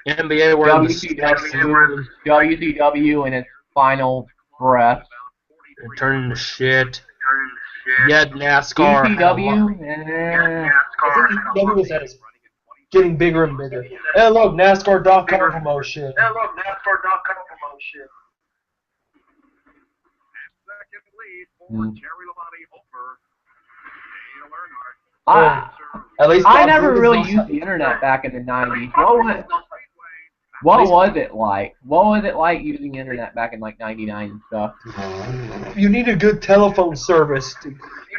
NBA were WCW in its final breath. Turning to shit. Yet NASCAR. ECW? I think ECW was at its getting bigger and bigger. Hey, look, NASCAR.com promotion. At least I never really used the internet back in the 90s. What was it like? What was it like using the internet back in like 99 and stuff? You need a good telephone service.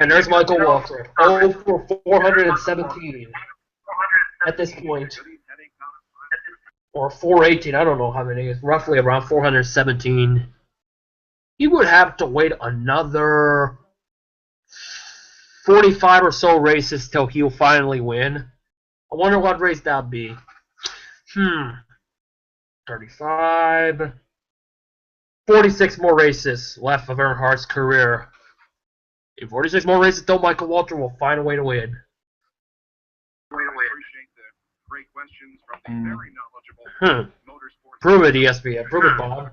And there's Michael Walker. Oh, for 417 at this point. Or 418, I don't know how many. It's roughly around 417. He would have to wait another 45 or so races till he'll finally win. I wonder what race that'd be. 35. 46 more races left of Earnhardt's career. In 46 more races, though, Michael Walter will find a way to win. questions from the very knowledgeable motorsports. Prove it, ESPN. Prove it, Bob.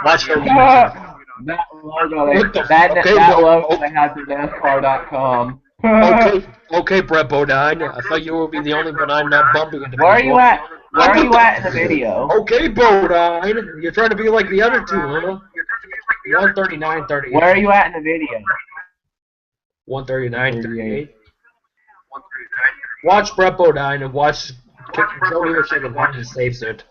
Watch the that logo they had for NASCAR.com. Okay, Brett Bodine. I thought you would be the only Bodine not bumping into Where are you people. at? Where are you at in the video? Okay, Bodine. You're trying to be like the other two, huh? 139.38. Where are you at in the video? 139.38. Watch Brett Bodine and watch Jody Richard and how he saves it.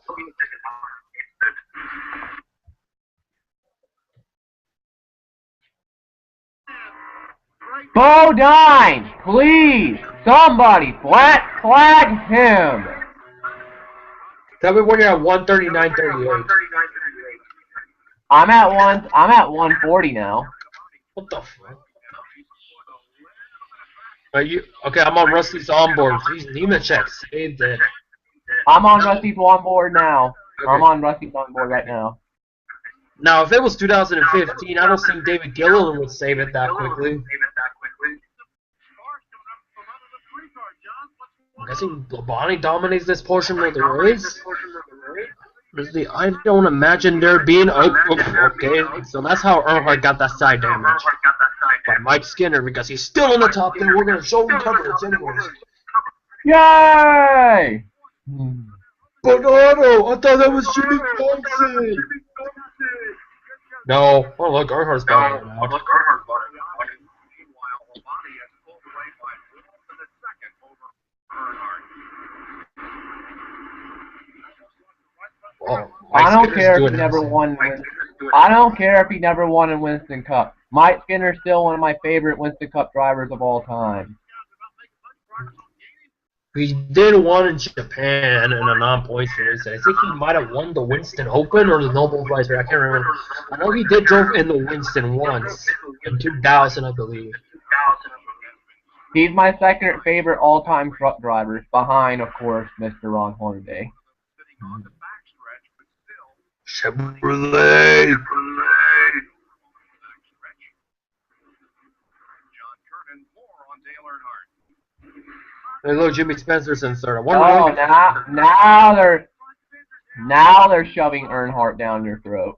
Bodine, please, somebody flag him. Tell me when you're at 139.38. I'm at 140 now. What the fuck? Are you okay? I'm on Rusty's onboard. Jeez, Nemechek saved it. I'm on Rusty's onboard now. Okay. I'm on Rusty's onboard right now. Now, if it was 2015, I don't think David Gilliland would save it that quickly. I'm guessing Labonte dominates this portion of the race. I don't imagine there being okay. So that's how Earnhardt got that side damage by Mike Skinner because he's still in the top 10. We're gonna show him coverage anyways. Yay! But Otto, I thought that was Jimmy Johnson. No, oh look, Earnhardt's bottom out. Meanwhile, Labonte has pulled away by more than a second over Earnhardt. Oh, I don't care if he never won. I don't care if he never won in Winston Cup. Mike Skinner's still one of my favorite Winston Cup drivers of all time. He did one in Japan in a non-points race. I think he might have won the Winston Open or the Noble Prize. I can't remember. I know he did drove in the Winston once in 2000, I believe. He's my second favorite all-time truck driver, behind, of course, Mr. Ron Hornaday. Chevrolet. Hey, look, Jimmy Spencer's in third. Oh, now they're shoving Earnhardt down your throat.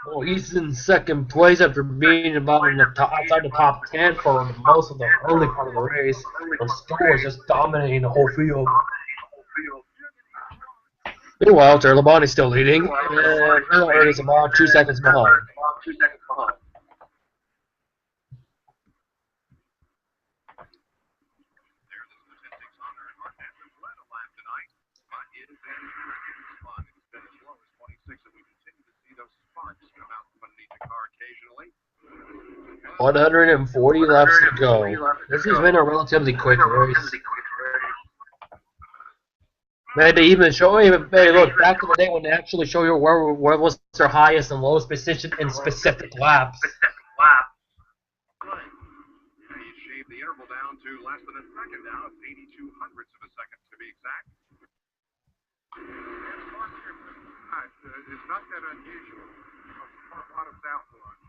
Oh, he's in second place after being about in the outside the top 10 for most of the early part of the race. And Stoll was just dominating the whole field. Meanwhile, Labonte's still leading, and Earnhardt is about 2 seconds behind. Occasionally. 140 laps to go. This has been a relatively quick race. Maybe even show you. Hey, look, back in the day when they actually show you where was their highest and lowest position in specific laps. He shaved the interval down to less than a second now, 82 hundredths of a second to be exact. It's not that unusual. A lot of outlaws.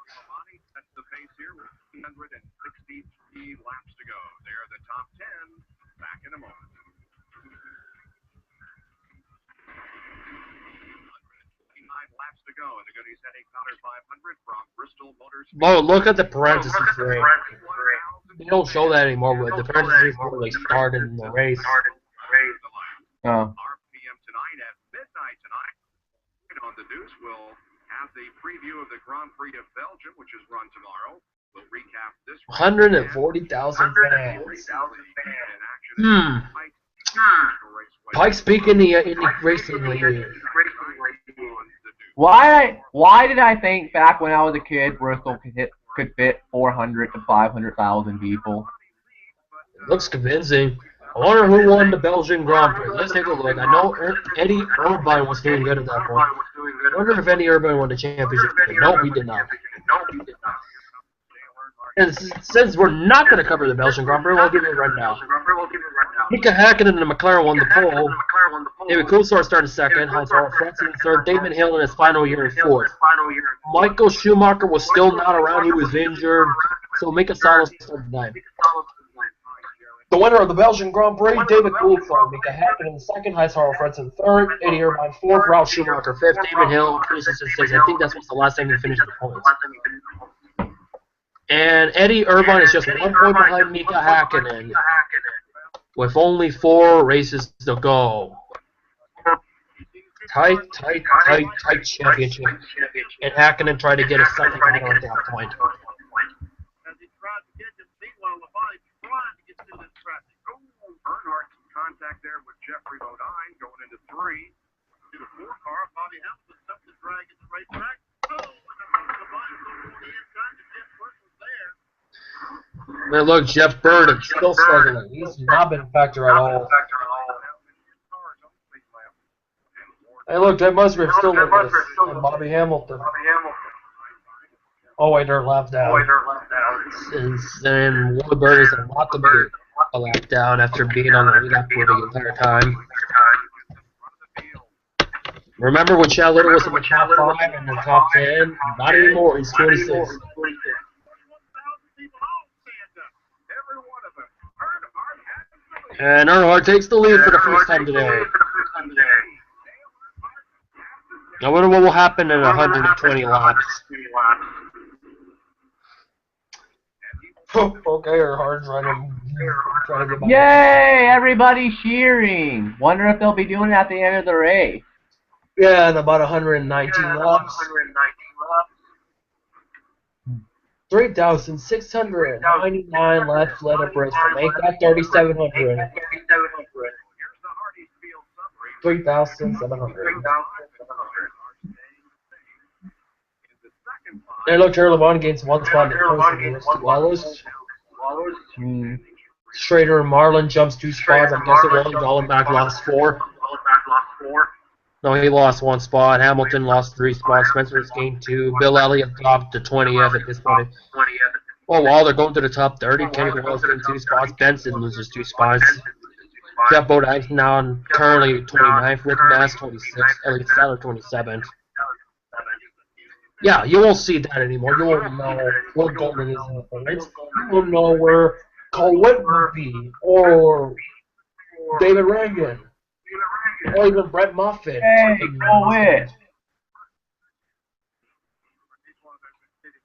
Labonte sets the pace here with 363 laps to go. They're the top 10. Back in a moment. 129 laps to go, and the Goody's heading Powder 500 from Bristol Motors. Look at the parentheses rate. They don't show that anymore, but the parentheses where they started in the race. Oh. RPM tonight at midnight tonight. On the Deuce, we'll have the preview of the Grand Prix of Belgium, which is run tomorrow. We'll recap this. 140,000 fans. Pike speaking in the racing league. Why did I think back when I was a kid Bristol could fit 400 to 500,000 people? It looks convincing. I wonder who won the Belgian Grand Prix. Let's take a look. I know Eddie Irvine was doing good at that point. I wonder if Eddie Irvine won the championship. No, he did not. And since we're not going to cover the Belgian Grand Prix, we'll give it right now. Mika Häkkinen and the McLaren won the pole. David Coulthard started second. Heinz-Harald Frentzen in third. Damon Hill in his final year in fourth. Michael Schumacher was still not around. He was injured. So Mika Salo started ninth. The winner of the Belgian Grand Prix, David Coulthard, Mika Hakkinen in second, Heinz-Harald Frentzen third, Eddie Irvine fourth, Ralf Schumacher fifth, Damon Hill finishes in sixth. I think that was the last time he finished the points. And Eddie Irvine is just 1 point behind Mika Hakkinen, with only 4 races to go. Tight championship. And Hakkinen tried to get a second title at that point. Earnhardt contact there with Jeffrey Bodine going into 3. To the 4 car, Bobby Hamilton stuck the drag at the racetrack. Man, look, Jeff Bird is still struggling. He's not been a factor at all. Hey, look, Jay Musgrave still with us. And Bobby Hamilton. Oh, wait, they're left down. And Will Bird is about to be a lap down after being on the lap for the entire time. Remember when Chad Little was in the top 5 and the top 10? Not anymore, he's 26. And Earnhardt takes the lead for the first time today. I wonder what will happen in 120 laps. Okay, Earnhardt's trying to get by. Yay! Everybody cheering. Wonder if they'll be doing it at the end of the race. Yeah, in about 119 laps. 3,699 left at Bristol. Make that 3,700. 3,700. Hey, look, Terry LeBron gains 1 spot in the Wallace. Schrader and Marlin jumps 2 spots. I'm guessing Dollenbach lost 4. No, he lost 1 spot. Hamilton lost 3 spots. Spencer's gained 2. Bill Elliott dropped to 20th at this point. Oh, well, they're going to the top 30. Kenny Royals getting 2 spots. Benson loses 2 spots. Jeff Bodine's now currently 29th. Rick Mass 26th. Elliott Sadler 27th. Yeah, you won't see that anymore. You won't know where Goldman is in the race. You won't know where Colwitt would be, or David Rangan, or even Brett Moffitt. Hey, Colwitt.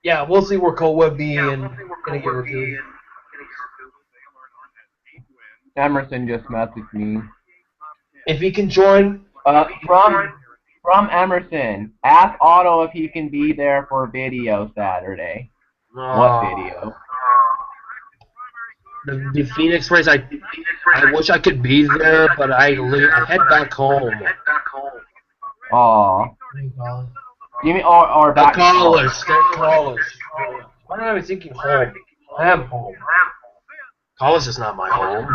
Yeah, we'll see where Colwitt would be in a year or 2. Emerson just messaged me. If he can join, From Emerson, ask Otto if he can be there for video Saturday. What video? The Phoenix race, I wish I could be there, but I head back home. Aw. You mean or back to college? Why am I thinking home? I am home. College is not my home.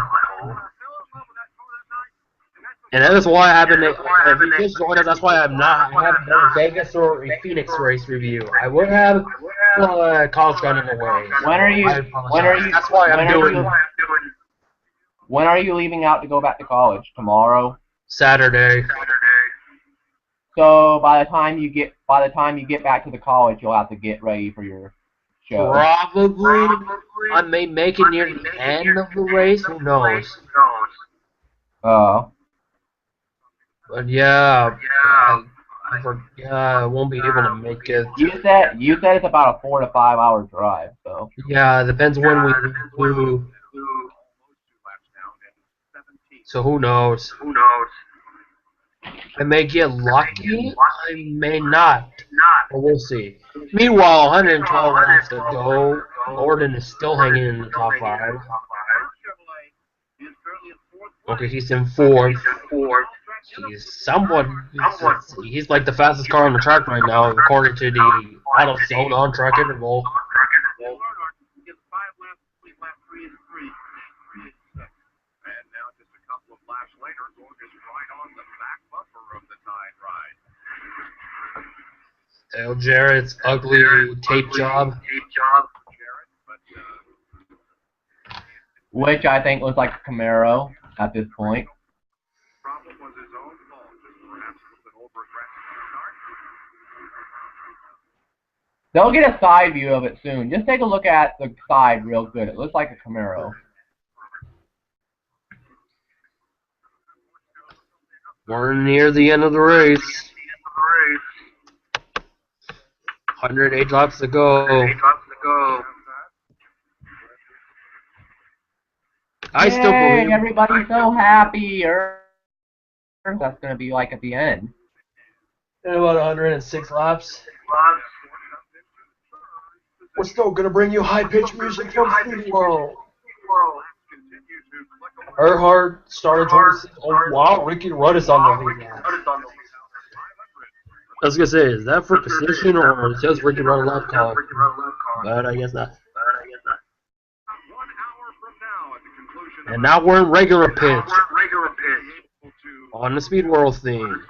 And that is why I haven't. If you just joined us, that's why I haven't done a Vegas or a Phoenix race review. I would have college got in the way. When are you? That's why I'm doing. When are you leaving out to go back to college? Tomorrow. Saturday. So by the time you get back to the college, you'll have to get ready for your show. Probably. I may make it near the end of the race. Who knows? Oh. But yeah, I won't be able to make it. You said it's about a 4 to 5 hour drive, so. Yeah, it depends when we do. So who knows? I may get lucky. I may not. But we'll see. Meanwhile, 112 laps to go. Gordon is still hanging in the top 5. Okay, he's in 4th. He's like the fastest car on the track right now, according to the Auto Zone on track interval. Dale Jarrett's ugly tape job. Which I think looks like a Camaro at this point. They'll get a side view of it soon. Just take a look at the side real good. It looks like a Camaro. We're near the end of the race. 108 laps to go. I still believe. Everybody's so happy. That's gonna be like at the end. In about 106 laps. We're still gonna bring you high-pitched music from Speed World. Earnhardt started 26. Oh wow, Ricky Rudd is on the lead now. I was gonna say, is that for position or is just Ricky Rudd left call? But I guess not. And now we're in regular pitch. On the Speed World theme.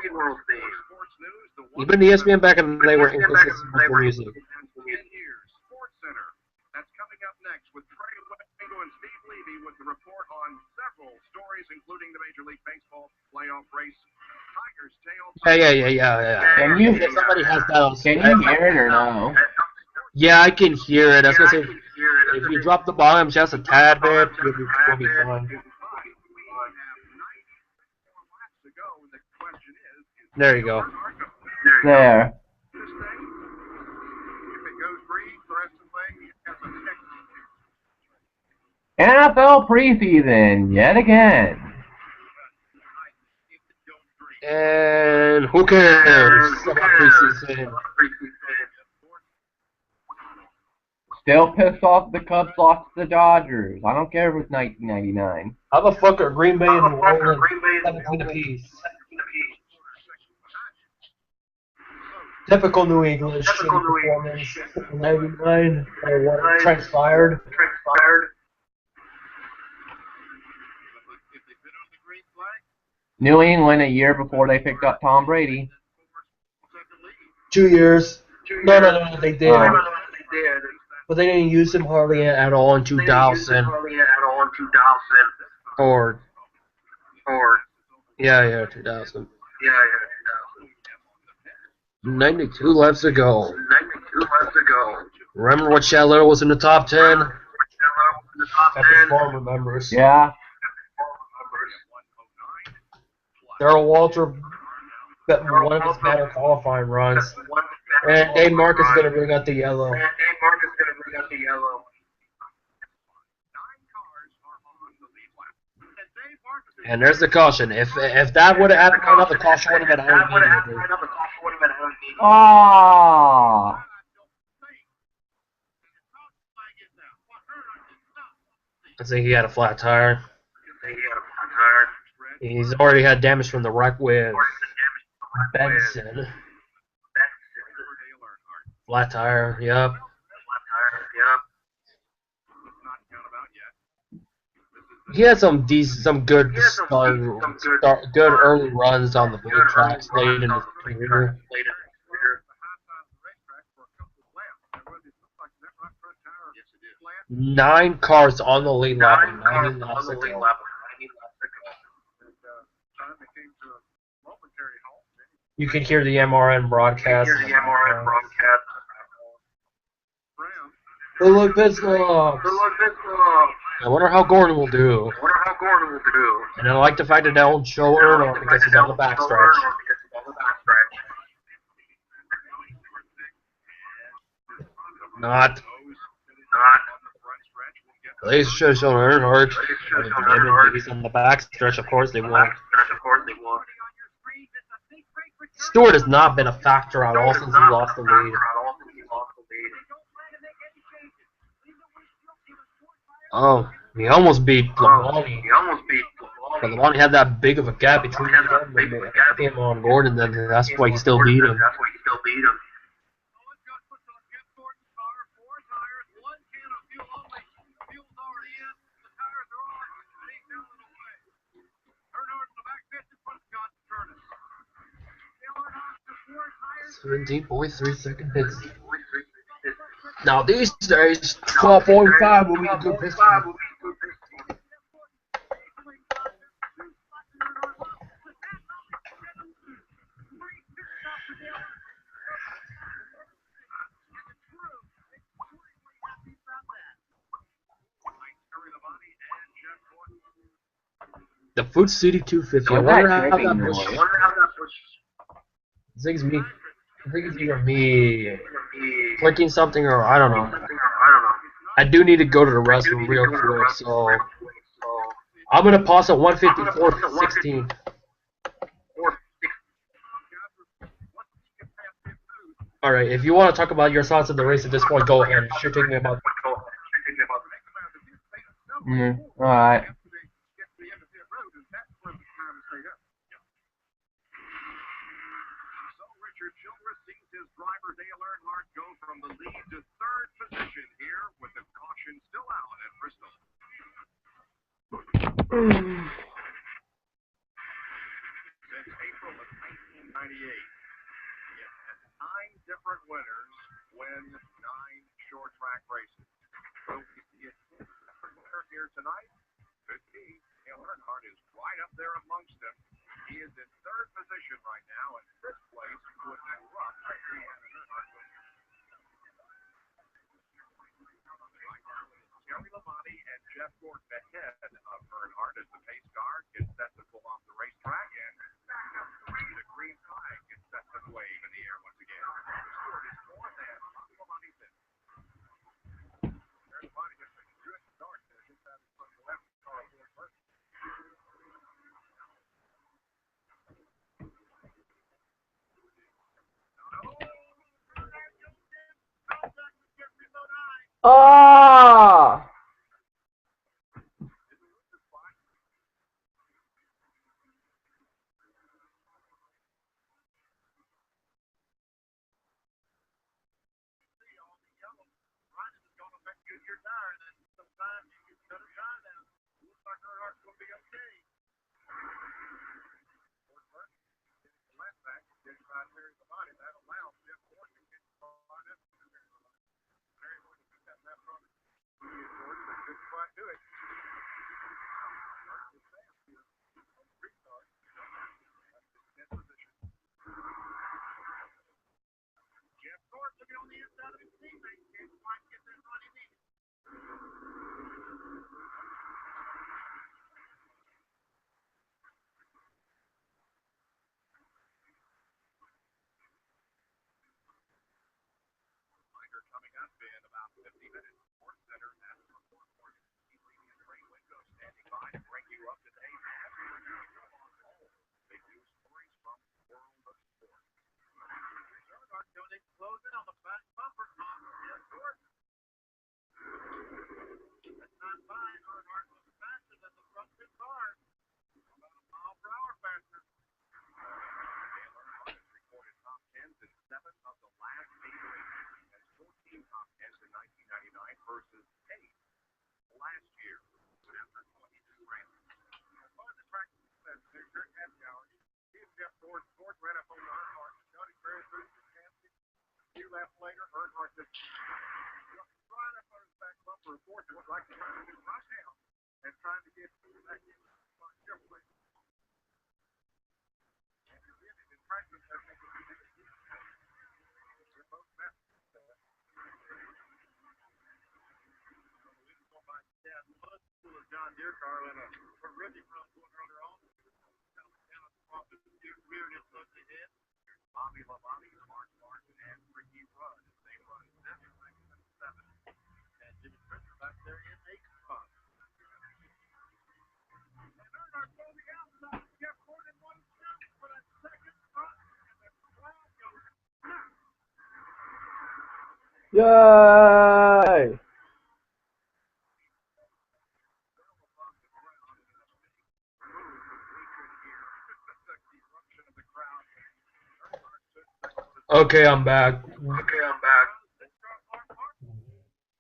Even the ESPN back in the day were inconsistent with their music. That's coming up next with Trey Wingo and Steve Levy with the report on several stories, including the Major League Baseball playoff race. Tigers tail. Yeah. Can you? If somebody has that on Can you hear it or no? Yeah, I can hear it. I was gonna say, if you drop the volume just a tad bit, we'll be fine. There you go. There. NFL preseason yet again. And who cares about preseason? Still pissed off the Cubs lost to the Dodgers. I don't care if it's 1999. How the fuck are Green Bay and New Orleans 17 apiece? Typical New England performance. 99 or what transpired. New England a year before they picked up Tom Brady. 2 years. No, they did. But they didn't use him hardly at all in 2000. Or yeah, 2000. 92 laps to go. Remember what Chad Little was in the top 10? Epic Farm remembers. Yeah. Darrell Walter bet one of his better qualifying runs. And Dave Marcus is going to bring out the yellow. And there's the caution. If that would have happened, another caution would have been out immediately. Ah. I think he had a flat tire. He's already had damage from the wreck with Benson. Flat tire, yep. He had some good good early runs on the blue tracks late in his career. 9 cars on the lead lap and 90 laps to go. You can hear the MRN broadcast. Look, pit stops. I wonder how Gordon will do. And I like the fact that they don't show Earnhardt because he's on the backstretch. Not. They should have shown Earnhardt. He's on the backstretch, of course they won't. Stewart has not been a factor at all since he lost the lead. Oh, he almost beat Labonte. But Labonte had that big of a gap between him and Gordon, then that's why he still beat him. .3 hits. Now these days, 12.5 will be a good pit stop. The Food City 250. I What's wonder that how tripping that pushes. noise? I think it's me. I think it's either me clicking something or I don't know. I do need to go to the restroom real quick, so I'm gonna pause at 154.16. All right, if you want to talk about your thoughts of the race at this point, go ahead. It should take me about. Alright. Richard Childress sees his driver Dale Earnhardt go from the lead to third position here with the caution still out at Bristol. Since April of 1998, it has 9 different winners win 9 short track races. Will we see a different winner here tonight? Could be. Dale Earnhardt is right up there amongst them. He is in third position right now, and fifth place would be rough. Terry Labonte and Jeff Gordon ahead of Earnhardt as the pace car gets set to pull off the racetrack, and the green flag gets set to wave in the air once again. Stewart is fourth, and Labonte's fifth. Terry Labonte gets a good start to get that from the left car forward first. Ah! Your tire, then sometimes you can cut a tire down. Looks like Earnhardt's going to be okay. Left back, getting right there in the body. That allows Jeff Gordon to get far enough. Very good to get that left front. Gordon, but couldn't quite do it. Jeff Gordon looking on the inside of his teammate. Can't quite get that run he needed. Reminder coming up in about 50 minutes. Sports Center at the Report Morgan. TV and train window standing by to bring you up to date. Big news stories from the world of sports. Earnhardt doing it closing on the back bumper. Jeff Gordon. That's not fine. Earnhardt was faster than the front two cars. About a mile per hour faster. Dale Earnhardt has recorded top 10s in 7 of the last 8 races. Has 14 top 10s in 1999 versus 8 last year after 22 races. As far as the track says, Dirt Happy Hour, he and Jeff Gordon ran up on Earnhardt. Johnny Perry through the casket. A few laps later, Earnhardt just right up on his back bumper. Gordon was like trying to get right down and trying to get back in the Chevrolet. And he did it in practice. I think they're both fast. John Deere car in a horrific run going earlier on. Reared his foot ahead. Bobby Labonte, Mark Martin, and Ricky Rudd as they run 7 seconds and 7. And Jimmy Spencer back there in 8th spot. And Earnhardt on the outside. Jeff Gordon won for that second spot. And the crowd goes Yay! Okay, I'm back.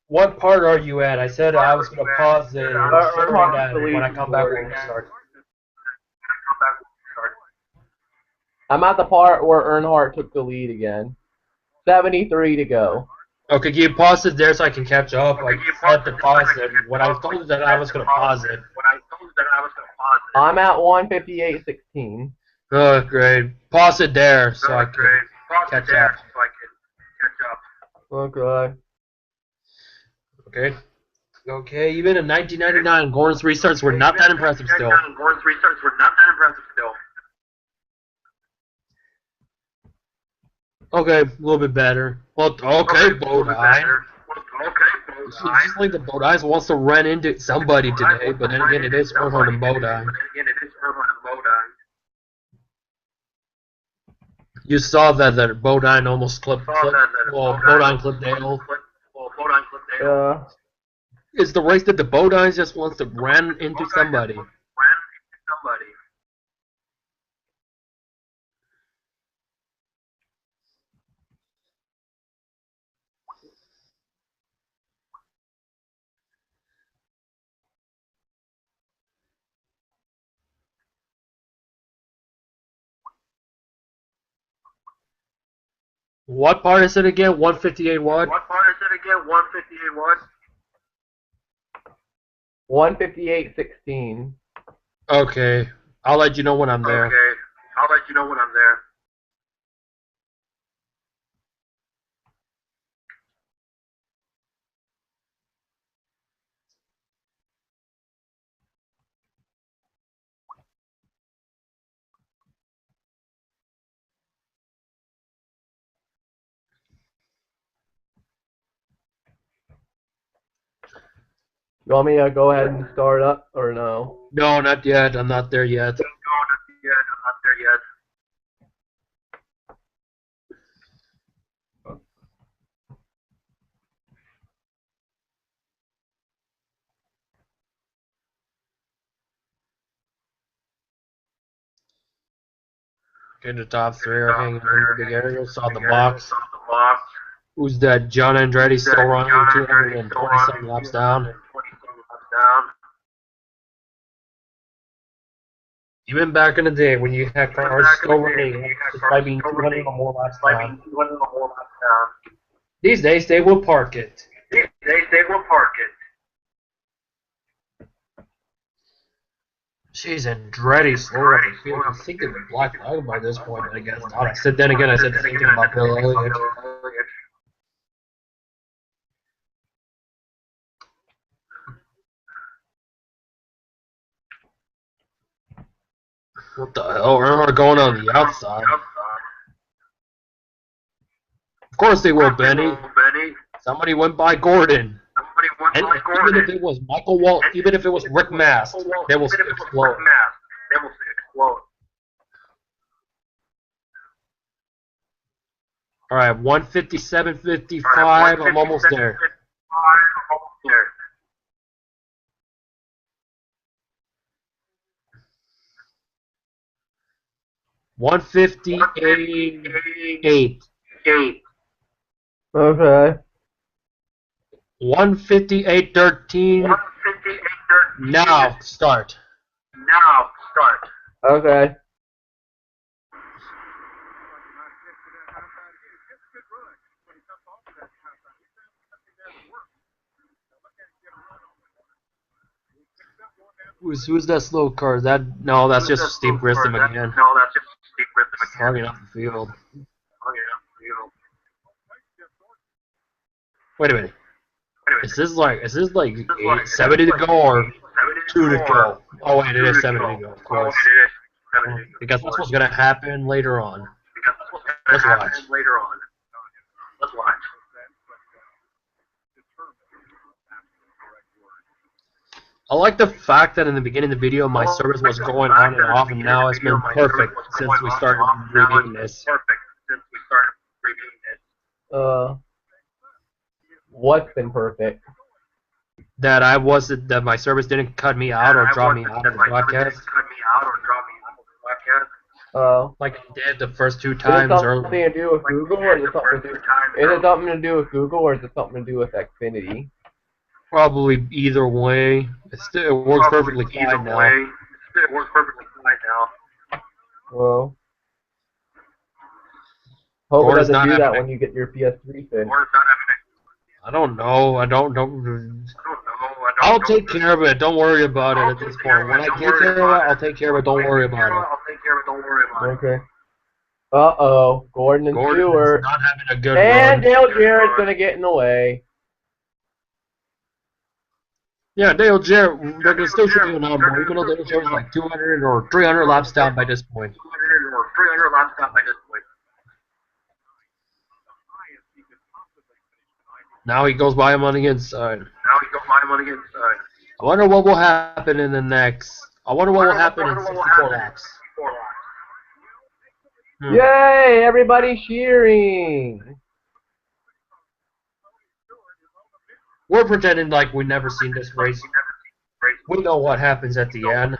What part are you at? I said I was gonna pause it and showing that when I come back we'll start. I'm at the part where Earnhardt took the lead again. 73 to go. Okay, can you pause it there so I can catch up? Like, set the pause it. When I told you that I was gonna pause it. I'm at 158.16. Oh, great. Pause it there so I can catch up. Okay. Okay. Okay, even in 1999, Gordon's restarts were not that impressive still. Gordon's restarts were not that impressive still. Okay, a little bit better. Well, okay, Bodine. Just like the Bodine wants to run into somebody today, but then again, it is Earnhardt and Bodine. You saw that Bodine almost clipped Bodine clipped Dale. Yeah. It's the race that the Bodine just wants to run into somebody. What part is it again? 158 what? 158.16. Okay, I'll let you know when I'm there. You want me to go ahead and start up or no? No, not yet. I'm not there yet. Okay, the top three are hanging in the big area. Saw the box. Who's that? John Andretti still running 227 laps down. Even back in the day when you had cars still running, despite being 200 or more laps down. These days they will park it. Jeez, Andretti's slow up the field. I think it's a black flag by this point, I guess. I said then again, I said the same thing about Bill Elliott. What the hell? Earnhardt going on the outside. Of course they will, Benny. Somebody went by Gordon. And even if it was Michael Walt, even if it was Rick Mast, they will explode. Alright, 157.55. I'm almost there. $158.8. Okay. 158.13. Now start. Okay. Who's that slow car? That's just Steve Grissom again. Hogging up the field. Wait a minute. Is this like 70 to go or 2 to go? Oh wait, it is 70 to go, of course. Because that's what's gonna happen later on. Let's watch. I like the fact that in the beginning of the video my service was going on and off, and now it's been perfect since we started reviewing this. What's been perfect? That my service didn't cut me out or draw me out of the broadcast. Like it did the first 2 times. Is it something to do with Google, or is it something to do with Google, or is it something to do with Xfinity? Probably either way. It works perfectly fine now. Well, hope it doesn't do that when you get your PS3 fixed. I don't know. I'll take care of it. Don't worry about it at this point. When I take care of it, I'll take care of it. Don't worry about it. Okay. Uh-oh. Gordon and Stewart. Not having a good and run. Dale Jarrett's going to get in the way. Yeah, Dale Jarrett, they're going to still show you an onboard, even though Dale Jarrett's like 200 or 300 laps down by this point. 200 or 300 laps down by this point. Now he goes by him on the inside. I wonder what will happen in the next. I wonder what will happen in 64 laps. Yay! Everybody cheering. We're pretending like we've never seen this race. We know what happens at the end,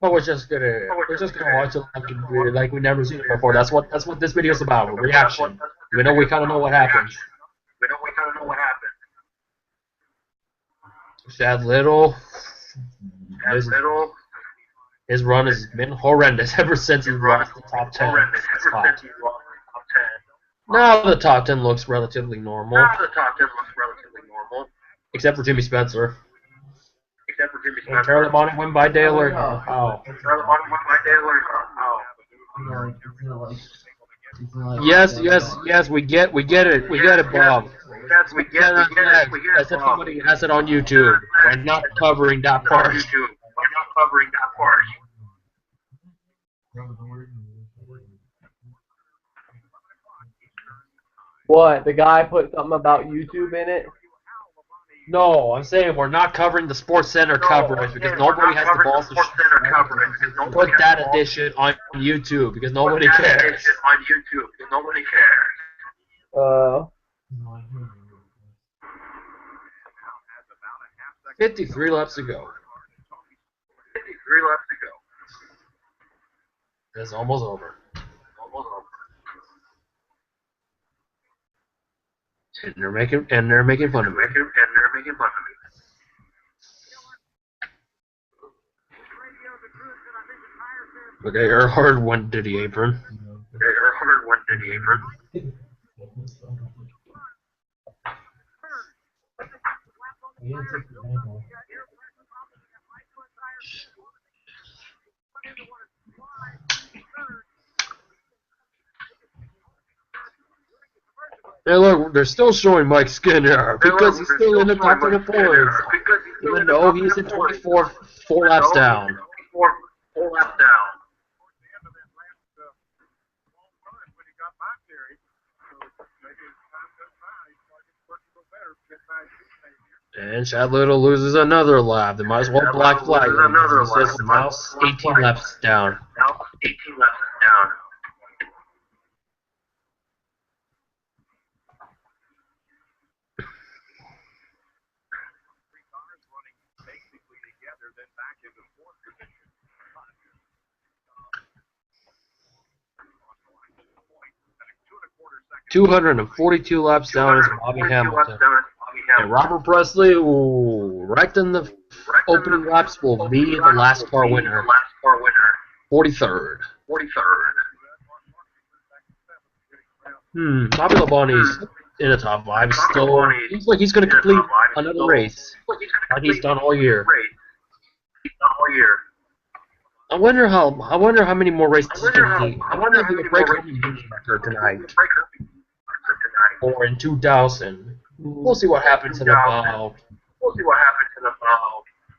but we're just gonna watch it like we've never seen it before. That's what this video is about. Reaction. We kind of know what happens. Chad Little. His run has been horrendous ever since he lost the top 10 spot. Now the top 10 looks relatively normal. Except for Jimmy Spencer. And Charlie Bonnet win by Dale or oh. Yes, we get it, Bob. As if somebody has it on YouTube. We're not covering that part. What? The guy put something about YouTube in it? No, I'm saying we're not covering the Sports Center coverage because nobody has the balls to put that edition on YouTube because nobody cares. 53 laps to go. It's almost over. And they're making fun of me. Okay, Earhart went to the apron. 'Hey, look, they're still showing Mike Skinner because he's still in the top 10 of points, even though he's in 4 laps down. And Chad Little loses another lap. They might as well black flag him. He's now 18 laps down. 242 laps down is Bobby Hamilton. And Robert Presley, right in the opening laps, will be the last car winner. 43rd. Bobby Labonte's in the top 5. Still, seems like he's going to complete another race, like he's done all year. I wonder how many more races he can do. I wonder if he can break the record tonight. Or in 2000. We'll see what happens in about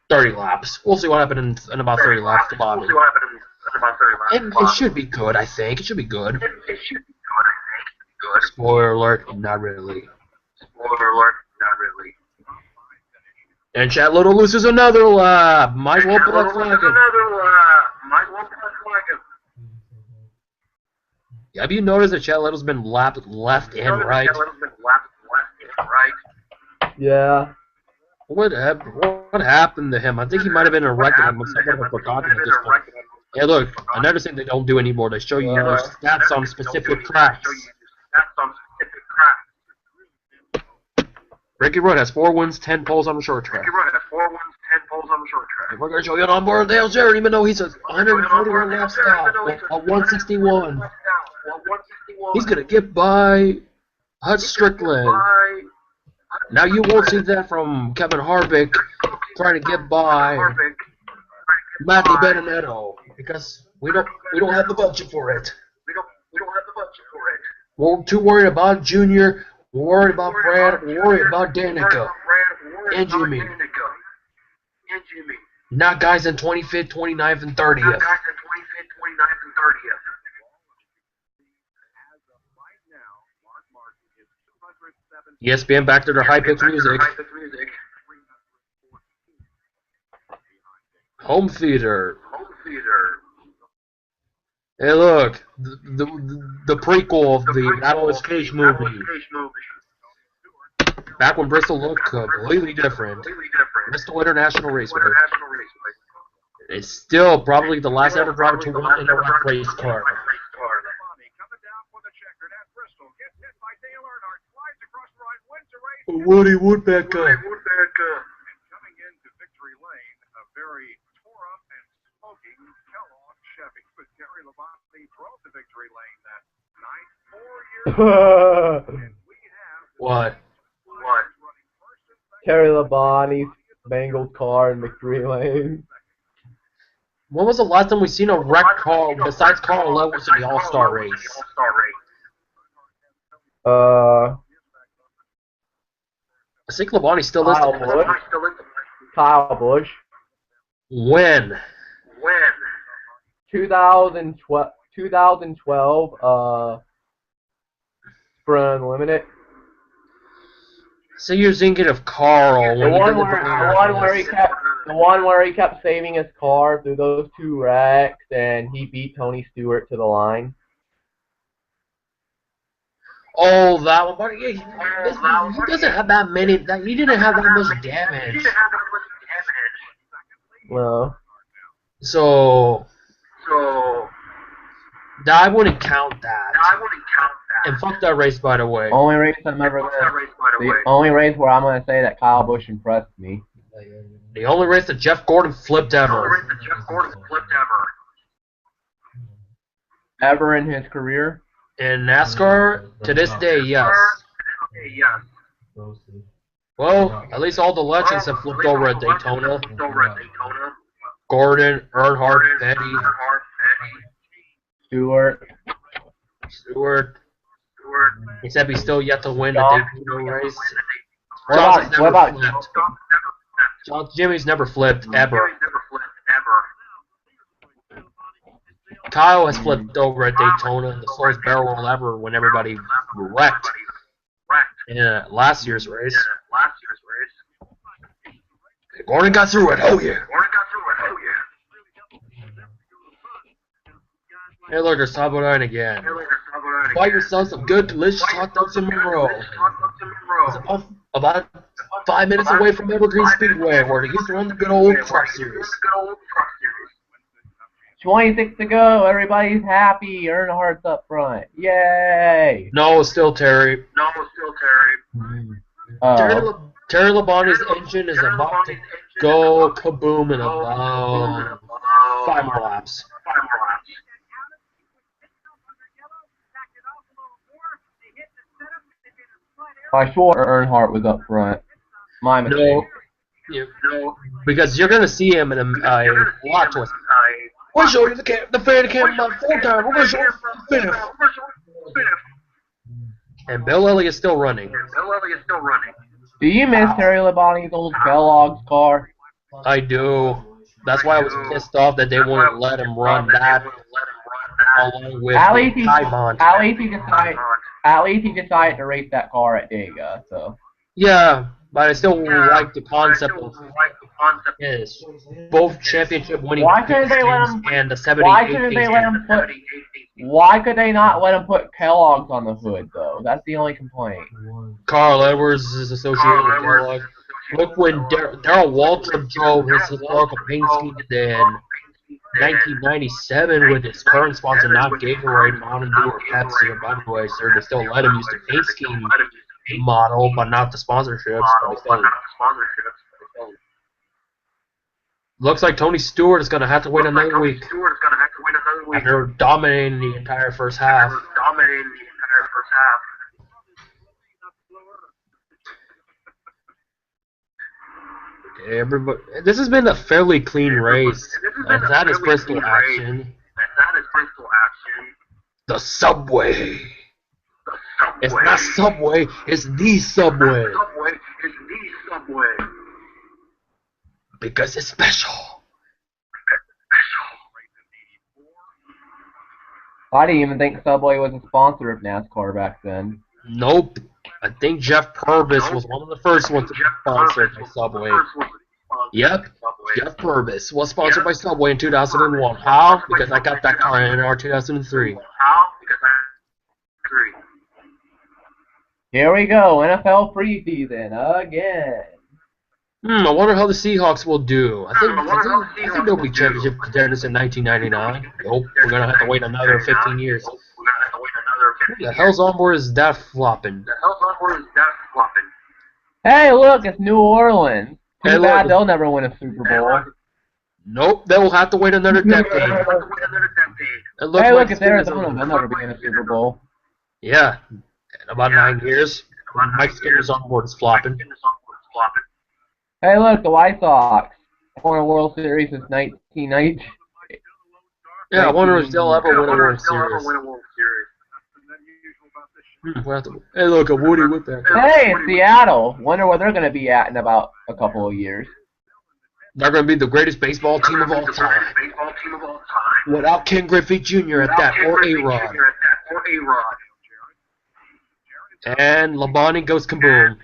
30 laps. We'll see what happens in about 30 laps to Bobby. And it should be good, I think. It should be good. Spoiler alert, not really. And Chad Little loses another lap. Might as well black flag him. Have you noticed that Chad Little's been lapped left and right? Yeah. What happened to him? I think he might have been erected and someone had forgotten at this point. Hey, look, another thing they don't do anymore. They show you your stats on specific tracks. Ricky Rudd has 4 wins, 10 poles on the short track. And we're going to show you an onboard Dale Jarrett, even though he's a 141 laps down, a 161. He's going to get by Hutch Strickland. Now you won't see that from Kevin Harvick trying to get by Matthew Benedetto because we don't have the budget for it. We're too worried about Junior. We're worried about Brad. We're worried about Danica. and Jimmy. Not guys in 25th, 29th, and 30th. ESPN back to their high-pitched music. Home theater. Hey, look, the prequel of the Battle Cage movie. Back when Bristol looked completely different. Bristol International Raceway. It's still probably the last ever driver to win in a race car. Woody Woodpecker. Coming into victory lane, a very tore up and smoking Kellogg Chevy. But Terry Labonte drove the victory lane that night 4 years ago. And we have What? Terry Labonte's mangled car in victory lane. When was the last time we seen a wrecked car besides Carl Lewis in the All-Star race? I think Labonte's still listed. Kyle Busch. When? 2012, Sprint Unlimited. So you're thinking of Carl. The one where he kept saving his car through those two wrecks, and he beat Tony Stewart to the line. Oh, that one. But he doesn't have that many. He didn't have that much damage. Well, So I wouldn't count that. And fuck that race, by the way. only race I'm ever the only race where I'm gonna say that Kyle Busch impressed me. The only race that Jeff Gordon flipped ever. Ever in his career. In NASCAR, to this day, yes. Well, at least all the legends have flipped over at Daytona. Gordon, Earnhardt, Petty, Stewart. Except he's still yet to win the Daytona race. What about Jimmy's never flipped, ever. Kyle has flipped over at Daytona, the slowest barrel roll ever when everybody wrecked in last year's race. Gordon got through it, oh yeah. Hey look, there's Sabodine again. Buy yourself some good, delicious hot dogs in Monroe. It's about 5 minutes away from Evergreen Speedway, where they used to run the good old truck series. 26 to go. Everybody's happy. Earnhardt's up front. Yay! No, it's still Terry. Terry Labonte's engine is about to go kaboom in about 5 more laps. I swore Earnhardt was up front. My mistake. No, because you're gonna see him in a lot twist. We'll show you the fan cam 4 times. We're gonna show you the finish. And Bill Elliott's still running. Do you miss Terry Labonte's old Kellogg's car? I do. That's why I was pissed off that they wouldn't let him run that along with Tybont. At least he decided to race that car at Dega, so. Yeah, but I still like the concept of his both championship winning Why couldn't they let him? and the 78. Why could they not let him put Kellogg's on the hood though? That's the only complaint. Carl Edwards is associated with Kellogg. Look when Darrell Waltrip drove his historical paint scheme in 1997 with his current sponsor, not Gatorade, Mountain Dew, or Pepsi or Budweiser. They still let him use the paint scheme model, but not the sponsorships. Looks like Tony Stewart is going to have to wait another week after dominating the entire first half. Everybody, this has been a fairly clean race. That is Bristol action. The Subway. It's not Subway, it's the Subway. Because it's special. I didn't even think Subway was a sponsor of NASCAR back then. Nope. I think Jeff Purvis was one of the first ones to be sponsored by Subway. Yep. Jeff Purvis was sponsored by Subway in 2001. How? Because I got that car in our 2003. Here we go, NFL preseason again. I wonder how the Seahawks will do. I think they'll be championship contenders in 1999. Nope, we're gonna have to wait another 15 years. Who the hell's onboard is that flopping? Hey, look, it's New Orleans. Too Hey, bad look. they'll never win a Super Bowl. Nope, they will have to wait another decade. It Hey, looks look, like it's Arizona. They'll never be in a Super Bowl. Yeah, in about 9 years. Mike Skinner's onboard is flopping. Hey, look, the White Sox won a World Series since 1990. Yeah, I wonder if they'll ever win a World Series. Hey, look, a Woody with that. Hey, it's Seattle. Wonder where they're going to be at in about a couple of years. They're going to be the greatest baseball team of all time. Without Ken Griffey Jr. at that, or A-Rod. And Labonte goes kaboom.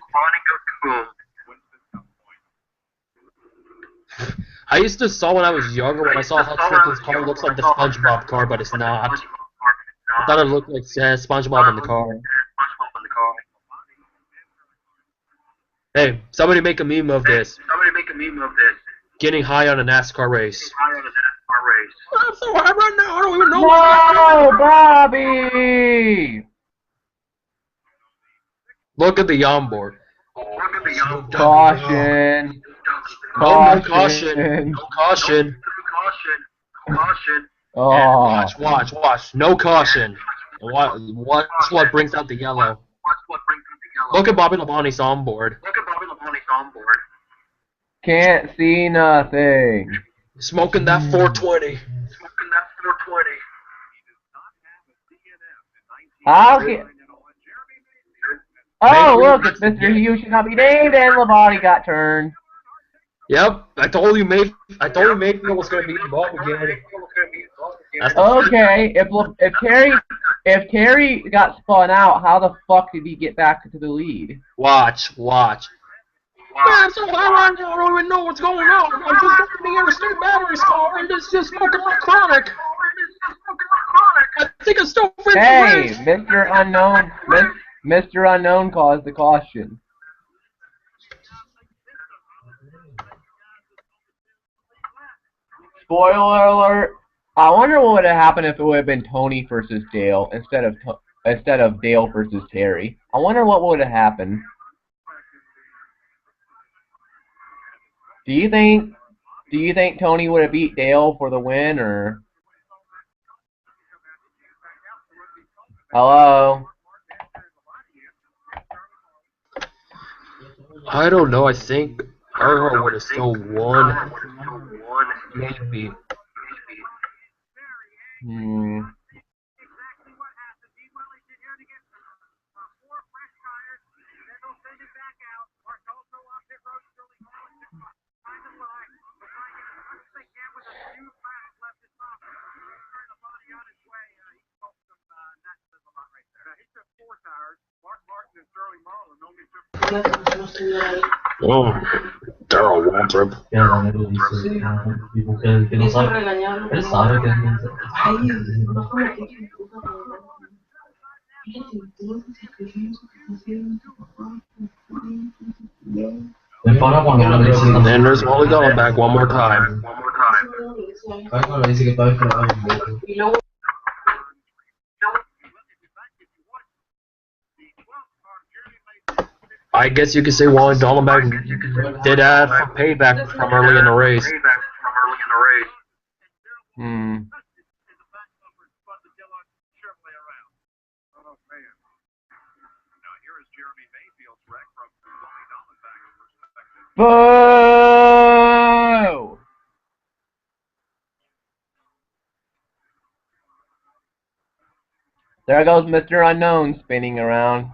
I used to saw when I was younger, when I saw how Strickland's car looks like the SpongeBob car, but it's not. I thought it looked like SpongeBob in the car. Hey, somebody make a meme of this. Getting high on a NASCAR race. I'm so high right now, I don't even know No, Bobby! Look at the onboard. Caution. No caution. No caution. Oh. Watch. No caution. Watch what brings out the yellow. Look at Bobby Labonte's onboard. Can't see nothing. Smoking that 420. I'll get... Oh, look, it's Mr. Hughes should not be named, and Labonte got turned. Yep, I told you Mayfield was going to beat him up again. Okay, if Terry got spun out, how the fuck did he get back to the lead? Watch. Man, so I don't even know what's going on. I'm just going to the Interstate Batteries car and it's just smoking like chronic. I think it's still fit Hey, to race. Mr. Unknown caused the caution. Spoiler alert. I wonder what would have happened if it would have been Tony versus Dale instead of Dale versus Terry. I wonder what would have happened. Do you think Tony would have beat Dale for the win, or? Hello? I don't know, I think Earl would have still won. Maybe. Oh, Daryl Waltrip. Que no sabe regañarlo. Él sabe que And then there's Wally going back one more time. I guess you could say Wally Dallenbach did add for payback from early in the race. Boo! There goes Mr. Unknown spinning around.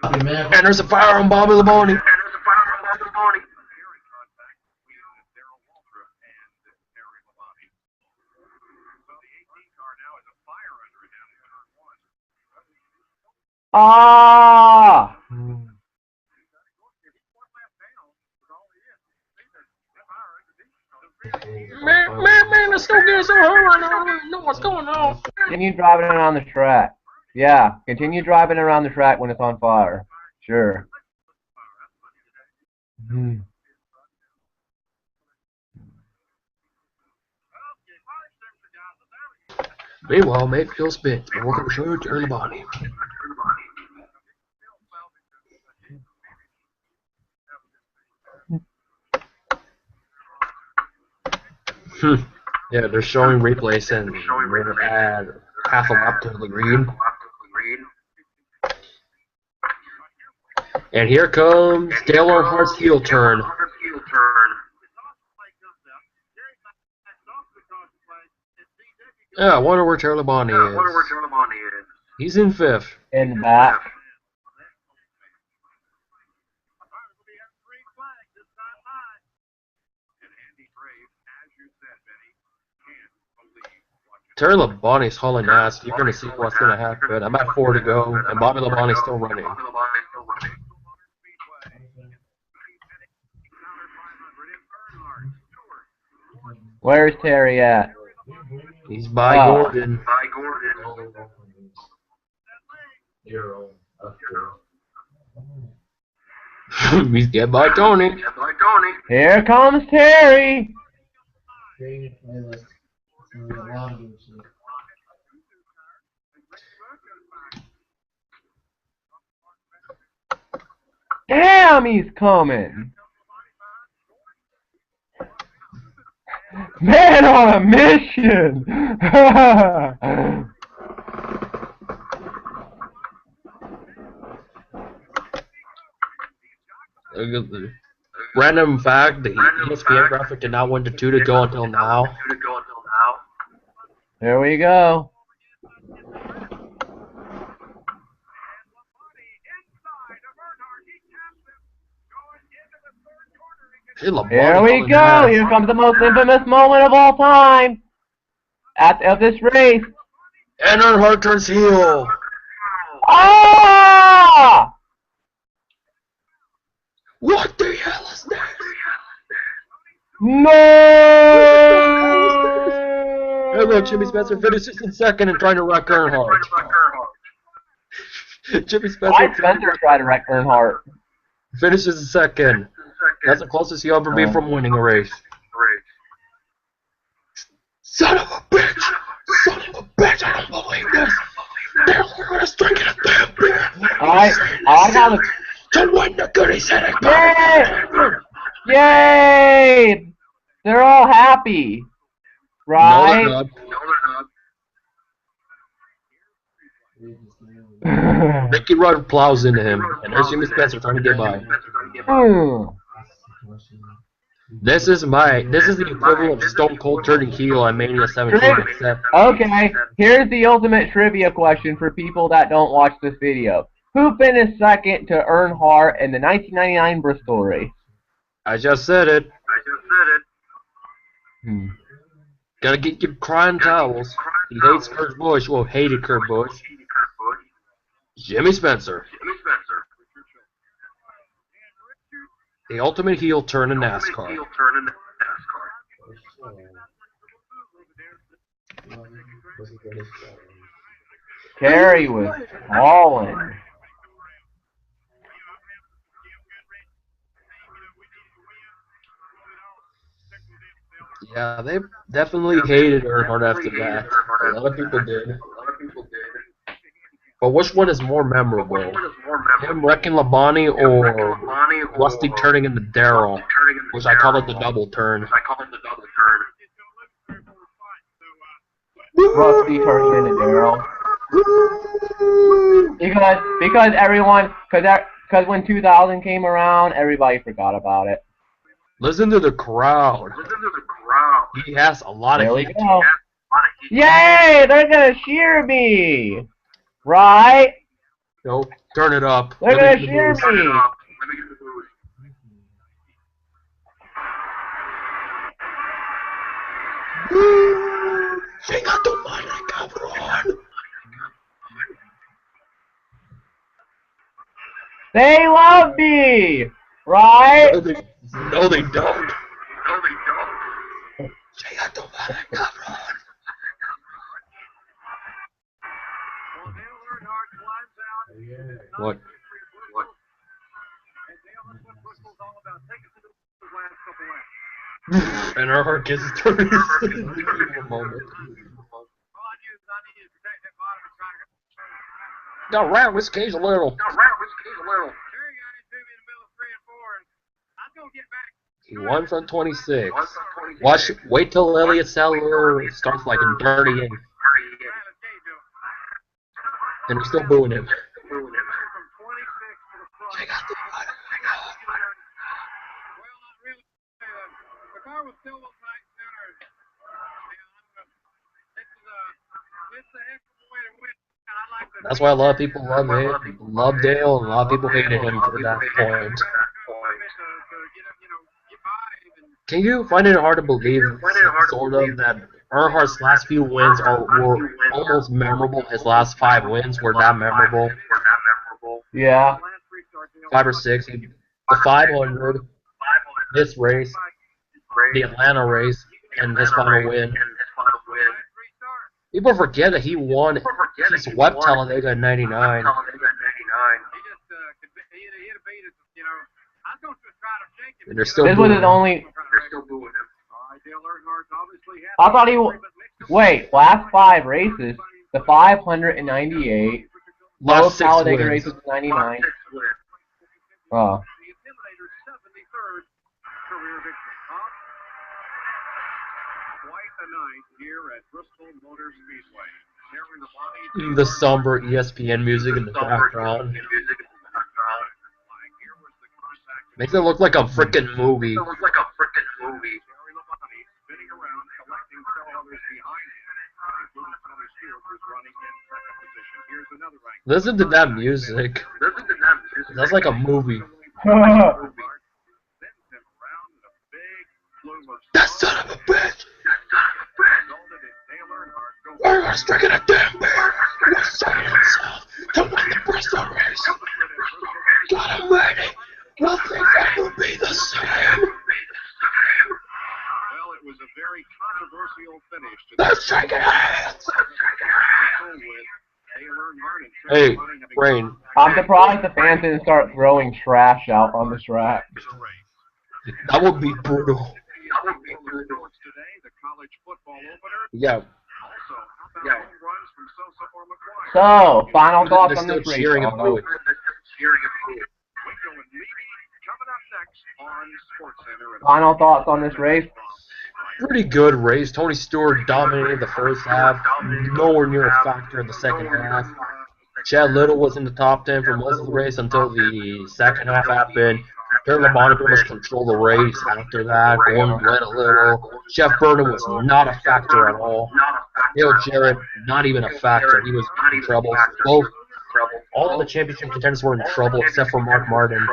And there's a fire on Bobby Labonte. Ah! Man, let's go get some hard. I don't know what's going on. Continue driving around the track. Yeah, continue driving around the track when it's on fire. Sure. Hmm. Meanwhile, Mayfield spins, but working sure to earn the body. Yeah, they're showing replays and we're at half a lap to the green. And here comes Dale Earnhardt's heel turn. Yeah, I wonder where Charlie Bonnie is. He's in fifth. In the back. Terry Labonte's hauling ass. You're gonna see what's gonna happen. I'm at 4 to go, and Bobby Labonte's still running. Where's Terry at? He's by Gordon. He's get by Tony. Here comes Terry. Damn, he's coming. Man on a mission. Random fact, the ESPN graphic did not want the 2 to go until now. Here we go. Here we go. Here comes the most infamous moment of all time of this race. And Earnhardt turns heel. Ah! What the hell is that? No! Hey, look, Jimmy Spencer finishes in second and trying to wreck Earnhardt. Jimmy Spencer. Why Spencer tried to wreck Earnhardt? Finishes in second. That's the closest he'll ever be from winning a race. Son of a bitch! Son of a bitch! I don't believe this! They're literally drinking a damn beer! I have a... To win the Goody City! Yay! Yay! They're all happy, right? No, they're not. Ricky Rudd plows into him, and there's Jimmy Spencer trying to get by. This is the equivalent of Stone Cold turning heel on Mania 17. Okay, here's the ultimate trivia question for people that don't watch this video. Who finished second to Earnhardt in the 1999 Bristol race? I just said it. Gotta get your crying towels. He hates Kurt Busch. Well, hated Kurt Busch. Jimmy Spencer. The ultimate heel turn in NASCAR. Terry was falling. Yeah, they definitely hated Earnhardt after that. A lot of people did. But which one is more memorable? Him wrecking Labonte or Rusty turning into Darrell? Which I call it the double turn. Rusty turning into Darrell. Because everyone, because when 2000 came around, everybody forgot about it. Listen to the crowd. He has a lot of heat. Go. Yay! They're gonna cheer me, right? No, turn it up. They're gonna cheer me. Venga tu madre, cabrón. They love me, right? No, they don't. Llegato para cabrón. What? And our heart gets turned in a moment. Got round with cage a little. He won from 26. Wait till Elliott Sadler starts like a dirty inning. And we're still booing him. That's why a lot of people love Dale, and a lot of people hated him to that point. Can you find it hard to believe, sort of, that Earnhardt's last few wins were almost memorable? His last 5 wins were that memorable. Yeah. 5 or 6. The 500, this race, the Atlanta race, and his final win. People forget that he swept Talladega in 99. And they're still This was his only. I thought he. Wait, last 5 races, the 598, both Talladega races 99. Oh. The somber ESPN music in the background. Makes it look like a freaking movie. Listen to that music. That's like a movie. That son of a bitch! Earnhardt's drinking a damn beer! He's saying himself to win the Bristol race! God almighty! Will things ever be the same? Well, it was a very controversial finish. They're shaking hands! Hey, Rain. I'm surprised the fans didn't start throwing trash out on the track. That would be brutal. Yeah. So, final thoughts They're on still this race. cheering and booing. Final thoughts on this race. Pretty good race. Tony Stewart dominated the first half. Nowhere near a factor in the second half. Chad Little was in the top 10 for most of the race until the second half happened. Terry Labonte pretty much controlled the race after that. Gordon led a little. Jeff Burton was not a factor at all. Dale Jarrett, not even a factor. He was in trouble. All the championship contenders were in trouble except for Mark Martin.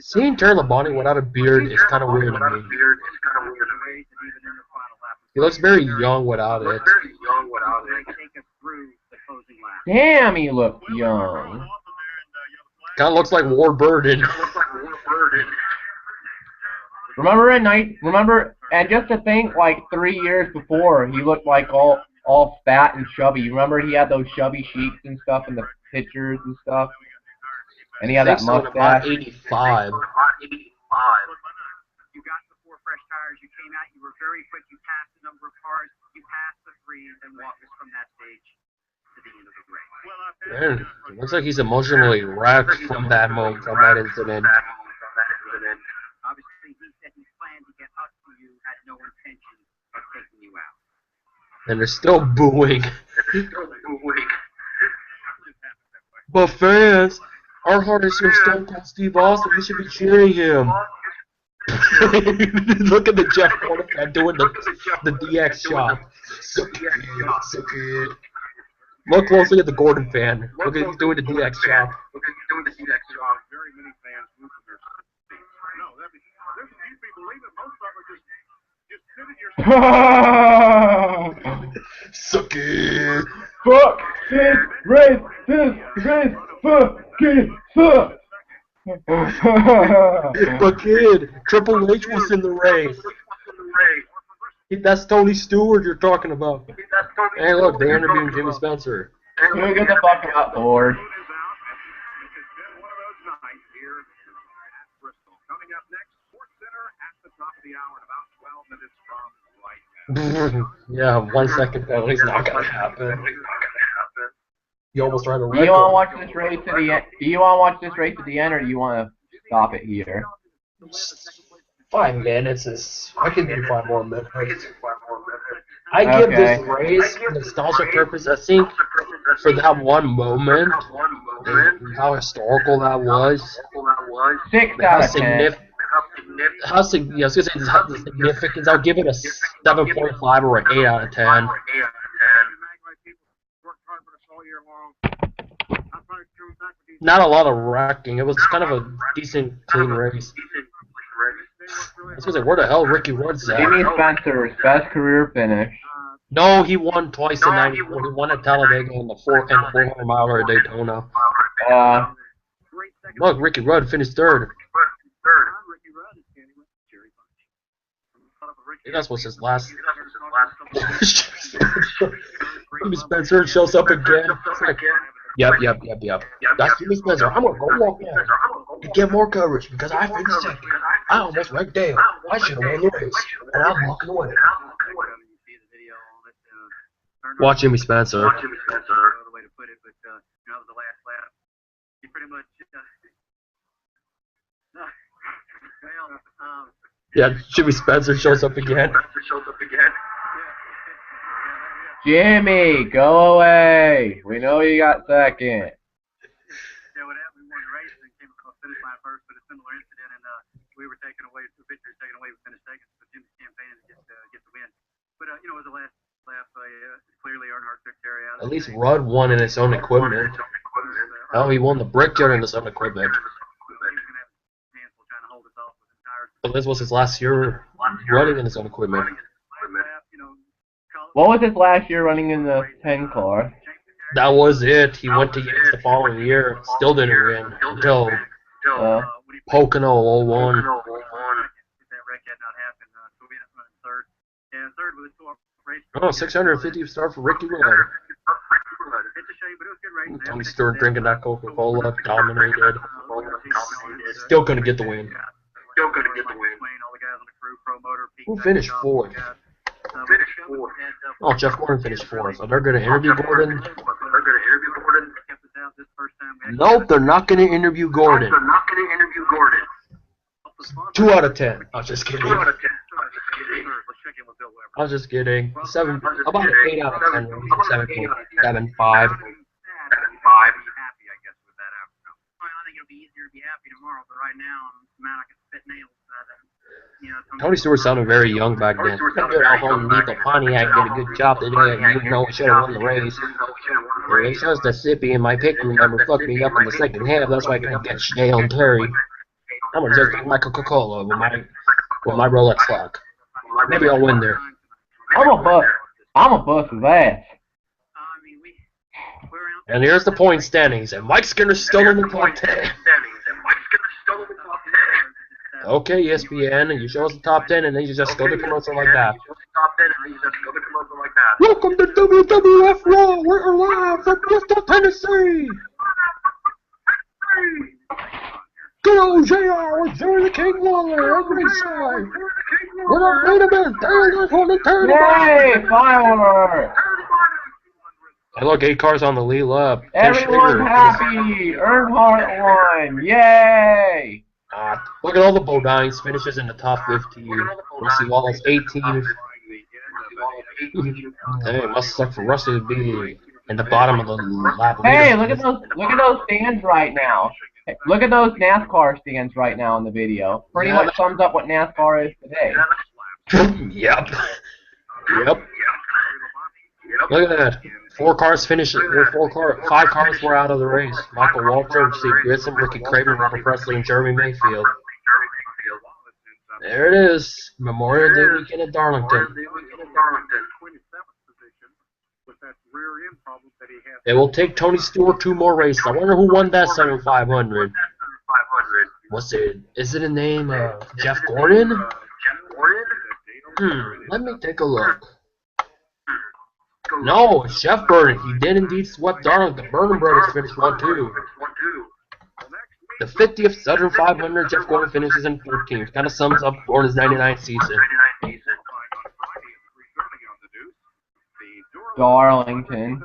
Seeing Terry Labonte without a beard is kind of weird to me. He looks very young without it. Damn, he looked young. Kind of looks like Warburton. Remember, and just to think, like 3 years before, he looked like all fat and chubby. Remember, he had those chubby sheets and stuff in the pictures and stuff, and he had that mustache. About 85. You got the 4 fresh tires. You came out. You were very quick. You passed a number of cars. You passed the 3, and then walked us from that stage to the end of the race. Man, it looks like he's emotionally wrecked from that moment, from that incident. Obviously, he said he planned to get us to you, had no intention of taking you out. And they're still booing. But fans, our heart is your Stone Cold Steve Austin. We should be cheering him. Look at the Jeff Gordon fan doing the DX shot. Suck it. Look closely at the Gordon fan. Look at he's doing the DX shot. Very many fans move from their seats. No, there's a few people leave it. Most of them are just sit in your Suck it. Fuck this race. This race fucking sucks. But kid, Triple H was in the race. That's Tony Stewart you're talking about. Hey, look, they interviewed Jimmy Spencer. Who get the fuck out, Lord? It's been one of those nights here at Bristol. Coming up next, Sports Center at the top of the hour in about 12 minutes from right now. Yeah, 1 second penalty's not gonna happen. You almost tried to Do you want to watch this race to the end? Do you want to watch this race to the end, or do you want to stop it here? 5 minutes is. I can do 5 more minutes. I give this race nostalgia purpose. I think for that one moment, and how historical that was, 6 how out of 10. how yeah, I was gonna say the significance. I'll give it a 7.5 or an 8 out of 10. Not a lot of wrecking. It was kind of a decent, clean race. I was gonna say, where the hell Ricky Rudd's at? Jimmy Spencer's best career finish. No, he won twice in '94. He won at Talladega and the 400 miler at Daytona. Look, Ricky Rudd finished third. I think that's what's his last. Jimmy Spencer shows up again. Yep. That's Jimmy Spencer. I'm gonna go walk down to get more coverage because I finished second. I almost wrecked Dale. I should have won the race, and I'm walking away. Watch Jimmy Spencer. The way to put it, but that was the last lap. He pretty much. Yeah, Jimmy Spencer shows up again. Jimmy, go away. We know you got second. Yeah, what happened? We won the race and came across finish line first, but a similar incident, and we were taken away. The victory was taken away. We finished second, so Jimmy's campaign to get the win. But it was the last lap. Clearly, Earnhardt took Terry out. At least Rudd won in his own equipment. Oh, he won the Brickyard in his own equipment. But this was his last year running in his own equipment. What was his last year running in the 10 car? That was it. He went to Yates the following year. Still didn't win until Pocono 01. Oh, 650 start for Ricky Rudd. Tony Stewart drinking that Coca-Cola, dominated. Still couldn't get the win. Who finished fourth? Oh, Jeff Gordon finished fourth. So they're going to interview Gordon? Nope, they're not going to interview Gordon. 2 out of 10. I was just kidding. I was just kidding. About an 8 out of 10. 7.75. Tony Stewart sounded very young back then. I'm good out home beneath the Pontiac, did a good job today, even though we should have won the race. It shows the sippy in my pick room never fucked me up in the second half, that's why I couldn't get Dale and Terry. I'm gonna just drink my Coca-Cola with my Rolex clock. Maybe I'll win there. I'm a bust his ass. And here's the point standings, and Mike Skinner's still in the top 10. Okay, ESPN, and you show us the top 10, and then you just go to commercial like that. Welcome to WWF Raw. We're live from Bristol, Tennessee. Good old JR with Jerry the King Lawler on ringside. With our main event, Taylor on the turn. Yay, fireworks! Hey, look, 8 cars on the lead lap. Everyone's happy. Earnhardt won. Yay! Look at all the Bodines finishes in the top 15. Rusty Wallace 18. Hey, it must suck for Rusty to be in the bottom of the lap. Hey, look at those stands right now. Look at those NASCAR stands right now in the video. Pretty much sums up what NASCAR is today. Yep. Look at that. 4 cars finished. 5 cars were out of the race. Michael Waltrip, Steve Grissom, Ricky Craven, Robert Presley, and Jeremy Mayfield. There it is. Memorial Day weekend at Darlington. rear end problem that he had. It will take Tony Stewart 2 more races. I wonder who won that 7,500. What's it? Is it a name? Jeff Gordon? Let me take a look. No, it's Jeff Burton. He did indeed sweep Darling. The Burnham brothers finished 1-2. The 50th Southern 500, Jeff Gordon finishes in 13th. Kind of sums up Gordon's 99 season. Darlington.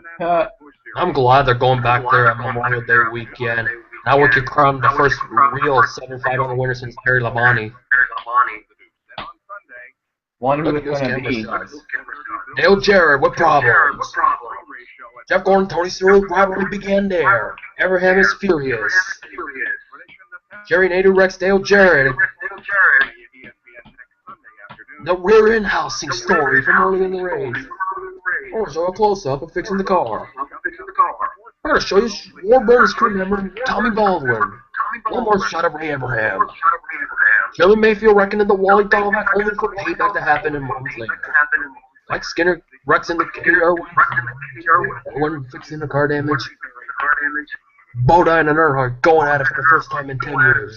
I'm glad they're going back there at Memorial Day weekend. Now we can crown the first real Southern 500 winner since Terry Labonte. Wonder who Look it's at those going to camera be. shots. Dale Jarrett, what problems? Jeff Gordon, Tony Stewart rivalry began there. Abraham is furious. Jerry Nader Rex Dale Jarrett. The rear end housing story from early in the race. I want to show a close-up of fixing the car. I'm going to show you Warburton's crew member, Tommy Baldwin. One more shot of Ray Abraham. Kelly Mayfield reckoning the Wally Dollback only for payback to happen in months later. Like Skinner, Rex in the Irwin. Irwin fixing the car damage. Bodine and Earnhardt going at it for the first time in 10 years.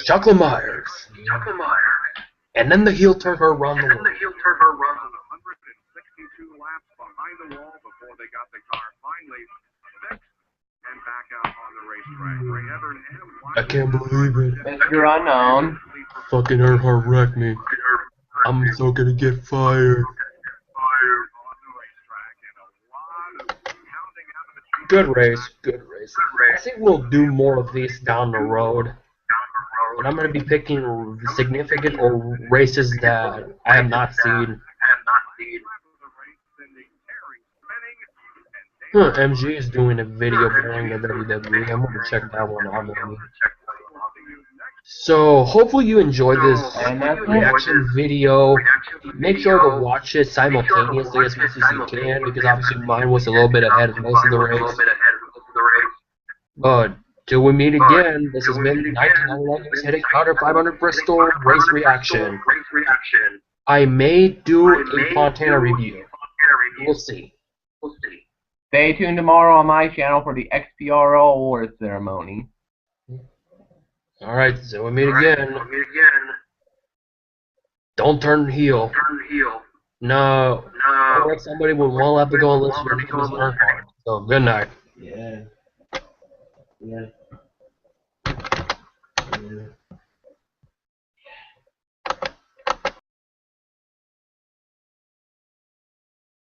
Chuckle Myers. And then the heel turned her around the world. 162 laps behind the wall before they got the car finally fixed and back out on the racetrack. Ray Everett and I can't believe it. Mr. Unknown. Fucking Earnhardt wrecked me. I'm so gonna get fired. Good race, good race. I think we'll do more of these down the road. And I'm going to be picking significant or races that I have not seen. MG is doing a video during the WWE. I'm going to check that one out. So, hopefully you enjoy this reaction video. Make sure to watch it simultaneously as much as you can, because obviously mine was a little bit ahead of most of the race. But till we meet again, this has been 1999 Hitting Counter 500 Bristol Race Reaction. I may do a Fontana review. We'll see. Stay tuned tomorrow on my channel for the XPRO awards ceremony. Alright, so we meet again. Don't turn heel. No. Or somebody with one lap to go and listen to your name is Earnhardt. So, good night. Yeah.